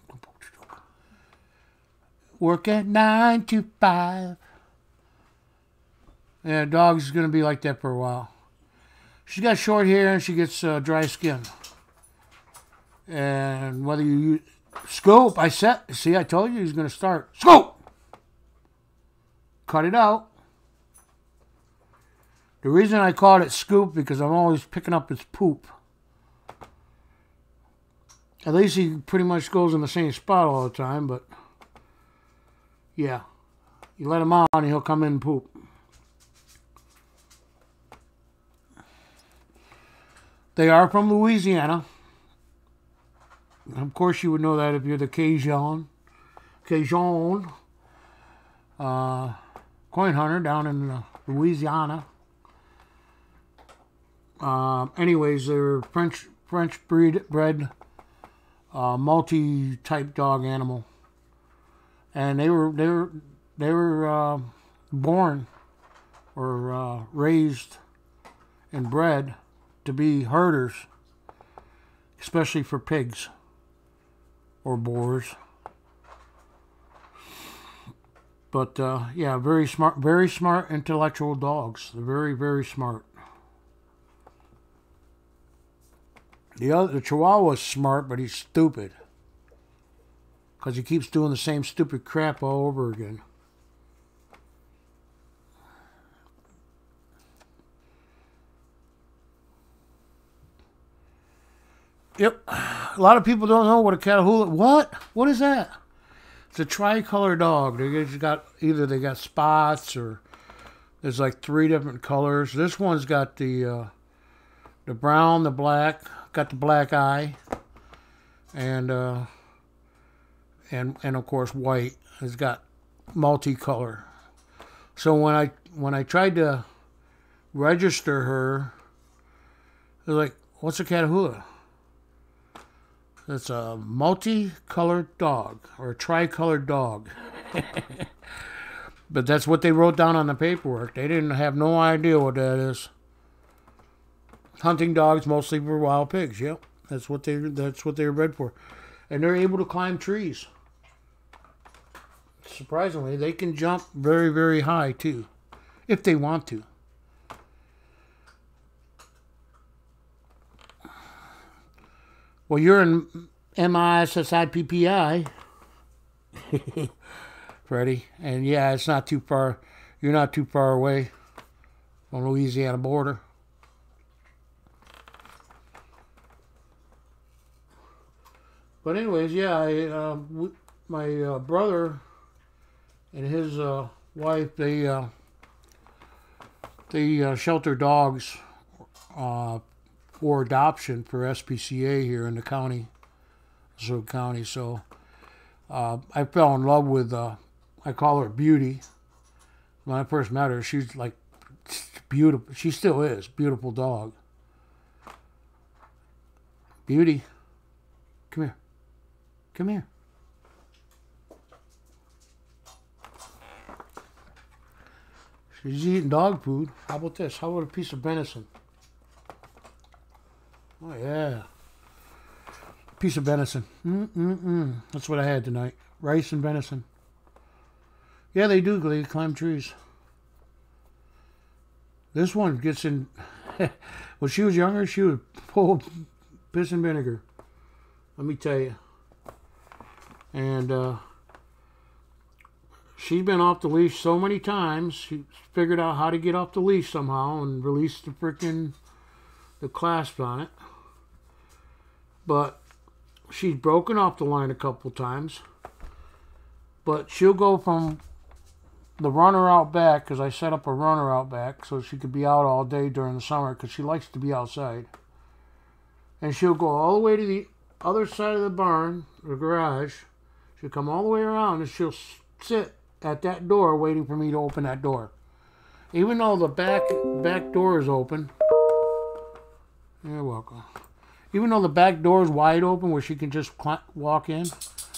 Work at 9 to 5. Yeah, dog's going to be like that for a while. She's got short hair and she gets dry skin. And whether you use scope, I told you he's going to start. Scope! Cut it out. The reason I called it scoop because I'm always picking up his poop. At least he pretty much goes in the same spot all the time, but yeah. You let him out and he'll come in and poop. They are from Louisiana. Of course you would know that if you're the Cajun coin hunter down in Louisiana. Anyways, they're French bred multi-type dog animal, and they were born or raised and bred to be herders, especially for pigs or boars. But yeah, very smart intellectual dogs. They're very, very smart. The Chihuahua's smart, but he's stupid. Because he keeps doing the same stupid crap all over again. Yep. a lot of people don't know what a Catahoula. What? What is that? It's a tricolor dog. They got either they got spots or there's like 3 different colors. This one's got the brown, the black, got the black eye, and of course white. It's got multicolor. So when I tried to register her, they're like, "What's a Catahoula?" It's a multicolored dog or a tricolored dog. But that's what they wrote down on the paperwork. They didn't have no idea what that is. Hunting dogs mostly for wild pigs. Yep, that's what they were bred for, and they're able to climb trees. Surprisingly, they can jump very, very high too, if they want to. Well, you're in MISSIPPI, Freddie, and yeah, it's not too far. You're not too far away on the Louisiana border. But anyways, yeah, my brother and his wife, they shelter dogs for adoption for SPCA here in the county, Zug County. So I fell in love with, I call her Beauty. When I first met her, she's like beautiful. She still is beautiful dog. Beauty, come here. Come here. She's eating dog food. How about this? How about a piece of venison? Oh, yeah. Piece of venison. That's what I had tonight. Rice and venison. Yeah, they do. They climb trees. This one gets in... When she was younger, she was full of piss and vinegar. Let me tell you. And she's been off the leash so many times. She figured out how to get off the leash somehow and release the clasp on it. But she's broken off the line a couple times. But she'll go from the runner out back, because I set up a runner out back so she could be out all day during the summer, because she likes to be outside. And she'll go all the way to the other side of the barn, or garage. She'll come all the way around and she'll sit at that door waiting for me to open that door. Even though the back door is open. You're welcome. Even though the back door is wide open where she can just walk in,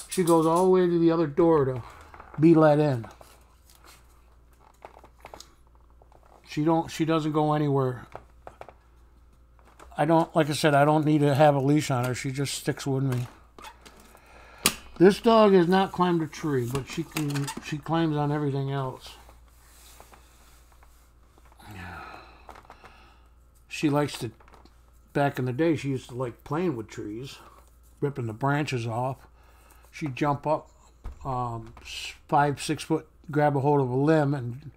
she goes all the way to the other door to be let in. She doesn't go anywhere. Like I said, I don't need to have a leash on her. She just sticks with me. This dog has not climbed a tree, but she climbs on everything else. She likes to, back in the day, she used to like playing with trees, ripping the branches off. She'd jump up 5-6 foot, grab a hold of a limb and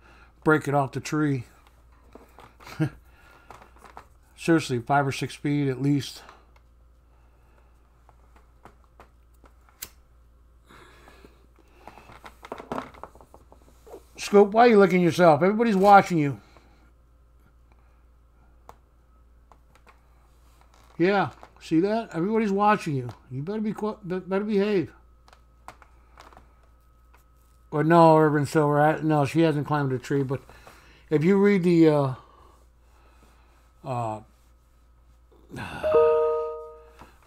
break it off the tree. Seriously, 5 or 6 feet at least. Scoop, why are you licking yourself? Everybody's watching you. Yeah, see that? Everybody's watching you. You better behave. Or no, Urban Silver. No, she hasn't climbed a tree. But if you read the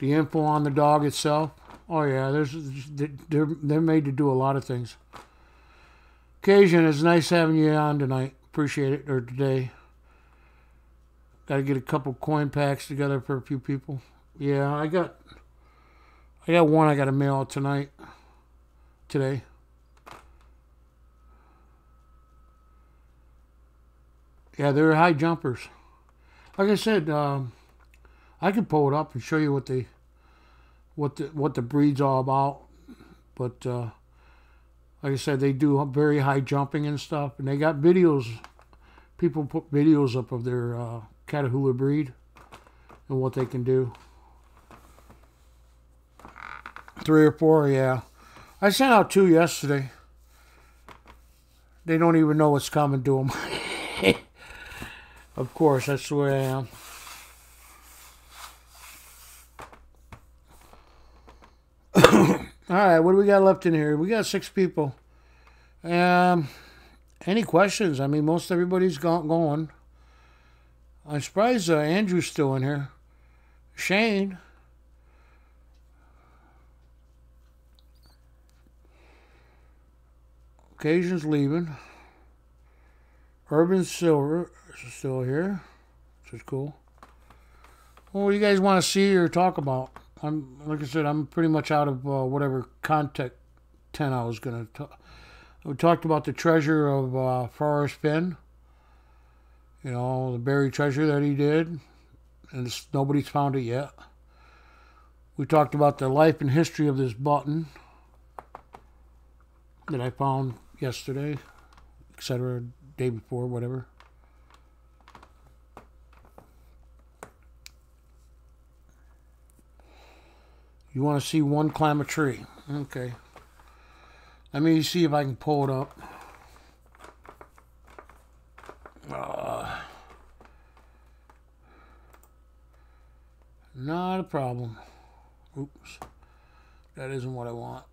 info on the dog itself, oh yeah, they're made to do a lot of things. Occasion, it's nice having you on tonight. Appreciate it, or today. Got to get a couple coin packs together for a few people. Yeah, I got one I got to mail out today. Yeah, they're high jumpers. Like I said, I could pull it up and show you what the breed's all about. But like I said, they do very high jumping and stuff, and they got videos. People put videos up of their Catahoula breed and what they can do. 3 or 4, yeah. I sent out 2 yesterday. They don't even know what's coming to them. Of course, that's the way I am. Alright, what do we got left in here? We got 6 people. Any questions? I mean, most everybody's going. I'm surprised Andrew's still in here. Shane. Occasion's leaving. Urban Silver is still here, which is cool. Well, what do you guys want to see or talk about? Like I said, I'm pretty much out of whatever content I was going to talk. We talked about the treasure of Forrest Finn. You know, the buried treasure that he did. And nobody's found it yet. We talked about the life and history of this button that I found yesterday, etc., day before, whatever. You want to see one climb a tree. Okay. Let me see if I can pull it up. Not a problem. Oops. That isn't what I want.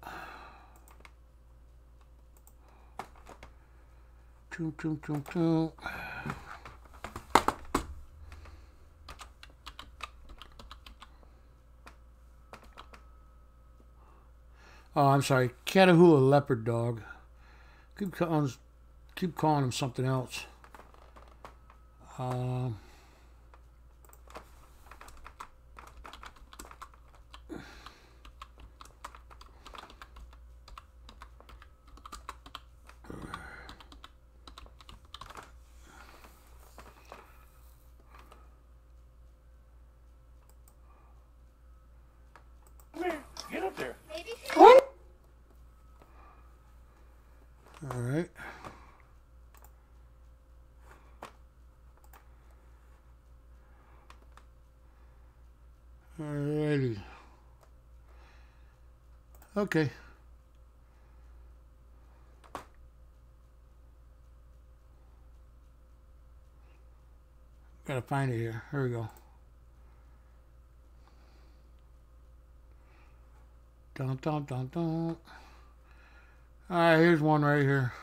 Choo, choo, choo, choo. Oh, I'm sorry. Catahoula leopard dog. Keep calling him something else. Get up there. All right. Alrighty. Okay. Gotta find it here. Here we go. Dun, dun, dun, dun. Alright, here's one right here.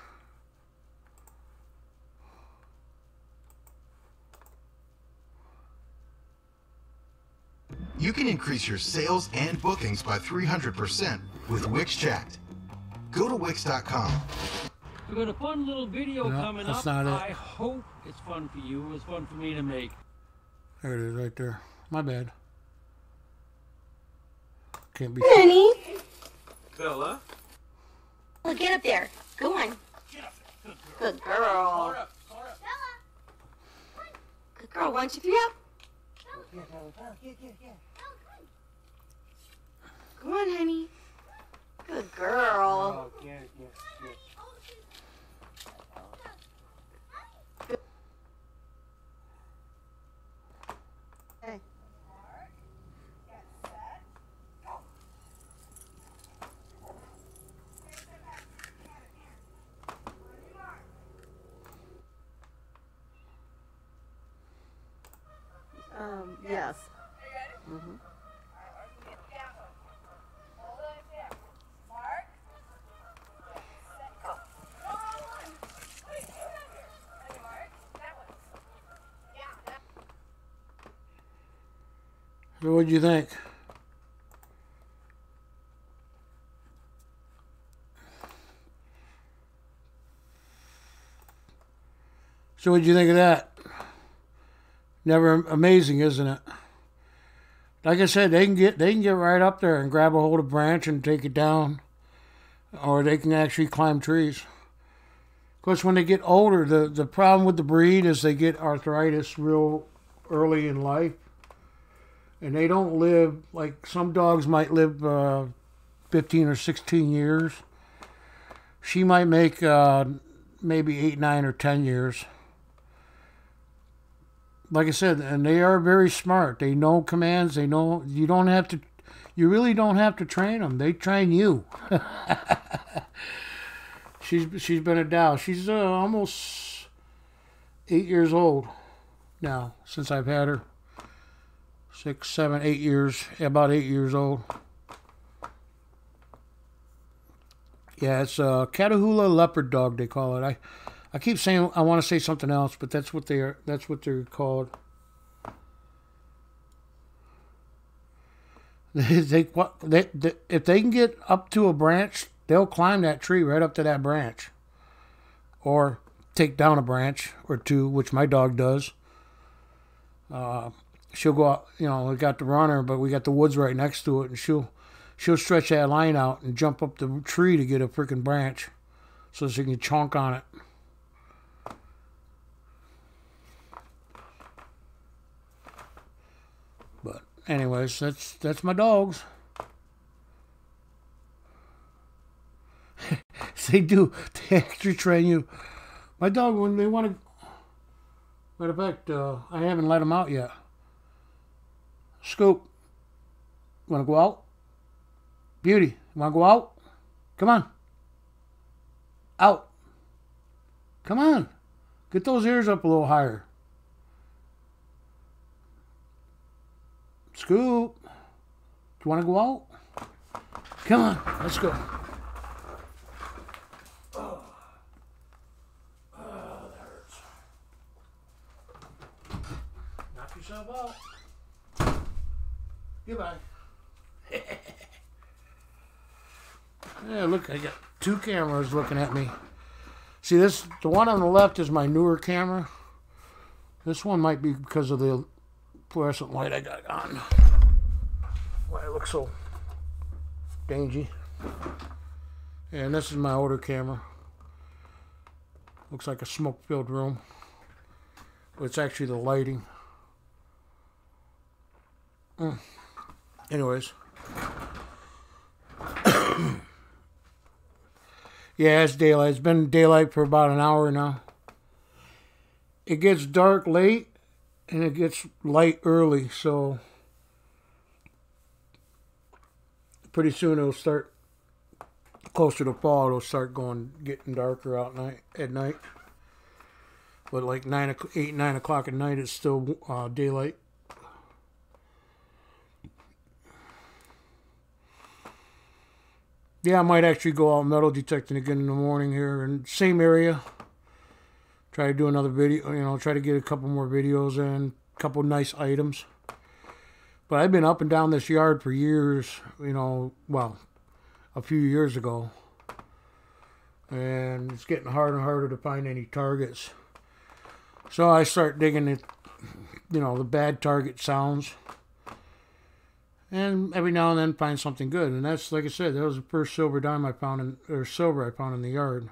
You can increase your sales and bookings by 300% with Wix Chat. Go to Wix.com. We've got a fun little video coming that's up. not it. I hope it's fun for you. It was fun for me to make. There it is, right there. My bad. Can't be. Honey. Bella? Oh, get up there. Go on. Get up there. Good girl. Call her up. Good girl. 1, 2, 3, up. Come on, honey. Good girl. Hey. Yes. Mm-hmm. So what'd you think? So what'd you think of that? Never amazing, isn't it? Like I said, they can get right up there and grab a hold of a branch and take it down, or they can actually climb trees. Of course, when they get older, the problem with the breed is they get arthritis real early in life, and they don't live like some dogs might live 15 or 16 years. She might make maybe 8, 9, or 10 years. Like I said, and they are very smart. They know commands. They know you don't have to You really don't have to train them. They train you. She's been a Dow. She's almost 8 years old now since I've had her. 6, 7, 8 years. About 8 years old. Yeah, it's a Catahoula leopard dog, they call it. I keep saying I want to say something else, but that's what they're called. If they can get up to a branch, they'll climb that tree right up to that branch, or take down a branch or two, which my dog does. She'll go out. You know, we got the runner, but we got the woods right next to it, and she'll stretch that line out and jump up the tree to get a freaking branch so she can chonk on it. But anyways, that's my dogs. They do. They actually train you. My dog, when they want to... Matter of fact, I haven't let him out yet. Scoop. Want to go out? Beauty, you want to go out? Come on. Out. Come on. Get those ears up a little higher. Scoop. Do you want to go out? Come on. Let's go. Oh, that hurts. Knock yourself out. Goodbye. Yeah, look, I got 2 cameras looking at me. See, the one on the left is my newer camera. This one might be because of the fluorescent light I got on. Why it looks so dingy. And this is my older camera. Looks like a smoke-filled room. But it's actually the lighting. Anyways. Yeah, it's daylight. It's been daylight for about an hour now. It gets dark late and it gets light early, so pretty soon it'll start, closer to fall, it'll start getting darker out at night. But like 8, 9 o'clock at night, it's still daylight. Yeah, I might actually go out metal detecting again in the morning here in the same area. Try to do another video, try to get a couple more videos in, a couple nice items. But I've been up and down this yard for years, well, a few years ago. And it's getting harder and harder to find any targets. So I start digging at, the bad target sounds. And every now and then find something good. And that's, like I said, that was the first silver I found in the yard.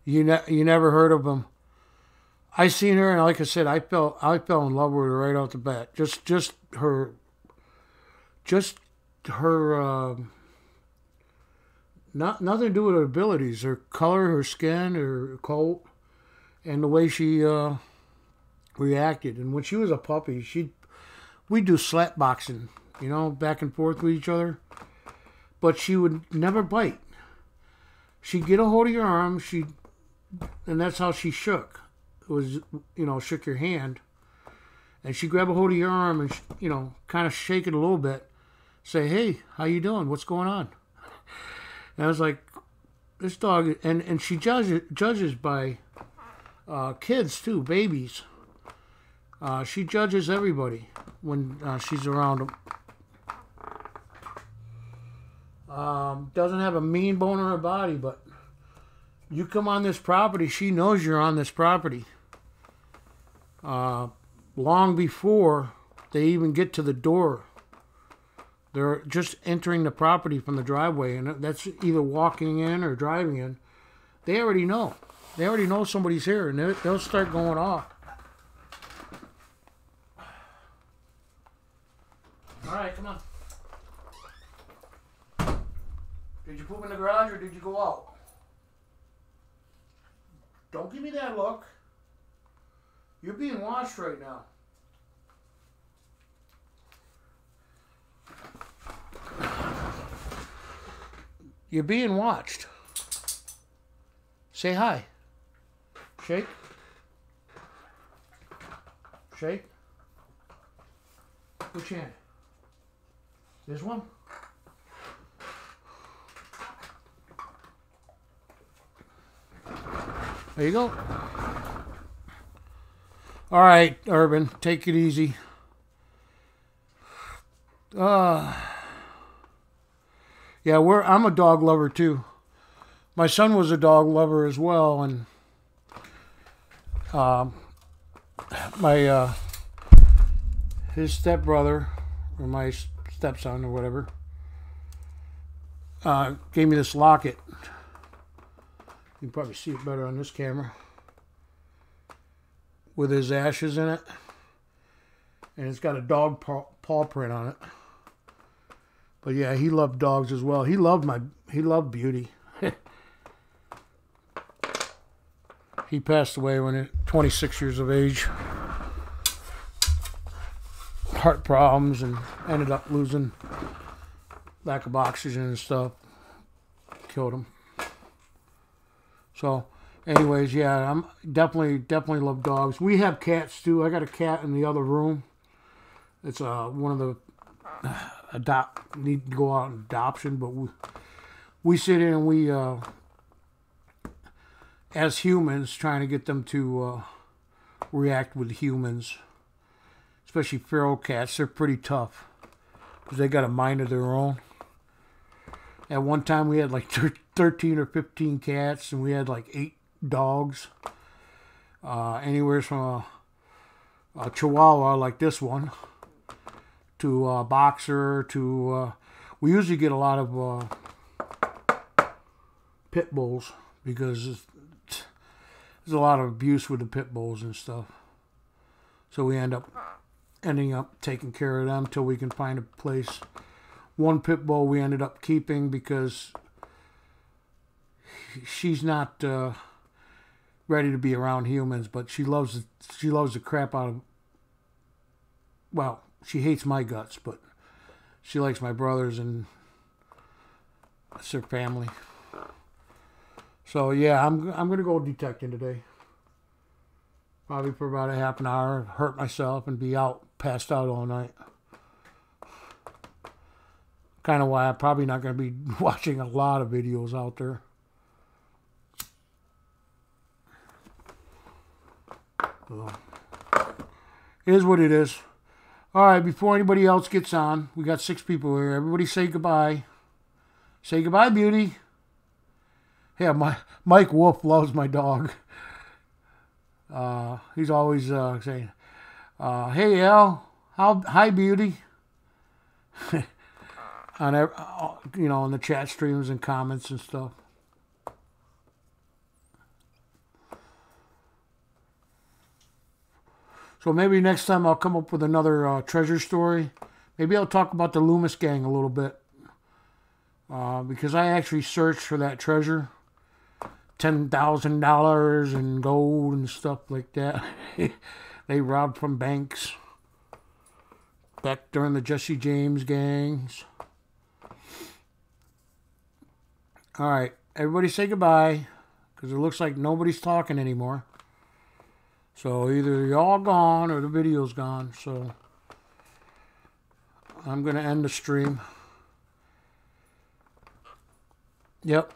You never heard of them. I seen her, and like I said, I fell in love with her right off the bat. Just her nothing to do with her abilities, her color, her skin, her coat, and the way she reacted. And when she was a puppy, we'd do slap boxing, back and forth with each other. But she would never bite. She'd get a hold of your arm, and that's how she shook. It was, shook your hand. And she'd grab a hold of your arm and, kind of shake it a little bit. Say, hey, how you doing? What's going on? And I was like, this dog, and she judges by kids too, babies. She judges everybody when she's around them. Doesn't have a mean bone in her body, but you come on this property, she knows you're on this property. Long before they even get to the door. They're just entering the property from the driveway, and that's either walking in or driving in. They already know. They already know somebody's here, and they'll start going off. All right, come on. Did you poop in the garage or did you go out? Don't give me that look. You're being watched right now. You're being watched. Say hi. Shake. Shake. Which hand? This one? There you go. All right, Urban, take it easy. Yeah, I'm a dog lover too. My son was a dog lover as well, and his stepbrother or my stepson or whatever gave me this locket. You can probably see it better on this camera with his ashes in it, and it's got a dog paw print on it. But yeah, he loved dogs as well. He loved Beauty. He passed away when he was 26 years of age. Heart problems, and ended up losing lack of oxygen and stuff. Killed him. So, anyways, yeah, I'm definitely love dogs. We have cats too. I got a cat in the other room. It's one of the need to go out in adoption, but we sit in and we as humans trying to get them to react with humans, especially feral cats. They're pretty tough because they got a mind of their own. At one time we had like 13 or 15 cats, and we had like 8 dogs, anywhere from a Chihuahua like this one to a Boxer to we usually get a lot of pit bulls because there's a lot of abuse with the pit bulls and stuff. So we ending up taking care of them till we can find a place. One pit bull we ended up keeping because she's not ready to be around humans, but she loves the crap out of. Well, she hates my guts, but she likes my brothers, and it's her family. So yeah, I'm gonna go detecting today. Probably for about a half an hour, hurt myself, and be passed out all night. Kind of why I'm probably not going to be watching a lot of videos out there. So, it is what it is. All right, before anybody else gets on, we got 6 people here. Everybody say goodbye. Say goodbye, Beauty. Yeah, Mike Wolf loves my dog. He's always saying, "Hey, Al, hi, Beauty." On in the chat streams and comments and stuff. So maybe next time I'll come up with another treasure story. Maybe I'll talk about the Loomis gang a little bit, because I actually searched for that treasure, $10,000 in gold and stuff like that. They robbed from banks back during the Jesse James gangs. All right, everybody say goodbye, because it looks like nobody's talking anymore. So either you're all gone or the video's gone. So I'm going to end the stream. Yep,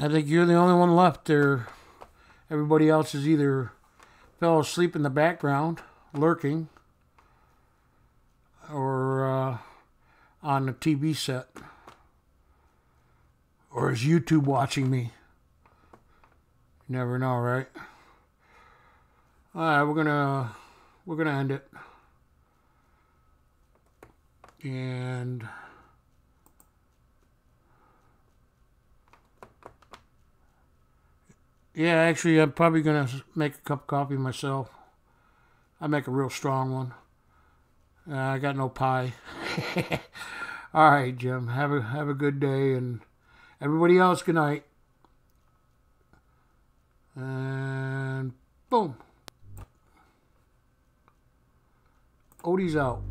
I think you're the only one left there. Everybody else is either fell asleep in the background, lurking, or on the TV set. Or is YouTube watching me? You never know, right? All right, we're gonna end it. And yeah, actually, I'm probably gonna make a cup of coffee myself. I make a real strong one. I got no pie. All right, Jim. Have a good day, and Everybody else, good night. And boom. Odie's out.